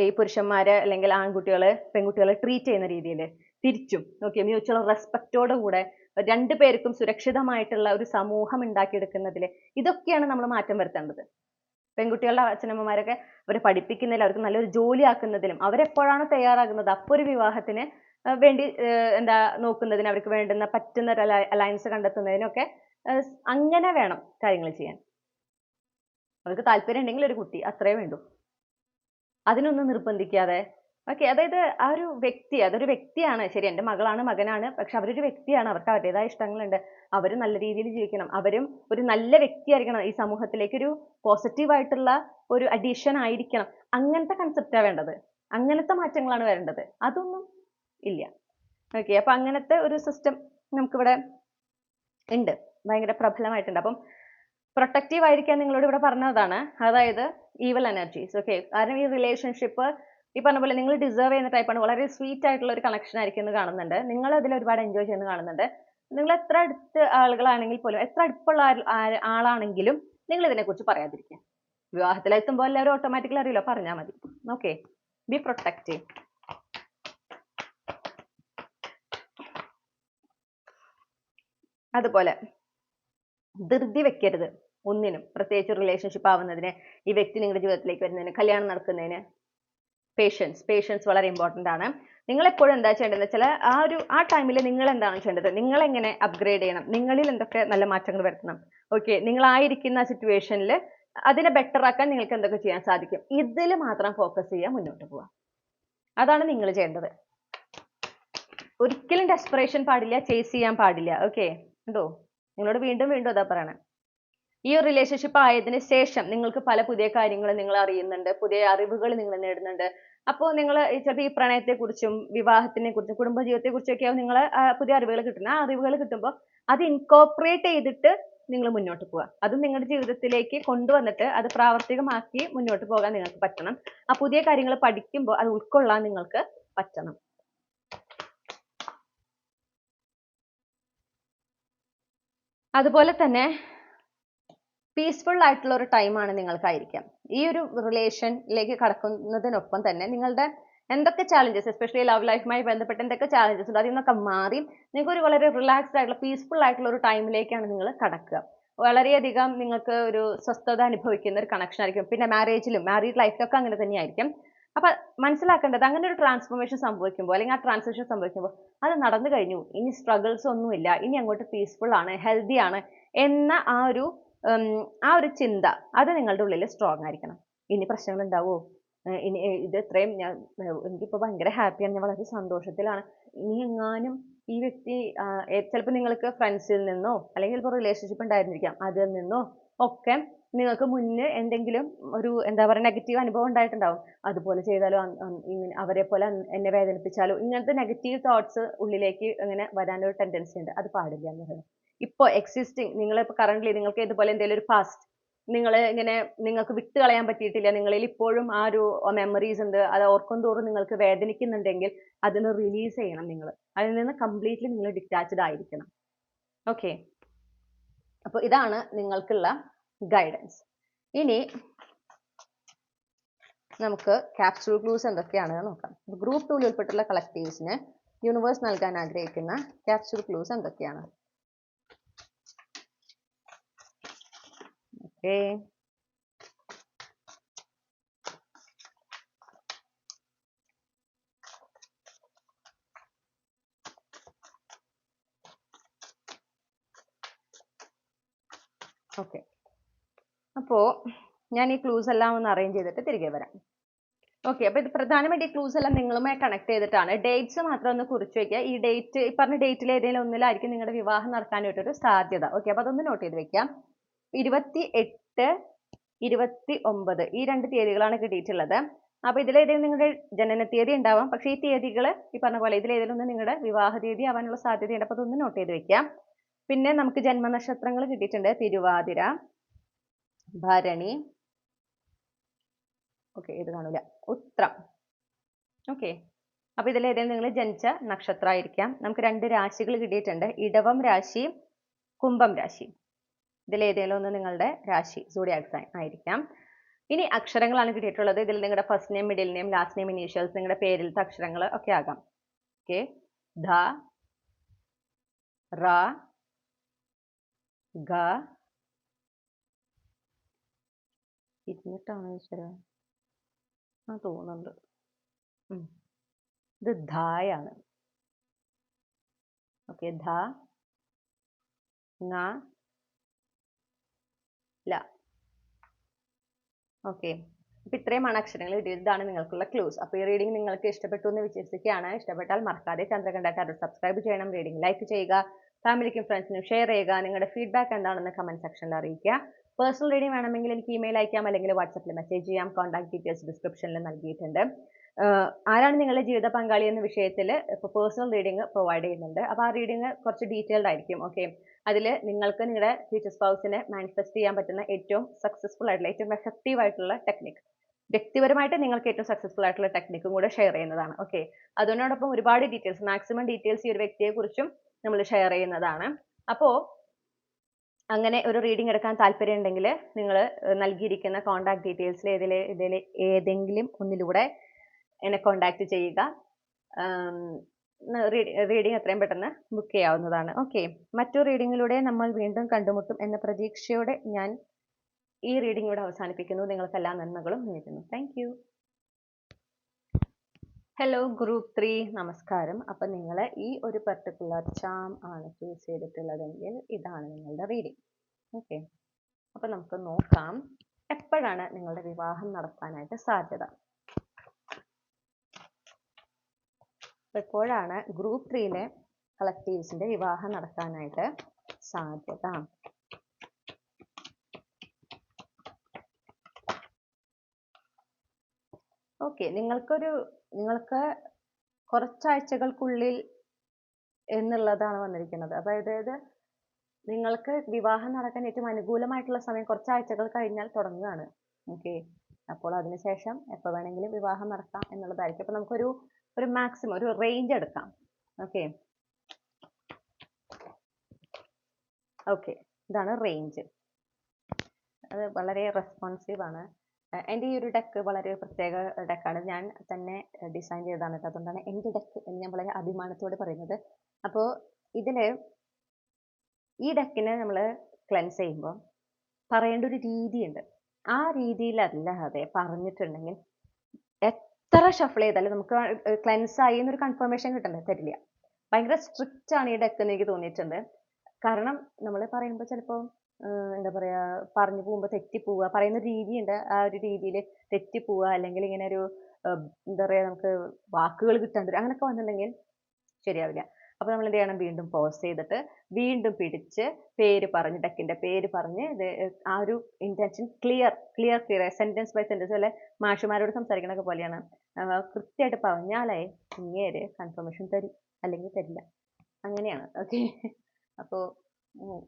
ഈ പുരുഷന്മാരെ അല്ലെങ്കിൽ ആൺകുട്ടികളെ പെൺകുട്ടികളെ ട്രീറ്റ് ചെയ്യുന്ന രീതിയിൽ തിരിച്ചും, ഓക്കെ, മ്യൂച്വൽ റെസ്പെക്റ്റോട് കൂടെ രണ്ടുപേർക്കും സുരക്ഷിതമായിട്ടുള്ള ഒരു സമൂഹം ഉണ്ടാക്കിയെടുക്കുന്നതിൽ ഇതൊക്കെയാണ് നമ്മൾ മാറ്റം വരുത്തേണ്ടത്. പെൺകുട്ടികളുടെ അച്ഛനമ്മമാരൊക്കെ അവരെ പഠിപ്പിക്കുന്നതിലും അവർക്ക് നല്ലൊരു ജോലി ആക്കുന്നതിലും അവരെപ്പോഴാണ് തയ്യാറാകുന്നത് അപ്പോൾ ഒരു വിവാഹത്തിന് വേണ്ടി എന്താ നോക്കുന്നതിന്, അവർക്ക് വേണ്ടുന്ന പറ്റുന്ന ഒരു അലയൻസ് കണ്ടെത്തുന്നതിനൊക്കെ അങ്ങനെ വേണം കാര്യങ്ങൾ ചെയ്യാൻ. അവർക്ക് താല്പര്യം ഉണ്ടെങ്കിൽ ഒരു കുട്ടി, അത്രേ വേണ്ടൂ. അതിനൊന്നും നിർബന്ധിക്കാതെ. ഓക്കെ, അതായത് ആ ഒരു വ്യക്തി, അതൊരു വ്യക്തിയാണ്, ശരി, എൻ്റെ മകളാണ്, മകനാണ്, പക്ഷെ അവരൊരു വ്യക്തിയാണ്, അവർക്ക് അവരുടേതായ ഇഷ്ടങ്ങളുണ്ട്, അവർ നല്ല രീതിയിൽ ജീവിക്കണം, അവരും ഒരു നല്ല വ്യക്തിയായിരിക്കണം, ഈ സമൂഹത്തിലേക്ക് ഒരു പോസിറ്റീവ് ആയിട്ടുള്ള ഒരു അഡീഷൻ ആയിരിക്കണം. അങ്ങനത്തെ കൺസെപ്റ്റാണ് വേണ്ടത്, അങ്ങനത്തെ മാറ്റങ്ങളാണ് വരേണ്ടത്. അതൊന്നും ഇല്ല. ഓക്കെ, അപ്പൊ അങ്ങനത്തെ ഒരു സിസ്റ്റം നമുക്കിവിടെ ഉണ്ട്, ഭയങ്കര പ്രബലമായിട്ടുണ്ട്. അപ്പം പ്രൊട്ടക്റ്റീവ് ആയിരിക്കാൻ നിങ്ങളോട് ഇവിടെ പറഞ്ഞതാണ്. അതായത് ഈവൽ എനർജീസ്. ഓക്കെ, കാരണം ഈ റിലേഷൻഷിപ്പ് ഈ പറഞ്ഞ പോലെ നിങ്ങൾ ഡിസേർവ് ചെയ്യുന്ന ടൈപ്പാണ്, വളരെ സ്വീറ്റ് ആയിട്ടുള്ള ഒരു കണക്ഷൻ ആയിരിക്കും എന്ന് കാണുന്നുണ്ട്. നിങ്ങൾ അതിൽ ഒരുപാട് എൻജോയ് ചെയ്യുന്നത് കാണുന്നുണ്ട്. നിങ്ങൾ എത്ര അടുത്ത ആളുകളാണെങ്കിൽ പോലും, എത്ര അടുപ്പുള്ള ആളാണെങ്കിലും നിങ്ങൾ ഇതിനെക്കുറിച്ച് പറയാതിരിക്കുക. വിവാഹത്തിലെത്തുമ്പോൾ എല്ലാവരും ഓട്ടോമാറ്റിക്കലി അറിയില്ലോ, പറഞ്ഞാൽ മതി. Okay, B protective. അതുപോലെ ധൃതി വെക്കരുത് ഒന്നിനും, പ്രത്യേകിച്ച് റിലേഷൻഷിപ്പ് ആവുന്നതിന്, ഈ വ്യക്തി നിങ്ങളുടെ ജീവിതത്തിലേക്ക് വരുന്നതിന്, കല്യാണം നടക്കുന്നതിന്. പേഷ്യൻസ് വളരെ ഇമ്പോർട്ടൻ്റ് ആണ്. നിങ്ങൾ എപ്പോഴും എന്താ ചെയ്യേണ്ടതെന്ന് വെച്ചാൽ ആ ടൈമിൽ നിങ്ങൾ എന്താണ് ചെയ്യേണ്ടത്, നിങ്ങൾ എങ്ങനെ അപ്ഗ്രേഡ് ചെയ്യണം, നിങ്ങളിൽ എന്തൊക്കെ നല്ല മാറ്റങ്ങൾ വരുത്തണം. ഓക്കെ, നിങ്ങളായിരിക്കുന്ന സിറ്റുവേഷനിൽ അതിനെ ബെറ്റർ ആക്കാൻ നിങ്ങൾക്ക് എന്തൊക്കെ ചെയ്യാൻ സാധിക്കും, ഇതിൽ മാത്രം ഫോക്കസ് ചെയ്യുക, മുന്നോട്ട് പോവുക. അതാണ് നിങ്ങൾ ചെയ്യേണ്ടത്. ഒരിക്കലും ഡെസ്പറേഷൻ പാടില്ല, ചേസ് ചെയ്യാൻ പാടില്ല. ഓക്കെ, ഉണ്ടോ? നിങ്ങളോട് വീണ്ടും വീണ്ടും അതാ പറയണേ. ഈ ഒരു റിലേഷൻഷിപ്പ് ആയതിനു ശേഷം നിങ്ങൾക്ക് പല പുതിയ കാര്യങ്ങൾ നിങ്ങൾ അറിയുന്നുണ്ട്, പുതിയ അറിവുകൾ നിങ്ങൾ നേടുന്നുണ്ട്. അപ്പോൾ നിങ്ങൾ ചിലപ്പോൾ ഈ പ്രണയത്തെക്കുറിച്ചും വിവാഹത്തിനെ കുറിച്ചും കുടുംബജീവിതത്തെ കുറിച്ചൊക്കെയാവും നിങ്ങൾ പുതിയ അറിവുകൾ കിട്ടുന്നത്. ആ അറിവുകൾ കിട്ടുമ്പോൾ അത് ഇൻകോർപ്പറേറ്റ് ചെയ്തിട്ട് നിങ്ങൾ മുന്നോട്ട് പോവുക. അത് നിങ്ങളുടെ ജീവിതത്തിലേക്ക് കൊണ്ടുവന്നിട്ട് അത് പ്രാവർത്തികമാക്കി മുന്നോട്ട് പോകാൻ നിങ്ങൾക്ക് പറ്റണം. ആ പുതിയ കാര്യങ്ങൾ പഠിക്കുമ്പോൾ അത് ഉൾക്കൊള്ളാൻ നിങ്ങൾക്ക് പറ്റണം. അതുപോലെ തന്നെ പീസ്ഫുൾ ആയിട്ടുള്ള ഒരു ടൈമാണ് നിങ്ങൾക്കായിരിക്കാം. ഈ ഒരു റിലേഷനിലേക്ക് കടക്കുന്നതിനൊപ്പം തന്നെ നിങ്ങളുടെ എന്തൊക്കെ ചാലഞ്ചസ്, എസ്പെഷ്യലി ലവ് ലൈഫുമായി ബന്ധപ്പെട്ട് എന്തൊക്കെ ചാലഞ്ചസ് ഉണ്ട്, അതിൽ നിന്നൊക്കെ മാറി നിങ്ങൾക്ക് ഒരു വളരെ റിലാക്സ്ഡ് ആയിട്ടുള്ള പീസ്ഫുൾ ആയിട്ടുള്ള ഒരു ടൈമിലേക്കാണ് നിങ്ങൾ കടക്കുക. വളരെയധികം നിങ്ങൾക്ക് ഒരു സ്വസ്ഥത അനുഭവിക്കുന്ന ഒരു കണക്ഷൻ ആയിരിക്കും. പിന്നെ മാരീഡ് ലൈഫിലൊക്കെ അങ്ങനെ തന്നെയായിരിക്കും. അപ്പൊ മനസ്സിലാക്കേണ്ടത്, അങ്ങനെ ഒരു ട്രാൻസ്ഫോർമേഷൻ സംഭവിക്കുമ്പോൾ അല്ലെങ്കിൽ ആ ട്രാൻസിഷൻ സംഭവിക്കുമ്പോൾ അത് നടന്നു കഴിഞ്ഞു, ഇനി സ്ട്രഗിൾസ് ഒന്നുമില്ല, ഇനി അങ്ങോട്ട് പീസ്ഫുൾ ആണ്, ഹെൽത്തി ആണ് എന്ന ആ ഒരു ചിന്ത അത് നിങ്ങളുടെ ഉള്ളിൽ സ്ട്രോങ് ആയിരിക്കണം. ഇനി പ്രശ്നങ്ങൾ ഉണ്ടാവുമോ, ഇനി ഇത് ഇത്രയും എനിക്കിപ്പോൾ ഭയങ്കര ഹാപ്പിയാണ്, ഞാൻ വളരെ സന്തോഷത്തിലാണ്, ഇനി എങ്ങാനും ഈ വ്യക്തി ചിലപ്പോൾ നിങ്ങൾക്ക് ഫ്രണ്ട്സിൽ നിന്നോ അല്ലെങ്കിൽ ചിലപ്പോൾ റിലേഷൻഷിപ്പ് ഉണ്ടായിരുന്നിരിക്കാം, അതിൽ നിന്നോ ഒക്കെ നിങ്ങൾക്ക് മുന്നേ എന്തെങ്കിലും ഒരു എന്താ പറയുക നെഗറ്റീവ് അനുഭവം ഉണ്ടായിട്ടുണ്ടാവും. അതുപോലെ ചെയ്താലോ, ഇങ്ങനെ അവരെ പോലെ എന്നെ വേദനിപ്പിച്ചാലോ, ഇങ്ങനത്തെ നെഗറ്റീവ് തോട്ട്സ് ഉള്ളിലേക്ക് ഇങ്ങനെ വരാനൊരു ടെൻഡൻസി ഉണ്ട്. അത് പാടില്ല എന്ന് പറയുന്നത്. ഇപ്പോൾ എക്സിസ്റ്റിംഗ് നിങ്ങളിപ്പോൾ കറന്റ് നിങ്ങൾക്ക് ഇതുപോലെ എന്തെങ്കിലും ഒരു പാസ്റ്റ് നിങ്ങൾക്ക് വിട്ട് കളയാൻ പറ്റിയിട്ടില്ല, നിങ്ങളിൽ ഇപ്പോഴും ആ ഒരു മെമ്മറീസ് ഉണ്ട്, അത് ഓർക്കും തോറും നിങ്ങൾക്ക് വേദനിക്കുന്നുണ്ടെങ്കിൽ അതിന് റിലീസ് ചെയ്യണം. നിങ്ങൾ അതിൽ നിന്ന് കംപ്ലീറ്റ്ലി നിങ്ങൾ ഡിറ്റാച്ച്ഡ് ആയിരിക്കണം. ഓക്കെ, അപ്പോൾ ഇതാണ് നിങ്ങൾക്കുള്ള ഗൈഡൻസ്. ഇനി നമുക്ക് ക്യാപ്സ്യൂൾ ക്ലൂസ് എന്തൊക്കെയാണെന്ന് നോക്കാം. ഗ്രൂപ്പ് 2 ഉൾപ്പെട്ടുള്ള കളക്റ്റീവ്സിന് യൂണിവേഴ്സ് നൽകാൻ ആഗ്രഹിക്കുന്ന ക്യാപ്സ്യൂൾ ക്ലൂസ് എന്തൊക്കെയാണ്? ഓക്കെ, ഓക്കെ, അപ്പോൾ ഞാൻ ഈ ക്ലൂസ് എല്ലാം ഒന്ന് അറേഞ്ച് ചെയ്തിട്ട് തിരികെ വരാം. ഓക്കെ, അപ്പൊ ഇത് പ്രധാനമായിട്ട് ഈ ക്ലൂസ് എല്ലാം നിങ്ങളുമായി കണക്ട് ചെയ്തിട്ടാണ്. ഡേറ്റ്സ് മാത്രം ഒന്ന് കുറിച്ച് വെക്കുക. ഈ ഡേറ്റ് ഈ പറഞ്ഞ ഡേറ്റിൽ ഏതെങ്കിലും ഒന്നിലായിരിക്കും നിങ്ങളുടെ വിവാഹം നടക്കാനായിട്ടൊരു സാധ്യത. ഓക്കെ, അപ്പൊ അതൊന്ന് നോട്ട് ചെയ്ത് വെക്കാം. 28, 29 ഈ 2 തീയതികളാണ് കിട്ടിയിട്ടുള്ളത്. അപ്പൊ ഇതിലേതെങ്കിലും നിങ്ങളുടെ ജനന തീയതി ഉണ്ടാവാം, പക്ഷേ ഈ തീയതികൾ ഈ പറഞ്ഞ പോലെ ഇതിലേതെങ്കിലും ഒന്ന് നിങ്ങളുടെ വിവാഹ തീയതി ആവാനുള്ള സാധ്യതയുണ്ട്. അപ്പൊ അതൊന്ന് നോട്ട് ചെയ്ത് വെക്കാം. പിന്നെ നമുക്ക് ജന്മനക്ഷത്രങ്ങൾ കിട്ടിയിട്ടുണ്ട്. തിരുവാതിര, ഭരണി, ഓക്കെ ഇത് കാണൂല, ഉത്രം. ഓക്കെ, അപ്പൊ ഇതിലേതെങ്കിലും നിങ്ങൾ ജനിച്ച നക്ഷത്രമായിരിക്കാം. നമുക്ക് 2 രാശികൾ കിട്ടിയിട്ടുണ്ട്. ഇടവം രാശി, കുംഭം രാശി. ഇതിലേതെങ്കിലും ഒന്ന് നിങ്ങളുടെ രാശി സോഡിയാക് സൈൻ ആയിരിക്കാം. ഇനി അക്ഷരങ്ങളാണ് കിട്ടിയിട്ടുള്ളത്. ഇതിൽ നിങ്ങളുടെ first name, middle name, last name, initials, നിങ്ങളുടെ പേരിലത്തെ അക്ഷരങ്ങൾ ഒക്കെ ആകാം. ഓക്കെ, ധ, റ, ഗ, ഇരുന്നിട്ടാണോ ഈശ്വര തോന്നുന്നുണ്ട്. ഇത് ധായാണ്. ഓക്കെ, ധ, ങ, ല. ഓക്കെ, അപ്പൊ ഇത്രയുമാണ് അക്ഷരങ്ങൾ കിട്ടിയത്. ഇതാണ് നിങ്ങൾക്കുള്ള ക്ലൂസ്. അപ്പൊ ഈ റീഡിംഗ് നിങ്ങൾക്ക് ഇഷ്ടപ്പെട്ടു എന്ന് വിശ്വസിക്കുകയാണ്. ഇഷ്ടപ്പെട്ടാൽ മറക്കാതെ ചന്ദ്രകണ്ഠ ടാരോ സബ്സ്ക്രൈബ് ചെയ്യണം, റീഡിംഗ് ലൈക്ക് ചെയ്യുക, ഫാമിലിക്കും ഫ്രണ്ട്സിനും ഷെയർ ചെയ്യുക. നിങ്ങളുടെ ഫീഡ്ബാക്ക് എന്താണെന്ന് കമന്റ് സെക്ഷനിൽ അറിയിക്കുക. പേഴ്സണൽ റീഡിംഗ് വേണമെങ്കിൽ എനിക്ക് ഇമെയിൽ അയക്കാം, അല്ലെങ്കിൽ വാട്സപ്പിൽ മെസ്സേജ് ചെയ്യാം. കോൺടാക്ട് ഡീറ്റെയിൽസ് ഡിസ്ക്രിപ്ഷനിൽ നൽകിയിട്ടുണ്ട്. ആരാണ് നിങ്ങളുടെ ജീവിത പങ്കാളി എന്ന വിഷയത്തിൽ ഇപ്പോൾ പേഴ്സണൽ റീഡിംഗ് പ്രൊവൈഡ് ചെയ്യുന്നുണ്ട്. അപ്പോൾ ആ റീഡിംഗ് കുറച്ച് ഡീറ്റെയിൽഡ് ആയിരിക്കും. ഓക്കെ, അതിൽ നിങ്ങൾക്ക് നിങ്ങളുടെ ഫ്യൂച്ചർ സ്പൗസിനെ മാനിഫെസ്റ്റ് ചെയ്യാൻ പറ്റുന്ന ഏറ്റവും സക്സസ്ഫുൾ ആയിട്ടുള്ള, ഏറ്റവും എഫക്റ്റീവ് ആയിട്ടുള്ള ടെക്നിക്, വ്യക്തിപരമായിട്ട് നിങ്ങൾക്ക് ഏറ്റവും സക്സസ്ഫുൾ ആയിട്ടുള്ള ടെക്നിക്കും കൂടെ ഷെയർ ചെയ്യുന്നതാണ്. ഓക്കെ, അതിനോടൊപ്പം ഒരുപാട് ഡീറ്റെയിൽസ്, മാക്സിമം ഡീറ്റെയിൽസ് ഈ ഒരു വ്യക്തിയെ കുറിച്ചും നമ്മൾ ഷെയർ ചെയ്യുന്നതാണ്. അപ്പോൾ അങ്ങനെ ഒരു റീഡിംഗ് എടുക്കാൻ താല്പര്യം ഉണ്ടെങ്കിൽ നിങ്ങൾ നൽകിയിരിക്കുന്ന കോൺടാക്ട് ഡീറ്റെയിൽസിൽ ഏതെങ്കിലും ഒന്നിലൂടെ എന്നെ കോൺടാക്ട് ചെയ്യുക. റീഡിംഗ് എത്രയും പെട്ടെന്ന് ബുക്ക് ചെയ്യാവുന്നതാണ്. ഓക്കെ, മറ്റു റീഡിങ്ങിലൂടെ നമ്മൾ വീണ്ടും കണ്ടുമുട്ടും എന്ന പ്രതീക്ഷയോടെ ഞാൻ ഈ റീഡിംഗ് ഇവിടെ അവസാനിപ്പിക്കുന്നു. നിങ്ങൾക്ക് എല്ലാ നന്മകളും നേരുന്നു. Thank you. ഹലോ ഗ്രൂപ്പ് 3, നമസ്കാരം. അപ്പൊ നിങ്ങൾ ഈ ഒരു പർട്ടിക്കുലർ ചാം ആണ് ചൂസ് ചെയ്തിട്ടുള്ളതെങ്കിൽ ഇതാണ് നിങ്ങളുടെ റീഡിംഗ്. ഓക്കെ, അപ്പൊ നമുക്ക് നോക്കാം എപ്പോഴാണ് നിങ്ങളുടെ വിവാഹം നടക്കാനായിട്ട് സാധ്യത. എപ്പോഴാണ് ഗ്രൂപ്പ് 3യിലെ കളക്റ്റീവ്സിന്റെ വിവാഹം നടക്കാനായിട്ട് സാധ്യത. ഓക്കെ, നിങ്ങൾക്ക് കുറച്ചാഴ്ചകൾക്കുള്ളിൽ എന്നുള്ളതാണ് വന്നിരിക്കുന്നത്. അതായത് നിങ്ങൾക്ക് വിവാഹം നടക്കാൻ ഏറ്റവും അനുകൂലമായിട്ടുള്ള സമയം കുറച്ചാഴ്ചകൾ കഴിഞ്ഞാൽ തുടങ്ങുകയാണ്. ഓക്കെ, അപ്പോൾ അതിനുശേഷം എപ്പോൾ വേണമെങ്കിലും വിവാഹം നടക്കാം എന്നുള്ളതായിരിക്കും. അപ്പൊ നമുക്കൊരു മാക്സിമം ഒരു റേഞ്ച് എടുക്കാം. ഓക്കെ, ഇതാണ് റേഞ്ച്. അത് വളരെ റെസ്പോൺസീവ് ആണ്. എൻ്റെ ഈ ഒരു ഡെക്ക് വളരെ പ്രത്യേക ഡെക്കാണ്. ഞാൻ തന്നെ ഡിസൈൻ ചെയ്തതാണ് കേട്ടോ. അതുകൊണ്ടാണ് എൻ്റെ ഡെക്ക് എന്ന് ഞാൻ വളരെ അഭിമാനത്തോടെ പറയുന്നത്. അപ്പോൾ ഈ ഡെക്കിനെ നമ്മൾ ക്ലെൻസ് ചെയ്യുമ്പോൾ പറയേണ്ട ഒരു രീതിയുണ്ട്. ആ രീതിയിലല്ലാതെ പറഞ്ഞിട്ടുണ്ടെങ്കിൽ എത്ര ഷഫിൾ ചെയ്താലും നമുക്ക് ക്ലെൻസ് ആയി എന്നൊരു കൺഫർമേഷൻ തരില്ല. ഭയങ്കര സ്ട്രിക്റ്റ് ആണ് ഈ ഡെക്ക് എന്ന് എനിക്ക് തോന്നിയിട്ടുണ്ട്. കാരണം നമ്മൾ പറയുമ്പോൾ ചിലപ്പോൾ എന്താ പറയാ, പറഞ്ഞു പോകുമ്പോൾ തെറ്റിപ്പോവുക, പറയുന്ന രീതിയുണ്ട്, ആ ഒരു രീതിയിൽ തെറ്റിപ്പോവുക, അല്ലെങ്കിൽ ഇങ്ങനെ ഒരു എന്താ പറയാ, നമുക്ക് വാക്കുകൾ കിട്ടാണ്ട് അങ്ങനെയൊക്കെ വന്നിട്ടുണ്ടെങ്കിൽ ശരിയാവില്ല. അപ്പൊ നമ്മൾ എന്ത് ചെയ്യണം, വീണ്ടും പോസ് ചെയ്തിട്ട് വീണ്ടും പിടിച്ച് ഡെക്കിന്റെ പേര് പറഞ്ഞ് ആ ഒരു intention clear sentence by sentence, അല്ലെ മാഷുമാരോട് സംസാരിക്കണൊക്കെ പോലെയാണ്. കൃത്യമായിട്ട് പറഞ്ഞാലേ ഇങ്ങേര് കൺഫർമേഷൻ തരും, അല്ലെങ്കിൽ തരില്ല. അങ്ങനെയാണ്. ഓക്കെ, അപ്പോൾ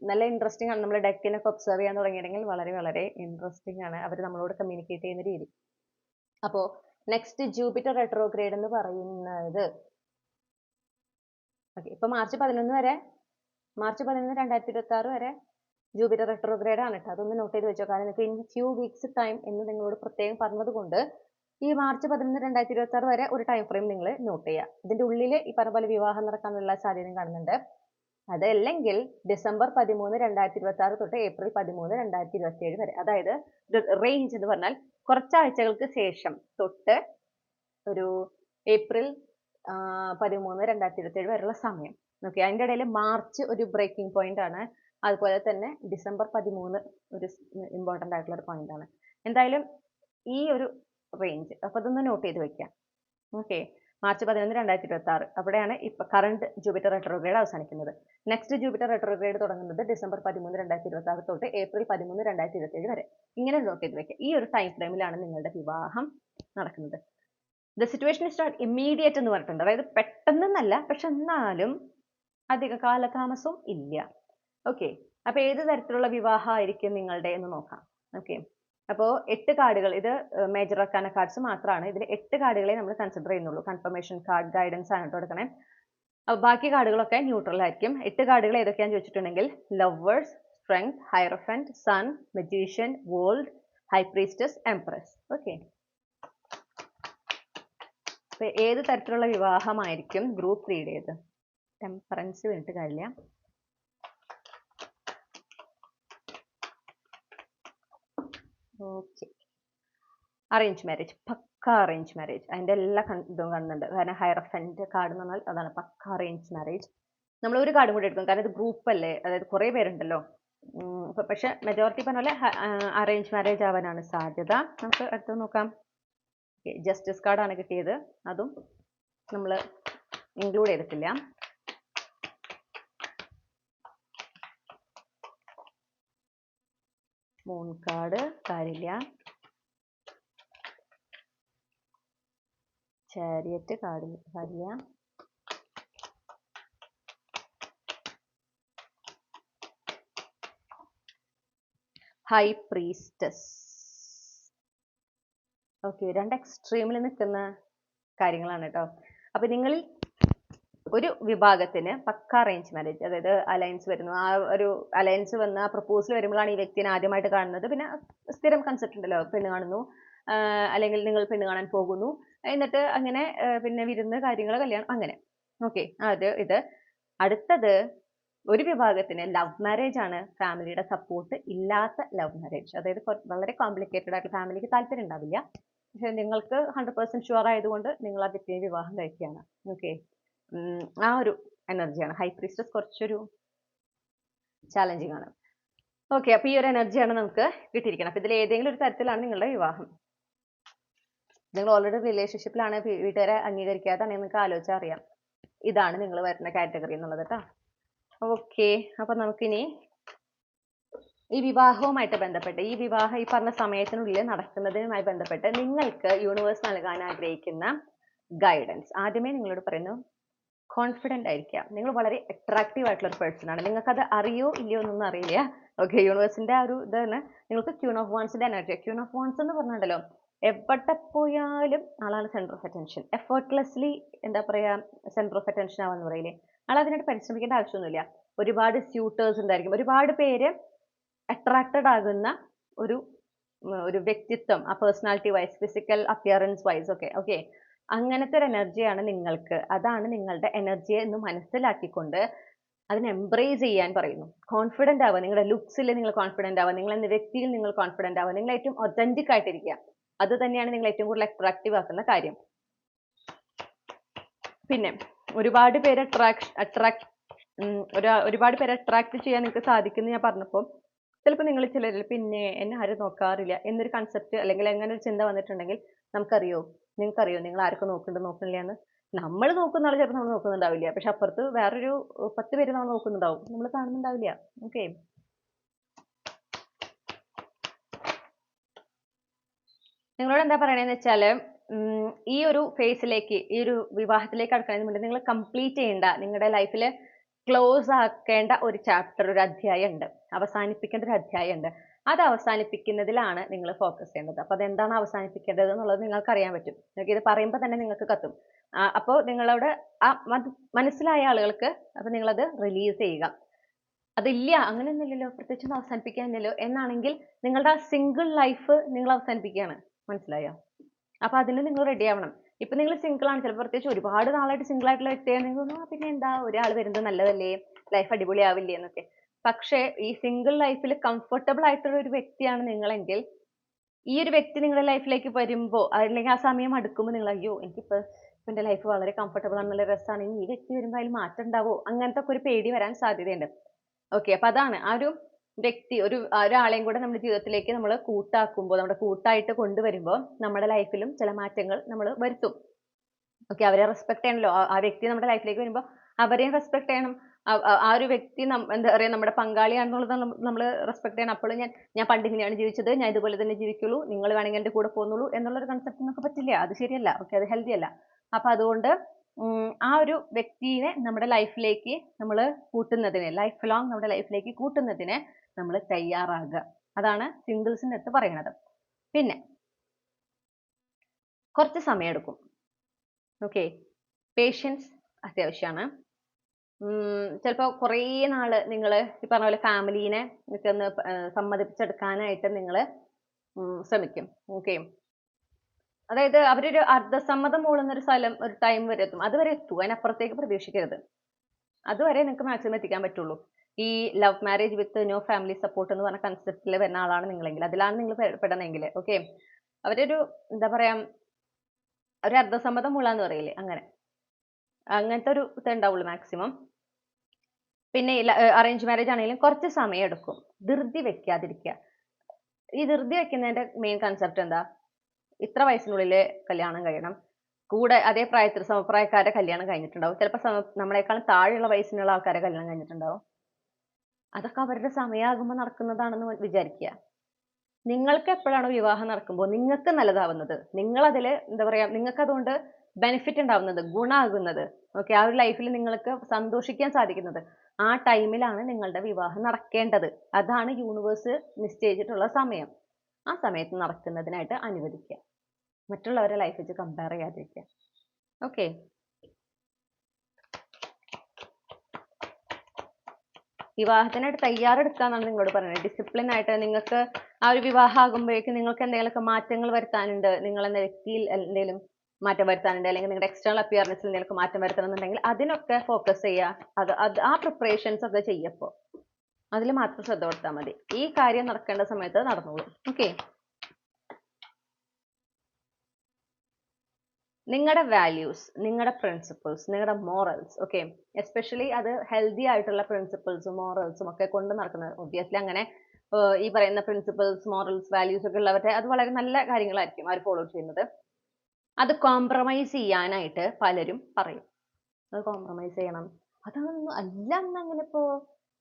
നല്ല ഇൻട്രസ്റ്റിംഗ് ആണ്. നമ്മൾ ഡെക്കിനൊക്കെ ഒബ്സർവ് ചെയ്യാൻ തുടങ്ങിയിട്ടുണ്ടെങ്കിൽ വളരെ വളരെ ഇൻട്രസ്റ്റിംഗ് ആണ് അവർ നമ്മളോട് കമ്മ്യൂണിക്കേറ്റ് ചെയ്യുന്ന രീതി. അപ്പോൾ നെക്സ്റ്റ് ജൂപ്പിറ്റർ റെട്രോഗ്രേഡ് എന്ന് പറയുന്നത് ഇപ്പൊ മാർച്ച് 11 വരെ, മാർച്ച് 11, 2026 വരെ ജൂപ്പിറ്റർ റെട്രോഗ്രേഡ് ആണ് കേട്ടോ. അതൊന്ന് നോട്ട് ചെയ്ത് വെച്ചോ. കാരണം ഇൻ ഫ്യൂ വീക്സ് ടൈം എന്ന് നിങ്ങളോട് പ്രത്യേകം പറഞ്ഞത് കൊണ്ട് ഈ മാർച്ച് 11, 2026 വരെ ഒരു ടൈം ഫ്രെയിം നിങ്ങൾ നോട്ട് ചെയ്യുക. ഇതിന്റെ ഉള്ളിൽ ഈ പറഞ്ഞ പോലെ വിവാഹം നടക്കാനുള്ള സാധ്യതയും കാണുന്നുണ്ട്. അതല്ലെങ്കിൽ ഡിസംബർ 13, 2026 തൊട്ട് ഏപ്രിൽ 13, 2027 വരെ. അതായത് റേഞ്ച് എന്ന് പറഞ്ഞാൽ കുറച്ചാഴ്ചകൾക്ക് ശേഷം തൊട്ട് ഒരു ഏപ്രിൽ 13, 2027 വരെയുള്ള സമയം. ഓക്കെ, അതിൻ്റെ ഇടയിൽ മാർച്ച് ഒരു ബ്രേക്കിംഗ് പോയിന്റ് ആണ്. അതുപോലെ തന്നെ ഡിസംബർ 13 ഒരു ഇമ്പോർട്ടൻ്റ് ആയിട്ടുള്ള ഒരു പോയിന്റ് ആണ്. എന്തായാലും ഈ ഒരു റേഞ്ച്. അപ്പോൾ അതൊന്ന് നോട്ട് ചെയ്ത് വെക്കാം. ഓക്കെ, മാർച്ച് 11, 2026 അവിടെയാണ് ഇപ്പൊ കറണ്ട് ജൂപ്പിറ്റർ റെട്രോഗ്രേഡ് അവസാനിക്കുന്നത്. നെക്സ്റ്റ് ജൂപ്പിറ്റർ റെട്രോഗ്രേഡ് തുടങ്ങുന്നത് ഡിസംബർ 13, 2026 തൊട്ട് ഏപ്രിൽ 13, 2027 വരെ. ഇങ്ങനെ നോട്ട് ചെയ്ത് വെക്കുക. ഈ ഒരു ടൈം ഫ്രെയിമിലാണ് നിങ്ങളുടെ വിവാഹം നടക്കുന്നത്. ദ സിറ്റുവേഷൻ സ്റ്റാർട്ട് ഇമ്മീഡിയറ്റ് എന്ന് പറഞ്ഞിട്ടുണ്ട്. അതായത് പെട്ടെന്നല്ല, പക്ഷെ എന്നാലും അധിക കാലതാമസവും ഇല്ല. ഓക്കെ, അപ്പൊ ഏത് തരത്തിലുള്ള വിവാഹമായിരിക്കും നിങ്ങളുടെ എന്ന് നോക്കാം. ഓക്കെ, അപ്പോൾ 8 കാർഡുകൾ, ഇത് മേജർ അർക്കാന കാർഡ്സ് മാത്രമാണ്. ഇതിൽ 8 കാർഡുകളെ നമ്മൾ കൺസിഡർ ചെയ്യുന്നുള്ളൂ. കൺഫർമേഷൻ കാർഡ്, ഗൈഡൻസ് ആണ് കൊടുക്കണേ. ബാക്കി കാർഡുകളൊക്കെ ന്യൂട്രൽ ആയിരിക്കും. 8 കാർഡുകൾ ഏതൊക്കെയാണെന്ന് ചോദിച്ചിട്ടുണ്ടെങ്കിൽ lovers, strength, hierophant, sun, magician, world, high priestess, empress. Okay, അപ്പൊ ഏത് തരത്തിലുള്ള വിവാഹമായിരിക്കും ഗ്രൂപ്പ് 3-യുടേത്? ടെമ്പറൻസ് വേണ്ടിട്ട് കാര്യമില്ല. Okay, arrange marriage, pucca arrange marriage. അതിന്റെ എല്ലാ ഇതും കാണുന്നുണ്ട്. കാരണം ഹൈറഫന്റ് കാർഡ് എന്ന് പറഞ്ഞാൽ അതാണ് പക്ക അറേഞ്ച് മാരേജ്. നമ്മൾ ഒരു കാർഡും കൂടി എടുക്കും, കാരണം ഇത് ഗ്രൂപ്പ് അല്ലേ, അതായത് കുറെ പേരുണ്ടല്ലോ. പക്ഷെ മെജോറിറ്റി പറഞ്ഞ പോലെ അറേഞ്ച് മാരേജ് ആവാനാണ് സാധ്യത. നമുക്ക് അടുത്ത് നോക്കാം. ജസ്റ്റിസ് കാർഡാണ് കിട്ടിയത്, അതും നമ്മൾ ഇൻക്ലൂഡ് ചെയ്തിട്ടില്ല. മൂൺ കാർഡ് കാര്യമില്ല. ചാരിയറ്റ് കാര്യമില്ല. High priestess. ഓക്കെ, രണ്ട് എക്സ്ട്രീമിൽ നിൽക്കുന്ന കാര്യങ്ങളാണ് കേട്ടോ. അപ്പൊ നിങ്ങളിൽ ഒരു വിഭാഗത്തിന് പക്ക അറേഞ്ച് മാരേജ്, അതായത് അലയൻസ് വരുന്നു. ആ ഒരു അലയൻസ് വന്ന് ആ പ്രപ്പോസൽ വരുമ്പോഴാണ് ഈ വ്യക്തിനെ ആദ്യമായിട്ട് കാണുന്നത്. പിന്നെ സ്ഥിരം കൺസെപ്റ്റ് ഉണ്ടല്ലോ, പെണ്ണ് കാണുന്നു, അല്ലെങ്കിൽ നിങ്ങൾ പെണ്ണ് കാണാൻ പോകുന്നു, എന്നിട്ട് അങ്ങനെ പിന്നെ വിരുന്ന് കാര്യങ്ങൾ, കല്യാണം, അങ്ങനെ. ഓക്കെ, ഇത് അടുത്തത് ഒരു വിഭാഗത്തിന് ലവ് മാരേജ് ആണ്. ഫാമിലിയുടെ സപ്പോർട്ട് ഇല്ലാത്ത ലവ് മാരേജ്, അതായത് വളരെ കോംപ്ലിക്കേറ്റഡ് ആയിട്ട് ഫാമിലിക്ക് താല്പര്യം ഉണ്ടാവില്ല, പക്ഷെ നിങ്ങൾക്ക് 100% ഷുവർ ആയതുകൊണ്ട് നിങ്ങൾ ആ വ്യക്തിയെ വിവാഹം കഴിക്കുകയാണ്. ഓക്കെ, ആ ഒരു എനർജിയാണ്. ഹൈ പ്രീസ്റ്റസ് കുറച്ചൊരു ചാലഞ്ചിങ് ആണ്. ഓക്കെ, അപ്പൊ ഈ ഒരു എനർജിയാണ് നമുക്ക് കിട്ടിയിരിക്കുന്നത്. അപ്പൊ ഇതിൽ ഏതെങ്കിലും ഒരു തരത്തിലാണ് നിങ്ങളുടെ വിവാഹം. നിങ്ങൾ ഓൾറെഡി റിലേഷൻഷിപ്പിലാണ്, വീട്ടുകാരെ അംഗീകരിക്കാതാണ്, നിങ്ങൾക്ക് ആലോചിച്ചാൽ അറിയാം ഇതാണ് നിങ്ങൾ വരുന്ന കാറ്റഗറി എന്നുള്ളത് കേട്ടോ. ഓക്കെ, അപ്പൊ നമുക്കിനി ഈ വിവാഹവുമായിട്ട് ബന്ധപ്പെട്ട്, ഈ വിവാഹം ഈ പറഞ്ഞ സമയത്തിനുള്ളിൽ നടക്കുന്നതിനുമായി ബന്ധപ്പെട്ട് നിങ്ങൾക്ക് യൂണിവേഴ്സ് നൽകാൻ ആഗ്രഹിക്കുന്ന ഗൈഡൻസ്. ആദ്യമേ നിങ്ങളോട് പറയുന്നു, കോൺഫിഡന്റ് ആയിരിക്കാം. നിങ്ങൾ വളരെ അട്രാക്റ്റീവ് ആയിട്ടുള്ള ഒരു പേഴ്സൺ ആണ്. നിങ്ങൾക്കത് അറിയോ ഇല്ലയോ എന്നൊന്നും അറിയില്ല. ഓക്കെ, യൂണിവേഴ്സിന്റെ ആ ഒരു ഇതാണ് നിങ്ങൾക്ക് ക്യൂൺ ഓഫ് വാൺസിന്റെ എനർജി. ക്യൂൺ ഓഫ് വാൺസ് എന്ന് പറഞ്ഞിട്ടുണ്ടല്ലോ, എവിടെ പോയാലും ആളാണ് സെന്റർ ഓഫ് അറ്റൻഷൻ. എഫേർട്ട്ലെസ്ലി എന്താ പറയാ, സെന്റർ ഓഫ് അറ്റൻഷൻ ആവാന്ന് പറയില്ലേ, ആൾ അതിനായിട്ട് പരിശ്രമിക്കേണ്ട ആവശ്യമൊന്നുമില്ല. ഒരുപാട് സ്യൂട്ടേഴ്സ് ഉണ്ടായിരിക്കും, ഒരുപാട് പേര് അട്രാക്റ്റഡ് ആകുന്ന ഒരു വ്യക്തിത്വം, ആ personality wise, physical appearance wise ഒക്കെ. ഓക്കെ, അങ്ങനത്തെ ഒരു എനർജിയാണ് നിങ്ങൾക്ക്. അതാണ് നിങ്ങളുടെ എനർജിയെ എന്ന് മനസ്സിലാക്കിക്കൊണ്ട് അതിനെ എംബ്രേസ് ചെയ്യാൻ പറയുന്നു. കോൺഫിഡന്റ് ആവുക, നിങ്ങളുടെ ലുക്സിൽ നിങ്ങൾ കോൺഫിഡന്റ് ആവുക, നിങ്ങൾ എന്ന വ്യക്തിയിൽ നിങ്ങൾ കോൺഫിഡന്റ് ആവുക, നിങ്ങൾ ഏറ്റവും ഒതന്റിക് ആയിട്ടിരിക്കുക. അത് തന്നെയാണ് നിങ്ങൾ ഏറ്റവും കൂടുതൽ അട്രാക്റ്റീവ് ആക്കുന്ന കാര്യം. പിന്നെ ഒരുപാട് പേര് ഒരുപാട് പേരെ അട്രാക്ട് ചെയ്യാൻ നിങ്ങൾക്ക് സാധിക്കുന്നു ഞാൻ പറഞ്ഞപ്പോൾ, ചിലപ്പോൾ നിങ്ങൾ ചിലരിൽ പിന്നെ എന്നെ ആരും നോക്കാറില്ല എന്നൊരു കൺസെപ്റ്റ് അല്ലെങ്കിൽ അങ്ങനെ ഒരു ചിന്ത വന്നിട്ടുണ്ടെങ്കിൽ നിങ്ങൾക്കറിയോ നിങ്ങൾ ആരൊക്കെ നോക്കുന്നില്ല എന്ന്. നമ്മൾ നോക്കുന്ന ആൾ ചിലപ്പോൾ നമ്മൾ നോക്കുന്നുണ്ടാവില്ല, പക്ഷെ അപ്പുറത്ത് വേറൊരു 10 പേര് നമ്മൾ നോക്കുന്നുണ്ടാവും, നമ്മൾ കാണുന്നുണ്ടാവില്ല. ഓക്കെ, നിങ്ങളോട് എന്താ പറയണതെന്ന് വെച്ചാൽ, ഈ ഒരു ഫേസിലേക്ക്, ഈ ഒരു വിവാഹത്തിലേക്ക് കടക്കുന്നതിന് മുന്നേ നിങ്ങൾ കംപ്ലീറ്റ് ചെയ്യേണ്ട, നിങ്ങളുടെ ലൈഫിൽ ക്ലോസ് ആക്കേണ്ട ഒരു ചാപ്റ്റർ, ഒരു അധ്യായം ഉണ്ട്, അവസാനിപ്പിക്കേണ്ട ഒരു അധ്യായം ഉണ്ട്. അത് അവസാനിപ്പിക്കുന്നതിലാണ് നിങ്ങൾ ഫോക്കസ് ചെയ്യേണ്ടത്. അപ്പൊ അതെന്താണ് അവസാനിപ്പിക്കേണ്ടത് എന്നുള്ളത് നിങ്ങൾക്ക് അറിയാൻ പറ്റും. നിങ്ങൾക്ക് ഇത് പറയുമ്പോൾ തന്നെ നിങ്ങൾക്ക് കത്തും. അപ്പോൾ നിങ്ങളോട് ആ മനസ്സിലായ ആളുകൾക്ക് അപ്പൊ നിങ്ങളത് റിലീസ് ചെയ്യുക. അതില്ല, അങ്ങനെയൊന്നുമില്ലല്ലോ, പ്രത്യേകിച്ചൊന്നും അവസാനിപ്പിക്കാനില്ലല്ലോ എന്നാണെങ്കിൽ നിങ്ങളുടെ ആ സിംഗിൾ ലൈഫ് നിങ്ങൾ അവസാനിപ്പിക്കുകയാണ്. മനസ്സിലായോ? അപ്പൊ അതിന് നിങ്ങൾ റെഡി ആവണം. ഇപ്പൊ നിങ്ങൾ സിംഗിൾ ആണ്, ചിലപ്പോൾ പ്രത്യേകിച്ച് ഒരുപാട് നാളായിട്ട് സിംഗിൾ ആയിട്ടുള്ള വ്യക്തിയാണ്, നിങ്ങൾ പിന്നെ എന്താ, ഒരാൾ വരുന്നത് നല്ലതല്ലേ, ലൈഫ് അടിപൊളിയാവില്ലേ എന്നൊക്കെ. പക്ഷേ ഈ സിംഗിൾ ലൈഫിൽ കംഫർട്ടബിൾ ആയിട്ടുള്ള ഒരു വ്യക്തിയാണ് നിങ്ങളെങ്കിൽ, ഈ ഒരു വ്യക്തി നിങ്ങളുടെ ലൈഫിലേക്ക് വരുമ്പോൾ അല്ലെങ്കിൽ ആ സമയം അടുക്കുമ്പോൾ നിങ്ങൾ അയ്യോ എനിക്കിപ്പോ എന്റെ ലൈഫ് വളരെ കംഫർട്ടബിൾ ആണ്, നല്ല രസമാണ്, ഇനി ഈ വ്യക്തി വരുമ്പോൾ അതിൽ മാറ്റം ഉണ്ടാവോ, അങ്ങനത്തെ ഒക്കെ ഒരു പേടി വരാൻ സാധ്യതയുണ്ട്. ഓക്കെ, അപ്പൊ അതാണ് ആ ഒരു വ്യക്തി ഒരാളെയും കൂടെ നമ്മുടെ ജീവിതത്തിലേക്ക് നമ്മൾ കൂട്ടാക്കുമ്പോൾ, നമ്മുടെ കൂട്ടായിട്ട് കൊണ്ടുവരുമ്പോൾ നമ്മുടെ ലൈഫിലും ചില മാറ്റങ്ങൾ നമ്മൾ വരുത്തും. ഓക്കെ, അവരെ റെസ്പെക്ട് ചെയ്യണമല്ലോ. ആ വ്യക്തി നമ്മുടെ ലൈഫിലേക്ക് വരുമ്പോൾ അവരെയും റെസ്പെക്ട് ചെയ്യണം. ആ ഒരു വ്യക്തി എന്താ പറയാ നമ്മുടെ പങ്കാളിയാണെന്നുള്ളത് നമ്മൾ റെസ്പെക്ട് ചെയ്യണം. അപ്പോൾ ഞാൻ പണ്ട് ഇങ്ങനെയാണ് ജീവിച്ചത്, ഞാൻ ഇതുപോലെ തന്നെ ജീവിക്കുള്ളൂ, നിങ്ങൾ വേണമെങ്കിൽ എൻ്റെ കൂടെ പോകുന്നുള്ളൂ എന്നുള്ളൊരു കൺസെപ്റ്റ് നമുക്ക് പറ്റില്ല. അത് ശരിയല്ല. ഓക്കെ, അത് ഹെൽത്തി അല്ല. അപ്പൊ അതുകൊണ്ട് ആ ഒരു വ്യക്തിയെ നമ്മുടെ ലൈഫിലേക്ക് നമ്മൾ കൂട്ടുന്നതിന്, ലൈഫ് ലോങ് നമ്മുടെ ലൈഫിലേക്ക് കൂട്ടുന്നതിന് നമ്മൾ തയ്യാറാകുക. അതാണ് സിംഗിൾസിന്റെ അടുത്ത് പറയുന്നത്. പിന്നെ കുറച്ച് സമയം എടുക്കും. ഓക്കെ, പേഷ്യൻസ് അത്യാവശ്യമാണ്. ചിലപ്പോൾ കുറേ നാള് നിങ്ങൾ ഈ പറഞ്ഞ പോലെ ഫാമിലീനെ ഒന്ന് സമ്മതിപ്പിച്ചെടുക്കാനായിട്ട് നിങ്ങൾ ശ്രമിക്കും. ഓക്കെ, അതായത് അവരൊരു അർദ്ധസമ്മതം മൂളുന്ന ഒരു സ്ഥലം, ഒരു ടൈം വരെ എത്തും. അതുവരെ എത്തും, അതിനപ്പുറത്തേക്ക് പ്രതീക്ഷിക്കരുത്. അതുവരെ നിങ്ങൾക്ക് മാക്സിമം എത്തിക്കാൻ പറ്റുള്ളൂ. ഈ love marriage with no family support എന്ന് പറഞ്ഞ കൺസെപ്റ്റിൽ വരുന്ന ആളാണ് നിങ്ങളെങ്കിൽ, അതിലാണ് നിങ്ങൾ പെടണമെങ്കിൽ, ഓക്കെ, അവരൊരു എന്താ പറയാ, ഒരു അർദ്ധസമ്മതം മൂളാന്ന് പറയില്ലേ, അങ്ങനത്തെ ഒരു ഇതുണ്ടാവുള്ളൂ മാക്സിമം. പിന്നെ അറേഞ്ച് മാരേജ് ആണെങ്കിലും കുറച്ച് സമയം എടുക്കും. ധൃതി വെക്കാതിരിക്കുക. ഈ ധൃതി വെക്കുന്നതിന്റെ മെയിൻ കൺസെപ്റ്റ് എന്താ? ഇത്ര വയസ്സിനുള്ളിൽ കല്യാണം കഴിയണം. കൂടെ അതേ പ്രായത്തിൽ സമപ്രായക്കാരെ കല്യാണം കഴിഞ്ഞിട്ടുണ്ടാവും. ചിലപ്പോൾ നമ്മളെക്കാളും താഴെയുള്ള വയസ്സിനുള്ള ആൾക്കാരെ കല്യാണം കഴിഞ്ഞിട്ടുണ്ടാവും. അതൊക്കെ അവരുടെ സമയമാകുമ്പോൾ നടക്കുന്നതാണെന്ന് വിചാരിക്കുക. നിങ്ങൾക്ക് എപ്പോഴാണോ വിവാഹം നടക്കുമ്പോൾ നിങ്ങൾക്ക് നല്ലതാവുന്നത്, നിങ്ങൾ അതിൽ എന്താ പറയാ, നിങ്ങൾക്ക് അതുകൊണ്ട് ബെനിഫിറ്റ് ഉണ്ടാവുന്നത്, ഗുണമാകുന്നത്, ഓക്കെ, ആ ഒരു ലൈഫിൽ നിങ്ങൾക്ക് സന്തോഷിക്കാൻ സാധിക്കുന്നത്, ആ ടൈമിലാണ് നിങ്ങളുടെ വിവാഹം നടക്കേണ്ടത്. അതാണ് യൂണിവേഴ്സ് നിശ്ചയിച്ചിട്ടുള്ള സമയം. ആ സമയത്ത് നടക്കുന്നതിനായിട്ട് അനുവദിക്കുക. മറ്റുള്ളവരെ ലൈഫ് വെച്ച് കമ്പയർ ചെയ്യാതിരിക്കുക. ഓക്കെ, വിവാഹത്തിനായിട്ട് തയ്യാറെടുക്കുക എന്നാണ് നിങ്ങളോട് പറയുന്നത്. ഡിസിപ്ലിൻ ആയിട്ട് നിങ്ങൾക്ക് ആ ഒരു വിവാഹം ആകുമ്പോഴേക്കും നിങ്ങൾക്ക് എന്തെങ്കിലുമൊക്കെ മാറ്റങ്ങൾ വരുത്താനുണ്ട്, നിങ്ങൾ എന്ന വ്യക്തിയിൽ എന്തെങ്കിലും മാറ്റം വരുത്താനുണ്ട്, അല്ലെങ്കിൽ നിങ്ങളുടെ എക്സ്റ്റേണൽ അപ്പിയറൻസിൽ എന്തെങ്കിലും മാറ്റം വരുത്തണമെന്നുണ്ടെങ്കിൽ അതിനൊക്കെ ഫോക്കസ് ചെയ്യുക. ആ പ്രിപ്പറേഷൻസ് ഒക്കെ ചെയ്യപ്പോൾ അതിൽ മാത്രം ശ്രദ്ധ കൊടുത്താൽ മതി. ഈ കാര്യം നടക്കേണ്ട സമയത്ത് നടന്നോളൂ. ഓക്കെ, നിങ്ങളുടെ വാല്യൂസ്, നിങ്ങളുടെ പ്രിൻസിപ്പിൾസ്, നിങ്ങളുടെ മോറൽസ്, ഓക്കെ, എസ്പെഷ്യലി അത് ഹെൽത്തി ആയിട്ടുള്ള പ്രിൻസിപ്പിൾസും മോറൽസും ഒക്കെ കൊണ്ട് നടക്കുന്നത്. ഒബ്വിയസ്ലി അങ്ങനെ ഈ പറയുന്ന പ്രിൻസിപ്പിൾസ്, മോറൽസ്, വാല്യൂസ് ഒക്കെ ഉള്ളവരുടെ അത് വളരെ നല്ല കാര്യങ്ങളായിരിക്കും അവർ ഫോളോ ചെയ്യുന്നത്. അത് കോംപ്രമൈസ് ചെയ്യാനായിട്ട് പലരും പറയും. അത് കോംപ്രമൈസ് ചെയ്യണം, അതൊന്നും അല്ല അങ്ങനെ ഇപ്പോ,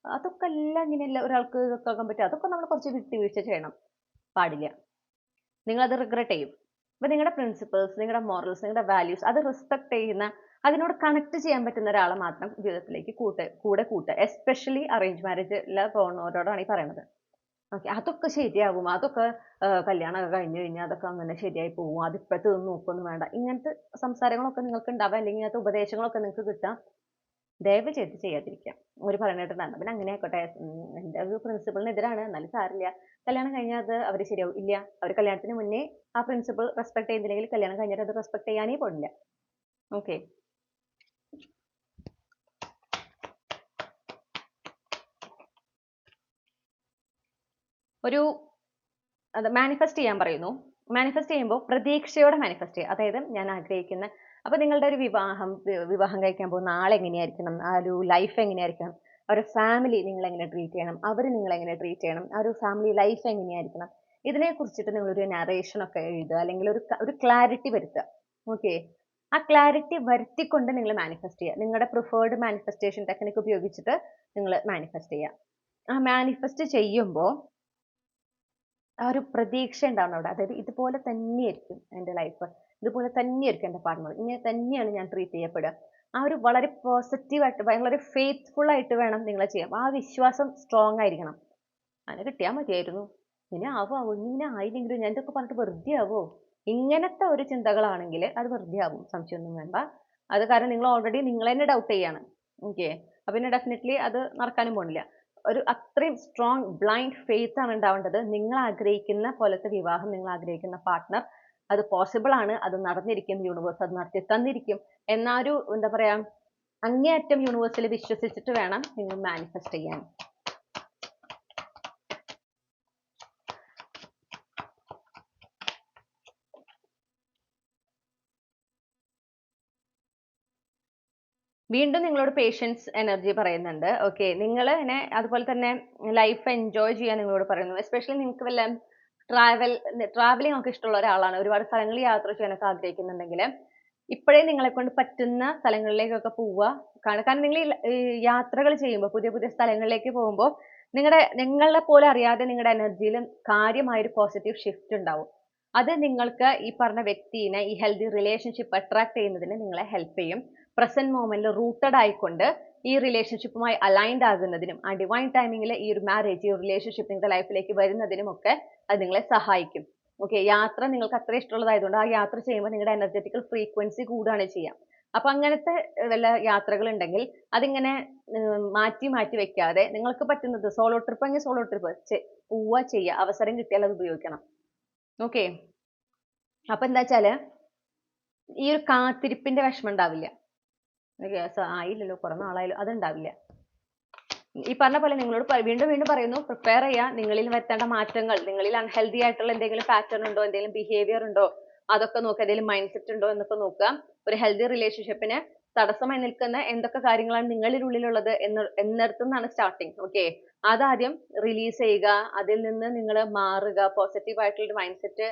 അതൊക്കെ അല്ല ഇങ്ങനെയല്ല ഒരാൾക്ക് ഇതൊക്കെ ആക്കാൻ പറ്റും, അതൊക്കെ നമ്മൾ കുറച്ച് വിട്ടുവീഴ്ച ചെയ്യണം. പാടില്ല. നിങ്ങളത് റിഗ്രറ്റ് ചെയ്യും. അപ്പൊ നിങ്ങളുടെ പ്രിൻസിപ്പിൾസ്, നിങ്ങളുടെ മോറൽസ്, നിങ്ങളുടെ വാല്യൂസ് അത് റെസ്പെക്ട് ചെയ്യുന്ന, അതിനോട് കണക്ട് ചെയ്യാൻ പറ്റുന്ന ഒരാളെ മാത്രം ജീവിതത്തിലേക്ക് കൂടെ കൂട്ടുക. എസ്പെഷ്യലി അറേഞ്ച് മാരേജിലെ പോകുന്നവരോടാണ് ഈ പറയുന്നത്. ഓക്കെ, അതൊക്കെ ശരിയാവും, അതൊക്കെ കല്യാണമൊക്കെ കഴിഞ്ഞു കഴിഞ്ഞാൽ അതൊക്കെ അങ്ങനെ ശരിയായി പോകും, അതിപ്പോഴത്തെ ഒന്നും നോക്കൊന്നും വേണ്ട, ഇങ്ങനത്തെ സംസാരങ്ങളൊക്കെ നിങ്ങൾക്ക് ഉണ്ടാവുക, അല്ലെങ്കിൽ ഇങ്ങനത്തെ ഉപദേശങ്ങളൊക്കെ നിങ്ങൾക്ക് കിട്ടാം. ദയവ് ചെയ്ത് ചെയ്യാതിരിക്കാം. ഒരു പറഞ്ഞിട്ടുണ്ടായിരുന്നു, പിന്നെ അങ്ങനെ ആയിക്കോട്ടെ, എൻ്റെ ഒരു പ്രിൻസിപ്പിളിനെതിരാണ്, എന്നാലും സാരില്ല, കല്യാണം കഴിഞ്ഞാൽ അത് അവർ ശരിയാവും. ഇല്ല, അവർ കല്യാണത്തിന് മുന്നേ ആ പ്രിൻസിപ്പിൾ റെസ്പെക്ട് ചെയ്യുന്നില്ലെങ്കിൽ കല്യാണം കഴിഞ്ഞിട്ട് അത് റെസ്പെക്ട് ചെയ്യാനേ പോണില്ല. ഓക്കെ, ഒരു അത് മാനിഫെസ്റ്റ് ചെയ്യാൻ പറയുന്നു. മാനിഫെസ്റ്റ് ചെയ്യുമ്പോൾ പ്രതീക്ഷയോടെ മാനിഫെസ്റ്റ് ചെയ്യുക. അതായത് ഞാൻ ആഗ്രഹിക്കുന്ന, അപ്പൊ നിങ്ങളുടെ ഒരു വിവാഹം കഴിക്കാൻ പോകുന്ന ആൾ എങ്ങനെയായിരിക്കണം, ആ ഒരു ലൈഫ് എങ്ങനെയായിരിക്കണം, അവരുടെ ഫാമിലി നിങ്ങൾ എങ്ങനെ ട്രീറ്റ് ചെയ്യണം, അവർ നിങ്ങൾ എങ്ങനെ ട്രീറ്റ് ചെയ്യണം, ആ ഒരു ഫാമിലി ലൈഫ് എങ്ങനെയായിരിക്കണം, ഇതിനെ കുറിച്ചിട്ട് നിങ്ങളൊരു നറേഷൻ ഒക്കെ എഴുതുക, അല്ലെങ്കിൽ ഒരു ക്ലാരിറ്റി വരുത്തുക. ഓക്കെ, ആ ക്ലാരിറ്റി വരുത്തിക്കൊണ്ട് നിങ്ങൾ മാനിഫെസ്റ്റ് ചെയ്യുക. നിങ്ങളുടെ പ്രിഫേർഡ് മാനിഫെസ്റ്റേഷൻ ടെക്നിക്ക് ഉപയോഗിച്ചിട്ട് നിങ്ങൾ മാനിഫെസ്റ്റ് ചെയ്യുക. ആ മാനിഫെസ്റ്റ് ചെയ്യുമ്പോൾ ആ ഒരു പ്രതീക്ഷ ഉണ്ടാവണം അവിടെ. അതായത് ഇതുപോലെ തന്നെയായിരിക്കും എൻ്റെ ലൈഫ്, ഇതുപോലെ തന്നെയായിരിക്കും എൻ്റെ പാർട്ട്ണർ, ഇങ്ങനെ തന്നെയാണ് ഞാൻ ട്രീറ്റ് ചെയ്യപ്പെടുക. ആ ഒരു വളരെ പോസിറ്റീവായിട്ട്, വളരെ ഫെയ്ത്ത്ഫുൾ ആയിട്ട് വേണം നിങ്ങൾ ചെയ്യാം. ആ വിശ്വാസം സ്ട്രോങ് ആയിരിക്കണം. അങ്ങനെ കിട്ടിയാൽ മതിയായിരുന്നു, ഇനി ഇങ്ങനെ ആയില്ലെങ്കിലും ഞാൻ ഇതൊക്കെ പറഞ്ഞിട്ട് വെറുതെ ആവോ, ഇങ്ങനത്തെ ഒരു ചിന്തകളാണെങ്കിൽ അത് വെറുതെ ആവും, സംശയമൊന്നും വേണ്ട. അത് കാരണം നിങ്ങൾ ഓൾറെഡി നിങ്ങൾ തന്നെ ഡൗട്ട് ചെയ്യാണ്. ഓക്കെ, അപ്പൊ പിന്നെ ഡെഫിനറ്റ്ലി അത് നടക്കാനും പോണില്ല. ഒരു അത്രയും സ്ട്രോങ് ബ്ലൈൻഡ് ഫെയ്ത്ത് ആണ് ഉണ്ടാവേണ്ടത്. നിങ്ങൾ ആഗ്രഹിക്കുന്ന പോലത്തെ വിവാഹം, നിങ്ങൾ ആഗ്രഹിക്കുന്ന പാർട്ട്ണർ, അത് പോസിബിൾ ആണ്, അത് നടന്നിരിക്കും, യൂണിവേഴ്സ് അത് നടത്തി തന്നിരിക്കും എന്നൊരു എന്താ പറയാ, അങ്ങേയറ്റം യൂണിവേഴ്സിൽ വിശ്വസിച്ചിട്ട് വേണം നിങ്ങൾ മാനിഫെസ്റ്റ് ചെയ്യാൻ. വീണ്ടും നിങ്ങളോട് പേഷ്യൻസ് എനർജി പറയുന്നുണ്ട്. ഓക്കെ, നിങ്ങൾ അതുപോലെ തന്നെ ലൈഫ് എൻജോയ് ചെയ്യാൻ നിങ്ങളോട് പറയുന്നു. എസ്പെഷ്യലി നിങ്ങൾക്ക് വല്ല ട്രാവലിംഗ് ഒക്കെ ഇഷ്ടമുള്ള ഒരാളാണ്, ഒരുപാട് സ്ഥലങ്ങളിൽ യാത്ര ചെയ്യാനൊക്കെ ആഗ്രഹിക്കുന്നുണ്ടെങ്കിൽ ഇപ്പോഴേ നിങ്ങളെ കൊണ്ട് പറ്റുന്ന സ്ഥലങ്ങളിലേക്കൊക്കെ പോവുക. കാരണം നിങ്ങൾ ഈ യാത്രകൾ ചെയ്യുമ്പോൾ, പുതിയ പുതിയ സ്ഥലങ്ങളിലേക്ക് പോകുമ്പോൾ നിങ്ങളെ പോലെ അറിയാതെ നിങ്ങളുടെ എനർജിയിൽ കാര്യമായൊരു പോസിറ്റീവ് ഷിഫ്റ്റ് ഉണ്ടാവും. അത് നിങ്ങൾക്ക് ഈ പറഞ്ഞ വ്യക്തിനെ, ഈ ഹെൽത്തി റിലേഷൻഷിപ്പ് അട്രാക്ട് ചെയ്യുന്നതിന് നിങ്ങളെ ഹെൽപ്പ് ചെയ്യും. പ്രസന്റ് മൊമെന്റിൽ റൂട്ടഡ് ആയിക്കൊണ്ട് ഈ റിലേഷൻഷിപ്പുമായി അലൈൻഡ് ആകുന്നതിനും ആ ഡിവൈൻ ടൈമിങ്ങിൽ ഈ ഒരു മാരേജ്, ഈ ഒരു റിലേഷൻഷിപ്പ് നിങ്ങളുടെ ലൈഫിലേക്ക് വരുന്നതിനും ഒക്കെ അത് നിങ്ങളെ സഹായിക്കും. ഓക്കെ, യാത്ര നിങ്ങൾക്ക് അത്ര ഇഷ്ടമുള്ളതായതുകൊണ്ട് ആ യാത്ര ചെയ്യുമ്പോൾ നിങ്ങളുടെ എനർജറ്റിക്കൽ ഫ്രീക്വൻസി കൂടുകയാണ് ചെയ്യുക. അപ്പൊ അങ്ങനത്തെ വല്ല യാത്രകൾ ഉണ്ടെങ്കിൽ അതിങ്ങനെ മാറ്റി മാറ്റി വെക്കാതെ നിങ്ങൾക്ക് പറ്റുന്നത്, സോളോ ട്രിപ്പ് എങ്കിൽ സോളോ ട്രിപ്പ് പോവുക ചെയ്യുക, അവസരം കിട്ടിയാൽ അത് ഉപയോഗിക്കണം. ഓക്കെ, അപ്പൊ എന്താ വെച്ചാല് ഈ ഒരു കാത്തിരിപ്പിന്റെ വിഷമം ഉണ്ടാവില്ല. ആയില്ലല്ലോ, കുറെ നാളായാലും, അതുണ്ടാവില്ല. ഈ പറഞ്ഞ പോലെ നിങ്ങളോട് വീണ്ടും വീണ്ടും പറയുന്നു, പ്രിപ്പയർ ചെയ്യുക. നിങ്ങളിൽ വരുത്തേണ്ട മാറ്റങ്ങൾ, നിങ്ങളിൽ അൺഹെൽത്തി ആയിട്ടുള്ള എന്തെങ്കിലും പാറ്റേൺ ഉണ്ടോ, എന്തെങ്കിലും ബിഹേവിയർ ഉണ്ടോ, അതൊക്കെ നോക്കുക. എന്തെങ്കിലും മൈൻഡ് സെറ്റ് ഉണ്ടോ എന്നൊക്കെ നോക്കുക. ഒരു ഹെൽത്തി റിലേഷൻഷിപ്പിന് തടസ്സമായി നിൽക്കുന്ന എന്തൊക്കെ കാര്യങ്ങളാണ് നിങ്ങളുടെ ഉള്ളിലുള്ളത് എന്നിടത്തുനിന്നാണ് സ്റ്റാർട്ടിങ്. ഓക്കെ, അതാദ്യം റിലീസ് ചെയ്യുക, അതിൽ നിന്ന് നിങ്ങൾ മാറുക, പോസിറ്റീവ് ആയിട്ടുള്ള മൈൻഡ് സെറ്റ്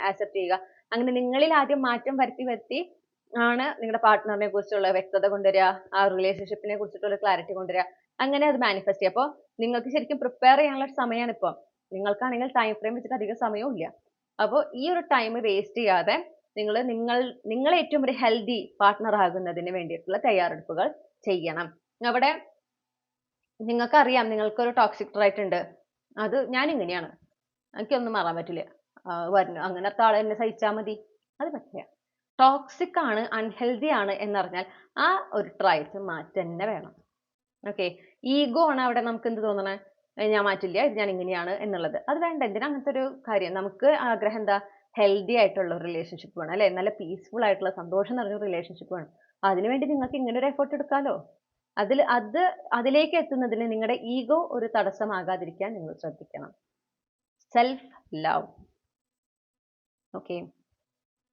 ആക്സെപ്റ്റ് ചെയ്യുക. അങ്ങനെ നിങ്ങളിൽ ആദ്യം മാറ്റം വരുത്തി ആണ് നിങ്ങളുടെ പാർട്ട്ണറിനെ കുറിച്ചുള്ള വ്യക്തത കൊണ്ടുവരിക, ആ റിലേഷൻഷിപ്പിനെ കുറിച്ചിട്ടുള്ള ക്ലാരിറ്റി കൊണ്ടുവരിക. അങ്ങനെ അത് മാനിഫെസ്റ്റ് ചെയ്യുക. അപ്പോൾ നിങ്ങൾക്ക് ശരിക്കും പ്രിപ്പയർ ചെയ്യാനുള്ള സമയമാണ് ഇപ്പോൾ. നിങ്ങൾക്കാണെങ്കിൽ ടൈം ഫ്രെയിം വെച്ചിട്ട് അധികം സമയവും ഇല്ല. അപ്പോൾ ഈ ഒരു ടൈം വേസ്റ്റ് ചെയ്യാതെ നിങ്ങൾ ഏറ്റവും ഒരു ഹെൽത്തി പാർട്ട്ണർ ആകുന്നതിന് വേണ്ടിയിട്ടുള്ള തയ്യാറെടുപ്പുകൾ ചെയ്യണം. അവിടെ നിങ്ങൾക്കറിയാം നിങ്ങൾക്കൊരു ടോക്സിക് ട്രൈറ്റ് ഉണ്ട്, അത് ഞാൻ ഇങ്ങനെയാണ്, എനിക്കൊന്നും മാറാൻ പറ്റില്ല, വരുന്നു അങ്ങനത്തെ ആളെ എന്നെ സഹിച്ചാൽ മതി, അത് പറ്റില്ല. ടോക്സിക് ആണ്, അൺഹെൽത്തി ആണ് എന്നറിഞ്ഞാൽ ആ ഒരു ട്രൈറ്റ് മാറ്റം തന്നെ വേണം. ഓക്കെ, ഈഗോ ആണ് അവിടെ നമുക്ക് എന്ത് തോന്നണേ, ഞാൻ മാറ്റില്ല, ഇത് ഞാൻ ഇങ്ങനെയാണ് എന്നുള്ളത്. അത് വേണ്ട. എന്തിനാ അങ്ങനത്തെ ഒരു കാര്യം? നമുക്ക് ആഗ്രഹം എന്താ, ഹെൽത്തി ആയിട്ടുള്ള ഒരു റിലേഷൻഷിപ്പ് വേണം അല്ലെ, നല്ല പീസ്ഫുൾ ആയിട്ടുള്ള സന്തോഷം നിറഞ്ഞ റിലേഷൻഷിപ്പ് വേണം. അതിനുവേണ്ടി നിങ്ങൾക്ക് ഇങ്ങനെ ഒരു എഫേർട്ട് എടുക്കാലോ. അതിലേക്ക് എത്തുന്നതിന് നിങ്ങളുടെ ഈഗോ ഒരു തടസ്സമാകാതിരിക്കാൻ നിങ്ങൾ ശ്രദ്ധിക്കണം. Self love. ഓക്കെ,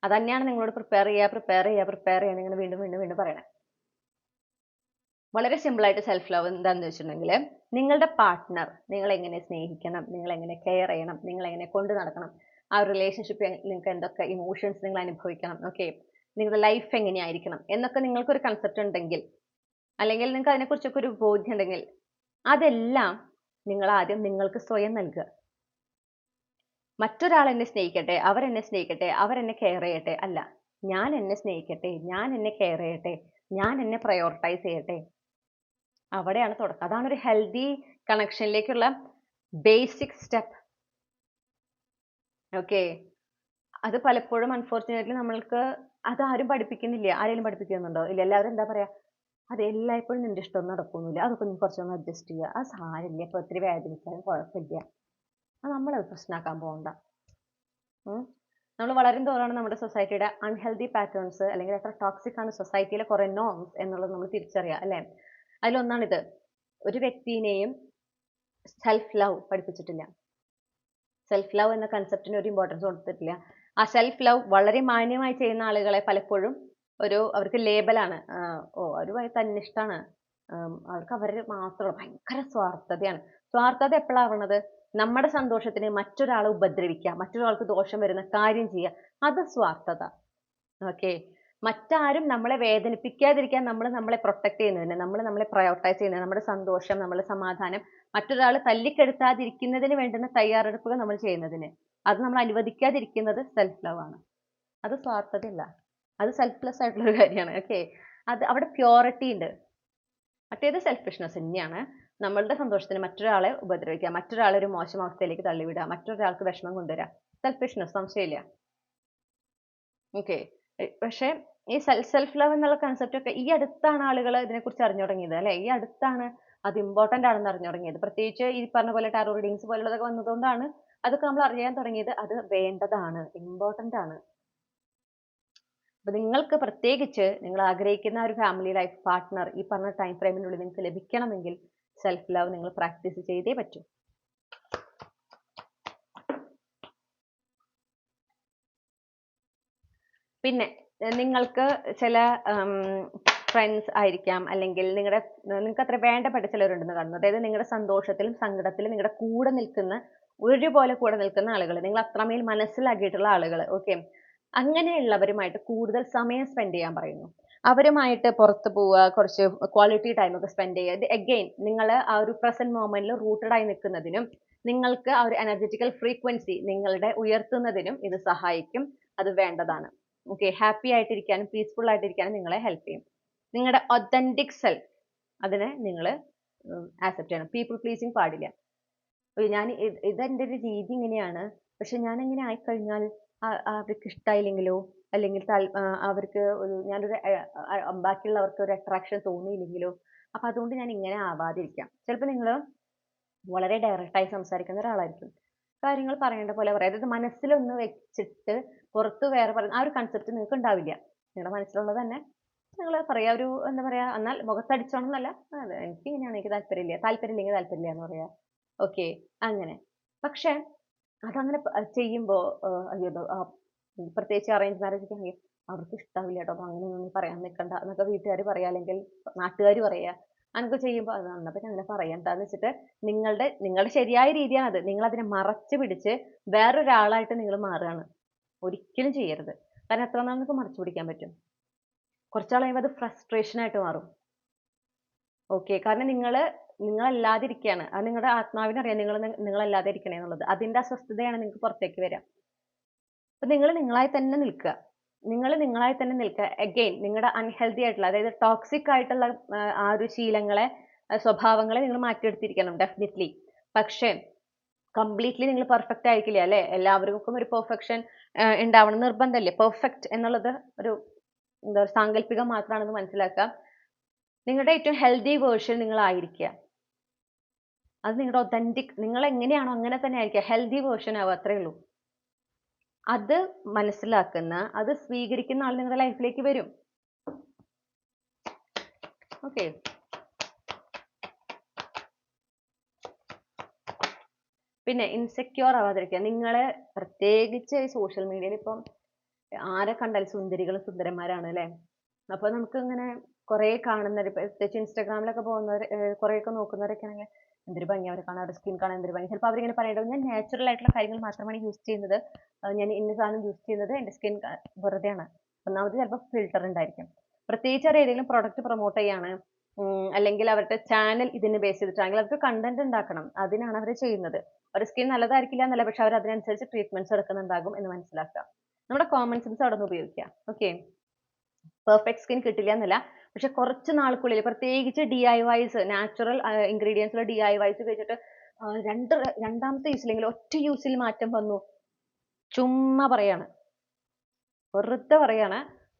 അത് തന്നെയാണ് നിങ്ങളോട് പ്രിപ്പയർ ചെയ്യുക നിങ്ങൾ വീണ്ടും വീണ്ടും വീണ്ടും പറയണേ. വളരെ സിമ്പിൾ ആയിട്ട് സെൽഫ് ലവ് എന്താണെന്ന് വെച്ചിട്ടുണ്ടെങ്കിൽ, നിങ്ങളുടെ പാർട്ട്ണർ നിങ്ങൾ എങ്ങനെ സ്നേഹിക്കണം, നിങ്ങൾ എങ്ങനെ കെയർ ചെയ്യണം, നിങ്ങൾ എങ്ങനെ കൊണ്ടു നടക്കണം, ആ റിലേഷൻഷിപ്പ് നിങ്ങൾക്ക് എന്തൊക്കെ ഇമോഷൻസ് നിങ്ങൾ അനുഭവിക്കണം, ഓക്കെ, നിങ്ങളുടെ ലൈഫ് എങ്ങനെയായിരിക്കണം എന്നൊക്കെ നിങ്ങൾക്കൊരു കൺസെപ്റ്റ് ഉണ്ടെങ്കിൽ, അല്ലെങ്കിൽ നിങ്ങൾക്ക് അതിനെക്കുറിച്ചൊക്കെ ഒരു ബോധ്യം ഉണ്ടെങ്കിൽ, അതെല്ലാം നിങ്ങൾ ആദ്യം നിങ്ങൾക്ക് സ്വയം നൽകുക. മറ്റൊരാൾ എന്നെ സ്നേഹിക്കട്ടെ, അവരെന്നെ സ്നേഹിക്കട്ടെ, അവരെന്നെ കെയർ ചെയ്യട്ടെ, അല്ല, ഞാൻ എന്നെ സ്നേഹിക്കട്ടെ, ഞാൻ എന്നെ കെയർ ചെയ്യട്ടെ, ഞാൻ എന്നെ പ്രയോറിറ്റൈസ് ചെയ്യട്ടെ. അവിടെയാണ് തുടക്കം. അതാണ് ഒരു ഹെൽത്തി കണക്ഷനിലേക്കുള്ള ബേസിക് സ്റ്റെപ്പ്. ഓക്കെ, അത് പലപ്പോഴും അൺഫോർച്ചുനേറ്റ്ലി നമ്മൾക്ക് അതാരും പഠിപ്പിക്കുന്നില്ല. ആരെങ്കിലും പഠിപ്പിക്കുന്നുണ്ടോ? ഇല്ല. എല്ലാവരും എന്താ പറയാ, അത് എല്ലായ്പ്പോഴും നിന്റെ ഇഷ്ടമൊന്നും നടക്കുന്നില്ല, അതൊക്കെ നീ കുറച്ചൊന്ന് അഡ്ജസ്റ്റ് ചെയ്യുക, അത് സാരില്ല, ഇപ്പൊ ഒത്തിരി വേദനിച്ചാലും കുഴപ്പമില്ല, അത് നമ്മളത് പ്രശ്നമാക്കാൻ പോകണ്ട. നമ്മൾ വളരും തോറാണ് നമ്മുടെ സൊസൈറ്റിയുടെ അൺഹെൽത്തി പാറ്റേൺസ്, അല്ലെങ്കിൽ എത്ര ടോക്സിക് ആണ് സൊസൈറ്റിയിലെ കുറെ നോംസ് എന്നുള്ളത് നമ്മൾ തിരിച്ചറിയുക അല്ലേ. അതിലൊന്നാണിത്. ഒരു വ്യക്തിനെയും സെൽഫ് ലവ് പഠിപ്പിച്ചിട്ടില്ല. സെൽഫ് ലവ് എന്ന കൺസെപ്റ്റിന് ഒരു ഇമ്പോർട്ടൻസ് കൊടുത്തിട്ടില്ല. ആ സെൽഫ് ലവ് വളരെ മാന്യമായി ചെയ്യുന്ന ആളുകളെ പലപ്പോഴും അവർക്ക് ലേബലാണ്. അവരുമായി തന്നിഷ്ടാണ്, അവർക്ക് അവർ മാത്രം, ഭയങ്കര സ്വാർത്ഥതയാണ്. സ്വാർത്ഥത എപ്പോഴാവണത്? നമ്മുടെ സന്തോഷത്തിന് മറ്റൊരാളെ ഉപദ്രവിക്കുക, മറ്റൊരാൾക്ക് ദോഷം വരുന്ന കാര്യം ചെയ്യുക, അത് സ്വാർത്ഥത. ഓക്കെ, മറ്റാരും നമ്മളെ വേദനിപ്പിക്കാതിരിക്കാൻ നമ്മളെ പ്രൊട്ടക്ട് ചെയ്യുന്നതിന്, നമ്മളെ പ്രയോറിറ്റൈസ് ചെയ്യുന്നതിന്, നമ്മുടെ സന്തോഷം, നമ്മുടെ സമാധാനം മറ്റൊരാൾ തല്ലിക്കെടുത്താതിരിക്കുന്നതിന് വേണ്ടുന്ന തയ്യാറെടുപ്പുകൾ നമ്മൾ ചെയ്യുന്നതിന്, അത് നമ്മൾ അനുവദിക്കാതിരിക്കുന്നത് സെൽഫ് ലവ് ആണ്. അത് സ്വാർത്ഥതയല്ല, അത് സെൽഫ്ലെസ് ആയിട്ടുള്ള ഒരു കാര്യമാണ്. ഓക്കെ, അവിടെ പ്യോറിറ്റി ഉണ്ട്. മറ്റേത് സെൽഫിഷ്നെസ് തന്നെയാണ്. നമ്മളുടെ സന്തോഷത്തിന് മറ്റൊരാളെ ഉപദ്രവിക്കുക, മറ്റൊരാളെ ഒരു മോശം അവസ്ഥയിലേക്ക് തള്ളിവിടുക, മറ്റൊരാൾക്ക് വിഷമം കൊണ്ടുവരിക, സെൽഫിഷ്നെസ്, സംശയമില്ല. ഓക്കെ, പക്ഷെ ഈ സെൽഫ് ലവ് എന്നുള്ള കൺസെപ്റ്റ് ഒക്കെ ഈ അടുത്താണ് ആളുകൾ ഇതിനെക്കുറിച്ച് അറിഞ്ഞു തുടങ്ങിയത് അല്ലെ. ഈ അടുത്താണ് അത് ഇമ്പോർട്ടന്റ് ആണെന്ന് അറിഞ്ഞു തുടങ്ങിയത്. പ്രത്യേകിച്ച് ഈ പറഞ്ഞ പോലെ ടാറോ റീഡിങ്സ് പോലുള്ളതൊക്കെ വന്നതുകൊണ്ടാണ് അതൊക്കെ നമ്മൾ അറിയാൻ തുടങ്ങിയത്. അത് വേണ്ടതാണ്, ഇമ്പോർട്ടന്റ് ആണ്. അപ്പൊ നിങ്ങൾക്ക് പ്രത്യേകിച്ച് നിങ്ങൾ ആഗ്രഹിക്കുന്ന ഒരു ഫാമിലി ലൈഫ് പാർട്ട്ണർ ഈ പറഞ്ഞ ടൈം ഫ്രെയിമിനുള്ളിൽ നിങ്ങൾക്ക് ലഭിക്കണമെങ്കിൽ സെൽഫ് ലവ് നിങ്ങൾ പ്രാക്ടീസ് ചെയ്തേ പറ്റൂ. പിന്നെ നിങ്ങൾക്ക് ചില ഫ്രണ്ട്സ് ആയിരിക്കാം, അല്ലെങ്കിൽ നിങ്ങൾക്ക് അത്ര വേണ്ടപ്പെട്ട ചിലരുണ്ടെന്ന് കാണുന്നു. അതായത് നിങ്ങളുടെ സന്തോഷത്തിലും സങ്കടത്തിലും നിങ്ങളുടെ കൂടെ നിൽക്കുന്ന, ഒരുപോലെ കൂടെ നിൽക്കുന്ന ആളുകൾ, നിങ്ങൾ അത്രമേൽ മനസ്സിലാക്കിയിട്ടുള്ള ആളുകൾ. ഓക്കെ, അങ്ങനെയുള്ളവരുമായിട്ട് കൂടുതൽ സമയം സ്പെൻഡ് ചെയ്യാൻ പറയുന്നു. അവരുമായിട്ട് പുറത്ത് പോവുക, കുറച്ച് ക്വാളിറ്റി ടൈം ഒക്കെ സ്പെൻഡ് ചെയ്യുക. ഇത് അഗെയിൻ നിങ്ങൾ ആ ഒരു പ്രസന്റ് മൊമെന്റിൽ റൂട്ടഡ് ആയി നിൽക്കുന്നതിനും നിങ്ങൾക്ക് ആ ഒരു എനർജറ്റിക്കൽ ഫ്രീക്വൻസി നിങ്ങളുടെ ഉയർത്തുന്നതിനും ഇത് സഹായിക്കും. അത് വേണ്ടതാണ്. ഓക്കെ, ഹാപ്പി ആയിട്ടിരിക്കാനും പീസ്ഫുൾ ആയിട്ടിരിക്കാനും നിങ്ങളെ ഹെൽപ്പ് ചെയ്യും. നിങ്ങളുടെ ഒതന്റിക് സെൽഫ്, അതിനെ നിങ്ങൾ ആക്സെപ്റ്റ് ചെയ്യണം. പീപ്പിൾ പ്ലീസിങ് പാടില്ല. ഞാൻ ഇതെൻ്റെ ഒരു രീതി ഇങ്ങനെയാണ്, പക്ഷെ ഞാൻ എങ്ങനെ ആയിക്കഴിഞ്ഞാൽ അവർക്ക് ഇഷ്ടമായില്ലെങ്കിലോ, അല്ലെങ്കിൽ അവർക്ക് ഞാനൊരു ബാക്കിയുള്ളവർക്ക് ഒരു അട്രാക്ഷൻ തോന്നിയില്ലെങ്കിലോ, അപ്പൊ അതുകൊണ്ട് ഞാൻ ഇങ്ങനെ ആവാതിരിക്കാം. ചിലപ്പോൾ നിങ്ങൾ വളരെ ഡയറക്റ്റായി സംസാരിക്കുന്ന ഒരാളായിരിക്കും. കാര്യങ്ങൾ പറയേണ്ട പോലെ പറയാം. അതായത് മനസ്സിലൊന്ന് വെച്ചിട്ട് പുറത്ത് വേറെ പറയുന്ന ആ ഒരു കൺസെപ്റ്റ് നിങ്ങൾക്ക് ഉണ്ടാവില്ല. നിങ്ങളുടെ മനസ്സിലുള്ളത് തന്നെ നിങ്ങൾ പറയാ. ഒരു എന്താ പറയാ, എന്നാൽ മുഖത്തടിച്ചോണം എന്നല്ല, അതെ എനിക്ക് ഇങ്ങനെയാണ്, എനിക്ക് താല്പര്യമില്ല, താല്പര്യമില്ലെങ്കിൽ താല്പര്യമില്ല എന്ന് പറയാ. ഓക്കെ, അങ്ങനെ. പക്ഷെ അതങ്ങനെ ചെയ്യുമ്പോൾ പ്രത്യേകിച്ച് അറേഞ്ച് മാരേജ് ഒക്കെ ആണെങ്കിൽ അവർക്ക് ഇഷ്ടാവില്ല കേട്ടോ, അപ്പൊ അങ്ങനെയൊന്നും പറയാൻ നിൽക്കണ്ട എന്നൊക്കെ വീട്ടുകാർ പറയാ, അല്ലെങ്കിൽ നാട്ടുകാർ പറയാ. അങ്ങനൊക്കെ ചെയ്യുമ്പോൾ അത് എന്നാ പിന്നെ അങ്ങനെ പറയണ്ടെന്ന് വെച്ചിട്ട് നിങ്ങളുടെ ശരിയായ രീതിയാണ് അത്. നിങ്ങൾ അതിനെ മറച്ചു പിടിച്ച് വേറൊരാളായിട്ട് നിങ്ങൾ മാറുകയാണ്. ഒരിക്കലും ചെയ്യരുത്. കാരണം എത്ര നാൾ നിങ്ങൾക്ക് മറച്ചു പിടിക്കാൻ പറ്റും? കുറച്ചാൾ കഴിയുമ്പോൾ അത് ഫ്രസ്ട്രേഷൻ ആയിട്ട് മാറും. ഓക്കെ, കാരണം നിങ്ങളല്ലാതെ ഇരിക്കുകയാണ്. അത് നിങ്ങളുടെ ആത്മാവിനറിയാം നിങ്ങളല്ലാതെ ഇരിക്കണേ എന്നുള്ളത്. അതിന്റെ അസ്വസ്ഥതയാണ് നിങ്ങൾക്ക് പുറത്തേക്ക് വരിക. അപ്പൊ നിങ്ങൾ നിങ്ങളായി തന്നെ നിൽക്കുക. നിങ്ങളായി തന്നെ നിൽക്കുക. അഗെയിൻ നിങ്ങളുടെ അൺഹെൽത്തി ആയിട്ടുള്ള, അതായത് ടോക്സിക് ആയിട്ടുള്ള ആ ഒരു ശീലങ്ങളെ, സ്വഭാവങ്ങളെ നിങ്ങൾ മാറ്റിയെടുത്തിരിക്കണം ഡെഫിനറ്റ്ലി. പക്ഷേ കംപ്ലീറ്റ്ലി നിങ്ങൾ പെർഫെക്റ്റ് ആയിരിക്കില്ല അല്ലെ? എല്ലാവർക്കും ഒരു പെർഫെക്ഷൻ ഉണ്ടാവണം നിർബന്ധമല്ലേ? പെർഫെക്റ്റ് എന്നുള്ളത് ഒരു എന്താ സാങ്കല്പികം മാത്രമാണെന്ന് മനസ്സിലാക്കുക. നിങ്ങളുടെ ഏറ്റവും ഹെൽത്തി വേർഷൻ നിങ്ങളായിരിക്കുക. അത് നിങ്ങളുടെ ഒതന്റിക്, നിങ്ങൾ എങ്ങനെയാണോ അങ്ങനെ തന്നെ ആയിരിക്കുക. ഹെൽത്തി വേർഷൻ ആവുക, അത്രേ ഉള്ളൂ. അത് മനസ്സിലാക്കുന്ന, അത് സ്വീകരിക്കുന്ന ആൾ നിങ്ങളുടെ ലൈഫിലേക്ക് വരും. ഓക്കെ, പിന്നെ ഇൻസെക്യൂർ ആവാതിരിക്കുക. നിങ്ങളെ പ്രത്യേകിച്ച് സോഷ്യൽ മീഡിയയിൽ ഇപ്പം ആരെ കണ്ടാലും സുന്ദരികളും സുന്ദരന്മാരാണ് അല്ലെ? അപ്പൊ നമുക്ക് ഇങ്ങനെ കുറെ കാണുന്നവർ, പ്രത്യേകിച്ച് ഇൻസ്റ്റാഗ്രാമിലൊക്കെ പോകുന്നവർ, കുറെയൊക്കെ നോക്കുന്നവരൊക്കെ ആണെങ്കിൽ എന്തൊരു ഭംഗി അവരെ കാണാൻ, അവരുടെ സ്കിൻ കാണാൻ എന്തൊരു ഭംഗി. ചിലപ്പോൾ അവരിങ്ങനെ പറയേണ്ടത് ഞാൻ നാച്ചുറൽ ആയിട്ടുള്ള കാര്യങ്ങൾ മാത്രമാണ് യൂസ് ചെയ്യുന്നത്, ഞാൻ ഇന്ന സാധനം യൂസ് ചെയ്യുന്നത്, എൻ്റെ സ്കിൻ വെറുതെയാണ്. ഒന്നാമത് ചിലപ്പോൾ ഫിൽറ്റർ ഉണ്ടായിരിക്കും. പ്രത്യേകിച്ച് അവർ ഏതെങ്കിലും പ്രൊഡക്റ്റ് പ്രൊമോട്ട് ചെയ്യാണ്, അല്ലെങ്കിൽ അവരുടെ ചാനൽ ഇതിനെ ബേസ് ചെയ്തിട്ടാണെങ്കിൽ അവർക്ക് കണ്ടന്റ് ഉണ്ടാക്കണം. അതിനാണ് അവർ ചെയ്യുന്നത്. അവരുടെ സ്കിൻ നല്ലതായിരിക്കില്ല എന്നല്ല, പക്ഷെ അവർ അതിനനുസരിച്ച് ട്രീറ്റ്മെന്റ്സ് എടുക്കുന്നുണ്ടാകും എന്ന് മനസ്സിലാക്കുക. നമ്മുടെ കോമൺ സെൻസ് അവിടെ നിന്ന് ഉപയോഗിക്കുക. ഓക്കെ, പെർഫെക്റ്റ് സ്കിൻ കിട്ടില്ല എന്നല്ല, പക്ഷെ കുറച്ച് നാൾക്കുള്ളിൽ പ്രത്യേകിച്ച് DIYs, നാച്ചുറൽ ഇൻഗ്രീഡിയൻസിലെ DIYs വെച്ചിട്ട് രണ്ടാമത്തെ യൂസിലെങ്കിലും ഒറ്റ യൂസിൽ മാറ്റം വന്നു, ചുമ്മാ പറയാണ്, വെറുതെ പറയാണ്,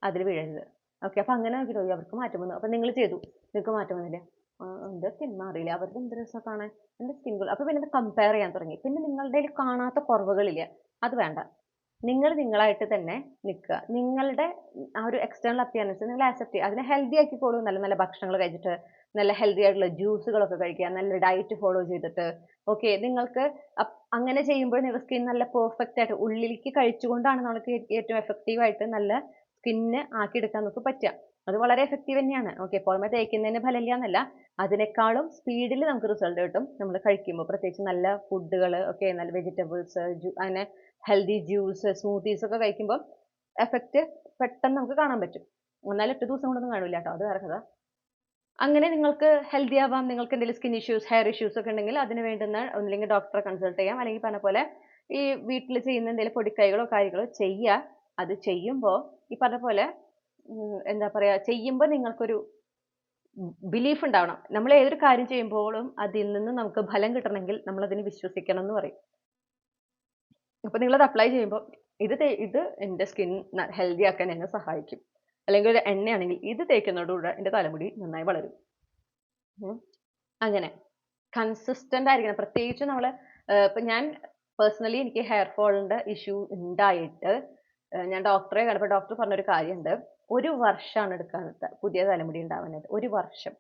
അതിൽ വീഴരുത്. ഓക്കെ, അപ്പൊ അങ്ങനെ നോക്കിയിട്ട് അവർക്ക് മാറ്റം വന്നു, അപ്പൊ നിങ്ങൾ ചെയ്തു, നിങ്ങൾക്ക് മാറ്റം വന്നില്ല, എന്റെ സ്കിൻ മാറിയില്ല, അവരുടെ എന്ത് രസം കാണാൻ, എന്റെ സ്കിൻ, അപ്പൊ പിന്നെ കമ്പയർ ചെയ്യാൻ തുടങ്ങി. പിന്നെ നിങ്ങളുടെ കാണാത്ത കുറവുകളില്ല, അത് വേണ്ട. നിങ്ങൾ നിങ്ങളായിട്ട് തന്നെ നിൽക്കുക. നിങ്ങളുടെ ആ ഒരു എക്സ്റ്റേണൽ അപ്പിയറൻസ് നിങ്ങൾ ആക്സെപ്റ്റ് ചെയ്യുക. അതിനെ ഹെൽത്തി ആക്കിക്കോളൂ. നല്ല നല്ല ഭക്ഷണങ്ങൾ കഴിച്ചിട്ട്, നല്ല ഹെൽത്തി ആയിട്ടുള്ള ജ്യൂസുകളൊക്കെ കഴിക്കുക, നല്ല ഡയറ്റ് ഫോളോ ചെയ്തിട്ട്. ഓക്കെ, നിങ്ങൾക്ക് അങ്ങനെ ചെയ്യുമ്പോൾ നിങ്ങളുടെ സ്കിൻ നല്ല പെർഫെക്റ്റ് ആയിട്ട് ഉള്ളിലേക്ക് കഴിച്ചുകൊണ്ടാണ് നമുക്ക് ഏറ്റവും എഫക്റ്റീവ് ആയിട്ട് നല്ല സ്കിന്ന് ആക്കിയെടുക്കാൻ നമുക്ക് പറ്റുക. അത് വളരെ എഫക്റ്റീവ് തന്നെയാണ്. ഓക്കെ, പുറമെ തേക്കുന്നതിന് ഫലമില്ല എന്നല്ല, അതിനേക്കാളും സ്പീഡിൽ നമുക്ക് റിസൾട്ട് കിട്ടും നമ്മൾ കഴിക്കുമ്പോൾ. പ്രത്യേകിച്ച് നല്ല ഫുഡുകൾ, ഓക്കെ, നല്ല വെജിറ്റബിൾസ്, അങ്ങനെ ഹെൽത്തി ജ്യൂസ്, സ്മൂത്തീസ് ഒക്കെ കഴിക്കുമ്പോൾ എഫക്റ്റ് പെട്ടെന്ന് നമുക്ക് കാണാൻ പറ്റും. എന്നാൽ 8 ദിവസം കൊണ്ടൊന്നും കാണില്ല കേട്ടോ, അത് വേറെ കഥ. അങ്ങനെ നിങ്ങൾക്ക് ഹെൽത്തി ആവാം. നിങ്ങൾക്ക് എന്തെങ്കിലും സ്കിൻ ഇഷ്യൂസ്, ഹെയർ ഇഷ്യൂസ് ഒക്കെ ഉണ്ടെങ്കിൽ അതിന് വേണ്ടുന്ന ഒന്നില്ലെങ്കിൽ ഡോക്ടറെ കൺസൾട്ട് ചെയ്യാം, അല്ലെങ്കിൽ പറഞ്ഞ പോലെ ഈ വീട്ടിൽ ചെയ്യുന്ന എന്തെങ്കിലും പൊടിക്കൈകളോ കാര്യങ്ങളോ ചെയ്യുക. അത് ചെയ്യുമ്പോൾ ഈ പറഞ്ഞ പോലെ എന്താ പറയാ, ചെയ്യുമ്പോൾ നിങ്ങൾക്കൊരു ബിലീഫ് ഉണ്ടാവണം. നമ്മൾ ഏതൊരു കാര്യം ചെയ്യുമ്പോഴും അതിൽ നിന്ന് നമുക്ക് ഫലം കിട്ടണമെങ്കിൽ നമ്മൾ അതിനെ വിശ്വസിക്കണം എന്ന് പറയും. അപ്പൊ നിങ്ങളത് അപ്ലൈ ചെയ്യുമ്പോൾ ഇത് എൻ്റെ സ്കിൻ ഹെൽത്തി ആക്കാൻ എന്നെ സഹായിക്കും, അല്ലെങ്കിൽ ഒരു എണ്ണയാണെങ്കിൽ ഇത് തേക്കുന്നതോടുകൂടെ എൻ്റെ തലമുടി നന്നായി വളരും. അങ്ങനെ കൺസിസ്റ്റന്റ് ആയിരിക്കണം. പ്രത്യേകിച്ച് നമ്മൾ ഇപ്പൊ ഞാൻ പേഴ്സണലി എനിക്ക് ഹെയർ ഫോളിന്റെ ഇഷ്യൂ ഉണ്ടായിട്ട് ഞാൻ ഡോക്ടറെ കണ്ടപ്പോൾ ഡോക്ടർ പറഞ്ഞൊരു കാര്യമുണ്ട്. 1 വർഷമാണ് എടുക്കാൻ പുതിയ തലമുടി ഉണ്ടാവാനായിട്ട്. 1 വർഷം.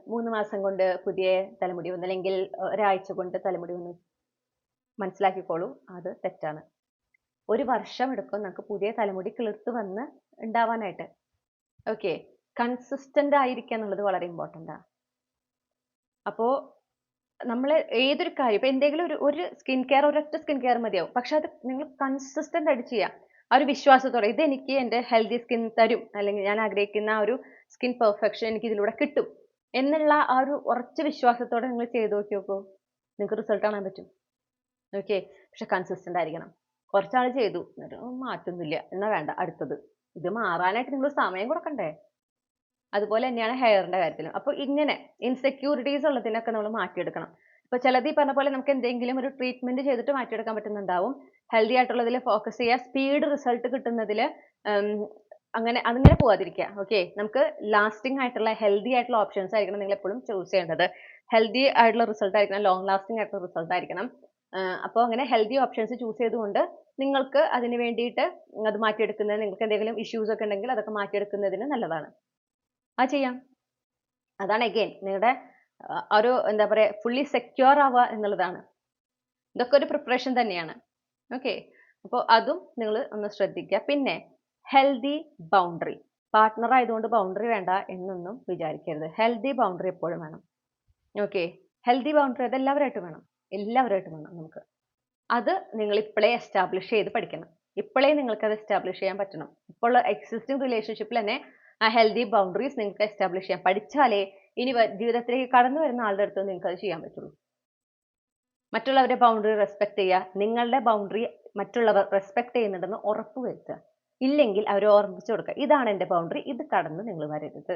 3 മാസം കൊണ്ട് പുതിയ തലമുടി വന്നു, അല്ലെങ്കിൽ ഒരാഴ്ച കൊണ്ട് തലമുടി വന്നു. മനസ്സിലാക്കിക്കോളൂ, അത് തെറ്റാണ്. 1 വർഷം എടുക്കും നമുക്ക് പുതിയ തലമുടി കിളിർത്ത് വന്ന് ഉണ്ടാവാനായിട്ട്. ഓക്കെ. കൺസിസ്റ്റന്റ് ആയിരിക്കുക എന്നുള്ളത് വളരെ ഇമ്പോർട്ടൻ്റ് ആണ്. അപ്പോൾ നമ്മൾ ഏതൊരു കാര്യം ഇപ്പൊ എന്തെങ്കിലും ഒരു സ്കിൻ കെയർ, ഒരൊറ്റ സ്കിൻ കെയർ മതിയാവും. പക്ഷെ അത് നിങ്ങൾ കൺസിസ്റ്റന്റ് ആയിട്ട് ചെയ്യാം. ആ ഒരു വിശ്വാസത്തോടെ ഇതെനിക്ക് എൻ്റെ ഹെൽത്തി സ്കിൻ തരും, അല്ലെങ്കിൽ ഞാൻ ആഗ്രഹിക്കുന്ന ആ ഒരു സ്കിൻ പെർഫെക്ഷൻ എനിക്ക് ഇതിലൂടെ കിട്ടും എന്നുള്ള ആ ഒരു ഉറച്ച വിശ്വാസത്തോടെ നിങ്ങൾ ചെയ്ത് നോക്കൂ. നിങ്ങൾക്ക് റിസൾട്ട് കാണാൻ പറ്റും. ഓക്കെ. പക്ഷെ കൺസിസ്റ്റന്റ് ആയിരിക്കണം. കുറച്ചാൾ ചെയ്തു എന്നിട്ട് മാറ്റുന്നില്ല എന്നാ വേണ്ട അടുത്തത്. ഇത് മാറാനായിട്ട് നിങ്ങൾ സമയം കൊടുക്കണ്ടേ? അതുപോലെ തന്നെയാണ് ഹെയറിന്റെ കാര്യത്തിലും. അപ്പോൾ ഇങ്ങനെ ഇൻസെക്യൂരിറ്റീസ് ഉള്ളതിനൊക്കെ നമ്മൾ മാറ്റിയെടുക്കണം. ഇപ്പോൾ ചിലത് ഈ പറഞ്ഞ പോലെ നമുക്ക് എന്തെങ്കിലും ഒരു ട്രീറ്റ്മെന്റ് ചെയ്തിട്ട് മാറ്റിയെടുക്കാൻ പറ്റുന്നുണ്ടാവും. ഹെൽത്തി ആയിട്ടുള്ളതിൽ ഫോക്കസ് ചെയ്യുക, സ്പീഡ് റിസൾട്ട് കിട്ടുന്നതിൽ അങ്ങനെ അതിങ്ങനെ പോവാതിരിക്കുക. ഓക്കെ. നമുക്ക് ലാസ്റ്റിംഗ് ആയിട്ടുള്ള ഹെൽത്തി ആയിട്ടുള്ള ഓപ്ഷൻസ് ആയിരിക്കണം നിങ്ങൾ എപ്പോഴും ചൂസ് ചെയ്യേണ്ടത്. ഹെൽത്തി ആയിട്ടുള്ള റിസൾട്ട് ആയിരിക്കണം, ലോങ് ലാസ്റ്റിംഗ് ആയിട്ടുള്ള റിസൾട്ട് ആയിരിക്കണം. അപ്പോൾ അങ്ങനെ ഹെൽത്തി ഓപ്ഷൻസ് ചൂസ് ചെയ്തുകൊണ്ട് നിങ്ങൾക്ക് അതിന് വേണ്ടിയിട്ട് അത് മാറ്റിയെടുക്കുന്നത്, നിങ്ങൾക്ക് എന്തെങ്കിലും ഇഷ്യൂസ് ഒക്കെ ഉണ്ടെങ്കിൽ അതൊക്കെ മാറ്റിയെടുക്കുന്നതിന് നല്ലതാണ്. അത് ചെയ്യാം. അതാണ് അഗൈൻ നിങ്ങളുടെ ഒരു എന്താ പറയുക ഫുള്ളി സെക്യൂർ ആവുക എന്നുള്ളതാണ്. ഇതൊക്കെ ഒരു പ്രിപ്പറേഷൻ തന്നെയാണ്. ഓക്കെ. അപ്പോൾ അതും നിങ്ങൾ ഒന്ന് ശ്രദ്ധിക്കുക. പിന്നെ ഹെൽത്തി ബൗണ്ടറി. പാർട്ട്ണർ ആയതുകൊണ്ട് ബൗണ്ടറി വേണ്ട എന്നൊന്നും വിചാരിക്കരുത്. ഹെൽത്തി ബൗണ്ടറി എപ്പോഴും വേണം. ഓക്കെ. ഹെൽത്തി ബൗണ്ടറി അത് എല്ലാവരുമായിട്ടും വേണം. എല്ലാവരുമായിട്ടും വേണം നമുക്ക്. അത് നിങ്ങൾ ഇപ്പോഴേ എസ്റ്റാബ്ലിഷ് ചെയ്ത് പഠിക്കണം. ഇപ്പോഴേ നിങ്ങൾക്ക് അത് എസ്റ്റാബ്ലിഷ് ചെയ്യാൻ പറ്റണം. ഇപ്പോൾ എക്സിസ്റ്റിംഗ് റിലേഷൻഷിപ്പിൽ തന്നെ ആ ഹെൽത്തി ബൗണ്ടറീസ് നിങ്ങൾക്ക് എസ്റ്റാബ്ലിഷ് ചെയ്യാൻ പഠിച്ചാലേ ഇനി ജീവിതത്തിലേക്ക് കടന്നു വരുന്ന ആളുടെ അടുത്ത് നിങ്ങൾക്ക് അത് ചെയ്യാൻ പറ്റുള്ളൂ. മറ്റുള്ളവരുടെ ബൗണ്ടറി റെസ്പെക്ട് ചെയ്യുക. നിങ്ങളുടെ ബൗണ്ടറി മറ്റുള്ളവർ റെസ്പെക്ട് ചെയ്യുന്നുണ്ടെന്ന് ഉറപ്പ് വരുത്തുക. ഇല്ലെങ്കിൽ അവർ ഓർമ്മിച്ചു കൊടുക്കുക, ഇതാണ് എൻ്റെ ബൗണ്ടറി, ഇത് കടന്ന് നിങ്ങൾ വരരുത്.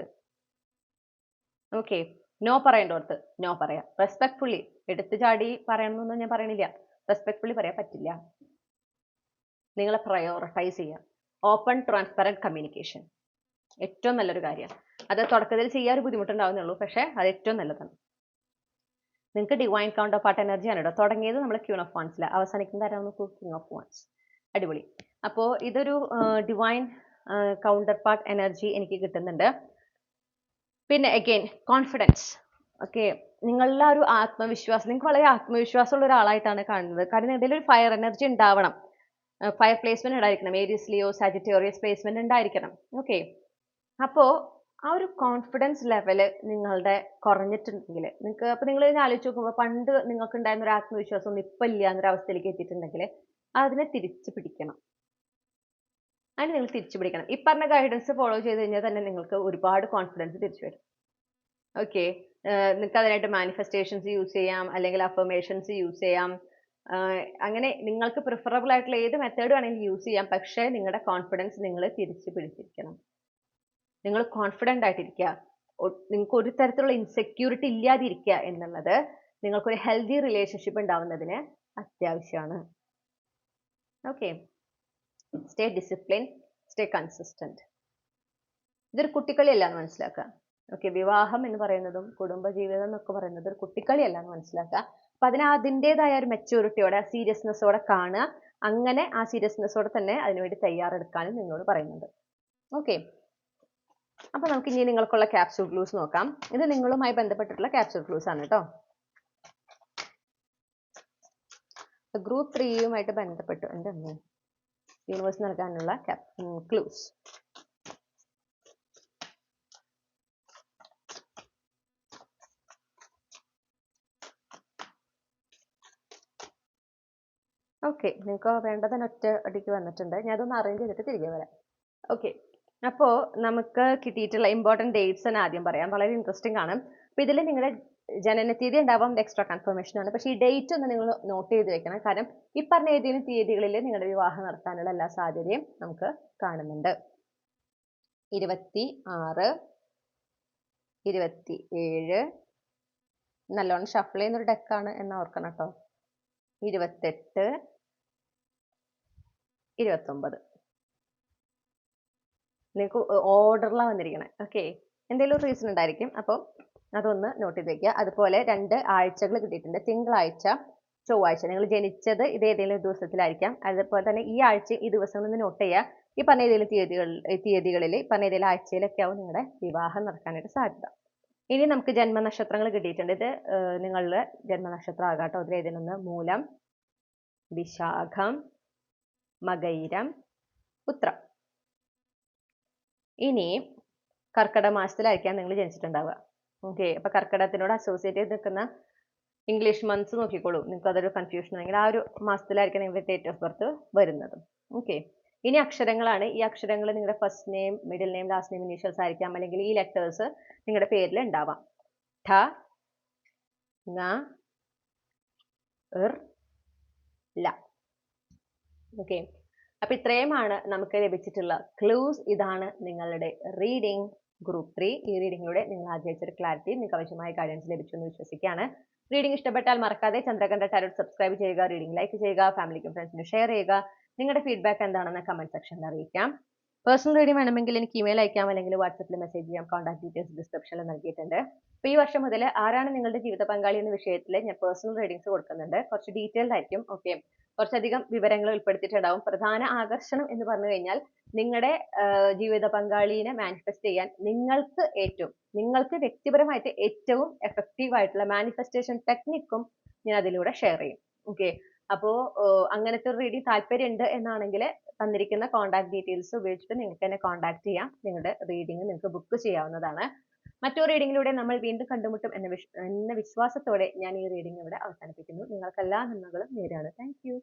ഓക്കെ. നോ പറയേണ്ടോർത്ത് നോ പറയാം. റെസ്പെക്ട്ഫുള്ളി. എടുത്തു ചാടി പറയണമെന്നൊന്നും ഞാൻ പറയണില്ല. റെസ്പെക്ട്ഫുള്ളി പറയാൻ പറ്റില്ല. നിങ്ങളെ പ്രയോറിറ്റൈസ് ചെയ്യുക. ഓപ്പൺ ട്രാൻസ്പെറൻറ്റ് കമ്മ്യൂണിക്കേഷൻ ഏറ്റവും നല്ലൊരു കാര്യമാണ്. അത് തുടക്കത്തിൽ ചെയ്യാൻ ഒരു ബുദ്ധിമുട്ടുണ്ടാവുന്നുള്ളൂ, പക്ഷേ അത് ഏറ്റവും നല്ലതാണ്. നിങ്ങൾക്ക് ഡിവൈൻ കൗണ്ടർ പാർട്ട് എനർജിയാണ് കേട്ടോ. തുടങ്ങിയത് നമ്മൾ ക്യൂൺ ഓഫ് വാൻസിലാണ്, അവസാനിക്കുന്നത് ആരാണ്? King of wands. അടിപൊളി. അപ്പോൾ ഇതൊരു ഡിവൈൻ കൗണ്ടർ പാർട്ട് എനർജി എനിക്ക് കിട്ടുന്നുണ്ട്. പിന്നെ അഗെയിൻ കോൺഫിഡൻസ്. ഓക്കെ. നിങ്ങളുടെ ഒരു ആത്മവിശ്വാസം, നിങ്ങൾക്ക് വളരെ ആത്മവിശ്വാസമുള്ള ഒരാളായിട്ടാണ് കാണുന്നത്. കാരണം എന്തെങ്കിലും ഒരു ഫയർ എനർജി ഉണ്ടാവണം. ഫയർ പ്ലേസ്മെന്റ് ഉണ്ടായിരിക്കണം. ഏരിയസ്, ലിയോ, സാജിറ്റേറിയസ് പ്ലേസ്മെന്റ് ഉണ്ടായിരിക്കണം. ഓക്കെ. അപ്പോൾ ആ ഒരു കോൺഫിഡൻസ് ലെവൽ നിങ്ങളുടെ കുറഞ്ഞിട്ടുണ്ടെങ്കിൽ നിങ്ങൾക്ക്, അപ്പോൾ നിങ്ങൾ ഇതിനെ ആലോചിച്ച് നോക്കുമ്പോൾ പണ്ട് നിങ്ങൾക്ക് ഉണ്ടായിരുന്ന ഒരു ആത്മവിശ്വാസം ഒന്നും ഇപ്പം ഇല്ല എന്നൊരവസ്ഥയിലേക്ക് എത്തിയിട്ടുണ്ടെങ്കിൽ അതിനെ തിരിച്ചു പിടിക്കണം. അതിന് നിങ്ങൾ തിരിച്ചു പിടിക്കണം. ഈ പറഞ്ഞ ഗൈഡൻസ് ഫോളോ ചെയ്ത് കഴിഞ്ഞാൽ തന്നെ നിങ്ങൾക്ക് ഒരുപാട് കോൺഫിഡൻസ് തിരിച്ചു വരും. ഓക്കെ. നിങ്ങൾക്ക് അതിനായിട്ട് മാനിഫെസ്റ്റേഷൻസ് യൂസ് ചെയ്യാം, അല്ലെങ്കിൽ അഫർമേഷൻസ് യൂസ് ചെയ്യാം. അങ്ങനെ നിങ്ങൾക്ക് പ്രിഫറബിൾ ആയിട്ടുള്ള ഏത് മെത്തേഡ് വേണമെങ്കിലും യൂസ് ചെയ്യാം. പക്ഷേ നിങ്ങളുടെ കോൺഫിഡൻസ് നിങ്ങൾ തിരിച്ചു പിടിച്ചിരിക്കണം. നിങ്ങൾ കോൺഫിഡൻ്റ് ആയിട്ടിരിക്കുക. നിങ്ങൾക്ക് ഒരു തരത്തിലുള്ള ഇൻസെക്യൂരിറ്റി ഇല്ലാതിരിക്കുക എന്നുള്ളത് നിങ്ങൾക്കൊരു ഹെൽത്തി റിലേഷൻഷിപ്പ് ഉണ്ടാവുന്നതിന് അത്യാവശ്യമാണ്. Okay. Stay discipline, stay consistent. ഇതൊരു കുട്ടിക്കളിയല്ല എന്ന് മനസ്സിലാക്കുക. ഓക്കെ. വിവാഹം എന്ന് പറയുന്നതും കുടുംബജീവിതം എന്നൊക്കെ പറയുന്നത് ഒരു കുട്ടിക്കളിയല്ല എന്ന് മനസ്സിലാക്കുക. അപ്പം അതിന് അതിൻ്റെതായ ഒരു മെച്യൂരിറ്റിയോടെ, സീരിയസ്നെസ്സോടെ കാണുക. അങ്ങനെ ആ സീരിയസ്നെസ്സോടെ തന്നെ അതിനുവേണ്ടി തയ്യാറെടുക്കാനും നിങ്ങളോട് പറയുന്നുണ്ട്. ഓക്കെ. അപ്പോൾ നമുക്ക് ഇനി നിങ്ങൾക്കുള്ള ക്യാപ്സ്യൂൾ ഗ്ലൂസ് നോക്കാം. ഇത് നിങ്ങളുമായി ബന്ധപ്പെട്ടിട്ടുള്ള ക്യാപ്സ്യൂൾ ഗ്ലൂസ് ആണ് കേട്ടോ. ഗ്രൂപ്പ് 3യുമായിട്ട് ബന്ധപ്പെട്ട് എൻ്റെ യൂണിവേഴ്സ് നൽകാനുള്ള ക്ലൂസ്. ഓക്കെ. നിങ്ങൾക്ക് വേണ്ടതിന് ഒറ്റ അടിക്ക് വന്നിട്ടുണ്ട്. ഞാൻ അതൊന്ന് അറേഞ്ച് ചെയ്തിട്ട് തിരികെ വരാം. ഓക്കെ. അപ്പോൾ നമുക്ക് കിട്ടിയിട്ടുള്ള ഇമ്പോർട്ടൻറ്റ് ഡേറ്റ്സ് തന്നെ ആദ്യം പറയാം. വളരെ ഇൻട്രസ്റ്റിംഗ് ആണ്. അപ്പോൾ ഇതിൽ നിങ്ങളുടെ ജനനത്തീയതി ഉണ്ടാവാം, എക്സ്ട്രാ കൺഫർമേഷൻ ആണ്. പക്ഷേ ഈ ഡേറ്റ് ഒന്ന് നിങ്ങൾ നോട്ട് ചെയ്ത് വെക്കണം. കാരണം ഈ പറഞ്ഞ ഏതെങ്കിലും തീയതികളിൽ നിങ്ങളുടെ വിവാഹം നടത്താനുള്ള എല്ലാ സാധ്യതയും നമുക്ക് കാണുന്നുണ്ട്. 26, 27, നല്ലോണം ഷഫിൾ ചെയ്യുന്നൊരു ഡെക്കാണ് എന്ന് ഓർക്കണം കേട്ടോ. 28, 29. നിങ്ങൾക്ക് ഓർഡറിലാണ് വന്നിരിക്കണേ. ഓക്കെ. എന്തെങ്കിലും റീസൺ ഉണ്ടായിരിക്കും. അപ്പോൾ അതൊന്ന് നോട്ട് ചെയ്ത് വെക്കുക. അതുപോലെ 2 ആഴ്ചകൾ കിട്ടിയിട്ടുണ്ട്. തിങ്കളാഴ്ച, ചൊവ്വാഴ്ച. നിങ്ങൾ ജനിച്ചത് ഇത് ഏതെങ്കിലും ദിവസത്തിലായിരിക്കാം. അതുപോലെ തന്നെ ഈ ആഴ്ച ഈ ദിവസങ്ങളൊന്ന് നോട്ട് ചെയ്യുക. ഈ പറഞ്ഞ ഏതെങ്കിലും തീയതികളിൽ ഈ പറഞ്ഞ ഏതെങ്കിലും ആഴ്ചയിലൊക്കെ ആവും നിങ്ങളുടെ വിവാഹം നടക്കാനായിട്ട് സാധ്യത. ഇനി നമുക്ക് ജന്മനക്ഷത്രങ്ങൾ കിട്ടിയിട്ടുണ്ട്. ഇത് നിങ്ങളുടെ ജന്മനക്ഷത്രം ആകാട്ടോ. അതിൽ ഏതെങ്കിലും ഒന്ന് മൂലം, വിശാഖം, മകയിരം, ഉത്രം. ഇനി കർക്കിടക മാസത്തിലായിരിക്കാം നിങ്ങൾ ജനിച്ചിട്ടുണ്ടാവുക. ഓക്കെ, അപ്പൊ കർക്കിടകത്തിനോട് അസോസിയേറ്റ് ചെയ്ത് നിൽക്കുന്ന ഇംഗ്ലീഷ് മന്ത്സ് നോക്കിക്കോളൂ. നിങ്ങൾക്ക് അതൊരു കൺഫ്യൂഷൻ ആണെങ്കിൽ ആ ഒരു മാസത്തിലായിരിക്കും നിങ്ങളുടെ ഡേറ്റ് ഓഫ് ബർത്ത് വരുന്നത്. ഓക്കെ, ഇനി അക്ഷരങ്ങളാണ്. ഈ അക്ഷരങ്ങൾ നിങ്ങളുടെ first name, middle name, last name initials ആയിരിക്കാം, അല്ലെങ്കിൽ ഈ ലെറ്റേഴ്സ് നിങ്ങളുടെ പേരിൽ ഉണ്ടാവാം. ഠ, ങ, ർ, ല. ഓക്കെ, അപ്പൊ ഇത്രയുമാണ് നമുക്ക് ലഭിച്ചിട്ടുള്ള ക്ലൂസ്. ഇതാണ് നിങ്ങളുടെ റീഡിംഗ് ഗ്രൂപ്പ് 3. ഈ റീഡിങ്ങിലൂടെ നിങ്ങൾ ആഗ്രഹിച്ചൊരു ക്ലാരിറ്റി, നിങ്ങൾക്ക് ആവശ്യമായ ഗൈഡൻസ് ലഭിച്ചു എന്ന് വിശ്വസിക്കുകയാണ്. റീഡിംഗ് ഇഷ്ടപ്പെട്ടാൽ മറക്കാതെ ചന്ദ്രകണ്ഠ ടാരോട്ട് സബ്സ്ക്രൈബ് ചെയ്യുക, റീഡിംഗ് ലൈക്ക് ചെയ്യുക, ഫാമിലിക്കും ഫ്രണ്ട്സിനും ഷെയർ ചെയ്യുക. നിങ്ങളുടെ ഫീഡ്ബാക്ക് എന്താണെന്ന് കമന്റ് സെക്ഷനിൽ അറിയിക്കാം. പേഴ്സണൽ റീഡിംഗ് വേണമെങ്കിൽ എനിക്ക് ഇമെയിൽ അയക്കാം, അല്ലെങ്കിൽ വാട്സപ്പിൽ മെസ്സേജ് ചെയ്യാം. കോൺടാക്ട് ഡീറ്റെയിൽസ് ഡിസ്ക്രിപ്ഷനിൽ നൽകിയിട്ടുണ്ട്. അപ്പോൾ ഈ വർഷം മുതൽ ആരാണ് നിങ്ങളുടെ ജീവിത പങ്കാളി എന്ന വിഷയത്തിൽ ഞാൻ പേഴ്സണൽ റീഡിംഗ്സ് കൊടുക്കുന്നുണ്ട്. കുറച്ച് ഡീറ്റെയിൽഡ് ആയിരിക്കും. ഓക്കെ, കുറച്ചധികം വിവരങ്ങൾ ഉൾപ്പെടുത്തിയിട്ടുണ്ടാവും. പ്രധാന ആകർഷണം എന്ന് പറഞ്ഞു കഴിഞ്ഞാൽ നിങ്ങളുടെ ജീവിത പങ്കാളിയെ മാനിഫെസ്റ്റ് ചെയ്യാൻ നിങ്ങൾക്ക് വ്യക്തിപരമായിട്ട് ഏറ്റവും എഫക്റ്റീവ് ആയിട്ടുള്ള മാനിഫെസ്റ്റേഷൻ ടെക്നിക്കും ഞാൻ അതിലൂടെ ഷെയർ ചെയ്യും. ഓക്കെ, അപ്പോൾ അങ്ങനത്തെ ഒരു റീഡിംഗ് താല്പര്യമുണ്ട് എന്നാണെങ്കിൽ തന്നിരിക്കുന്ന കോൺടാക്ട് ഡീറ്റെയിൽസ് ഉപയോഗിച്ചിട്ട് നിങ്ങൾക്ക് എന്നെ കോൺടാക്ട് ചെയ്യാം. നിങ്ങളുടെ റീഡിംഗ് നിങ്ങൾക്ക് ബുക്ക് ചെയ്യാവുന്നതാണ്. മറ്റൊരു റീഡിങ്ങിലൂടെ നമ്മൾ വീണ്ടും കണ്ടുമുട്ടും എന്ന വിശ്വാസത്തോടെ ഞാൻ ഈ റീഡിംഗ് ഇവിടെ അവസാനിപ്പിക്കുന്നു. നിങ്ങൾക്ക് എല്ലാ നന്മകളും നേരാണ്. Thank you.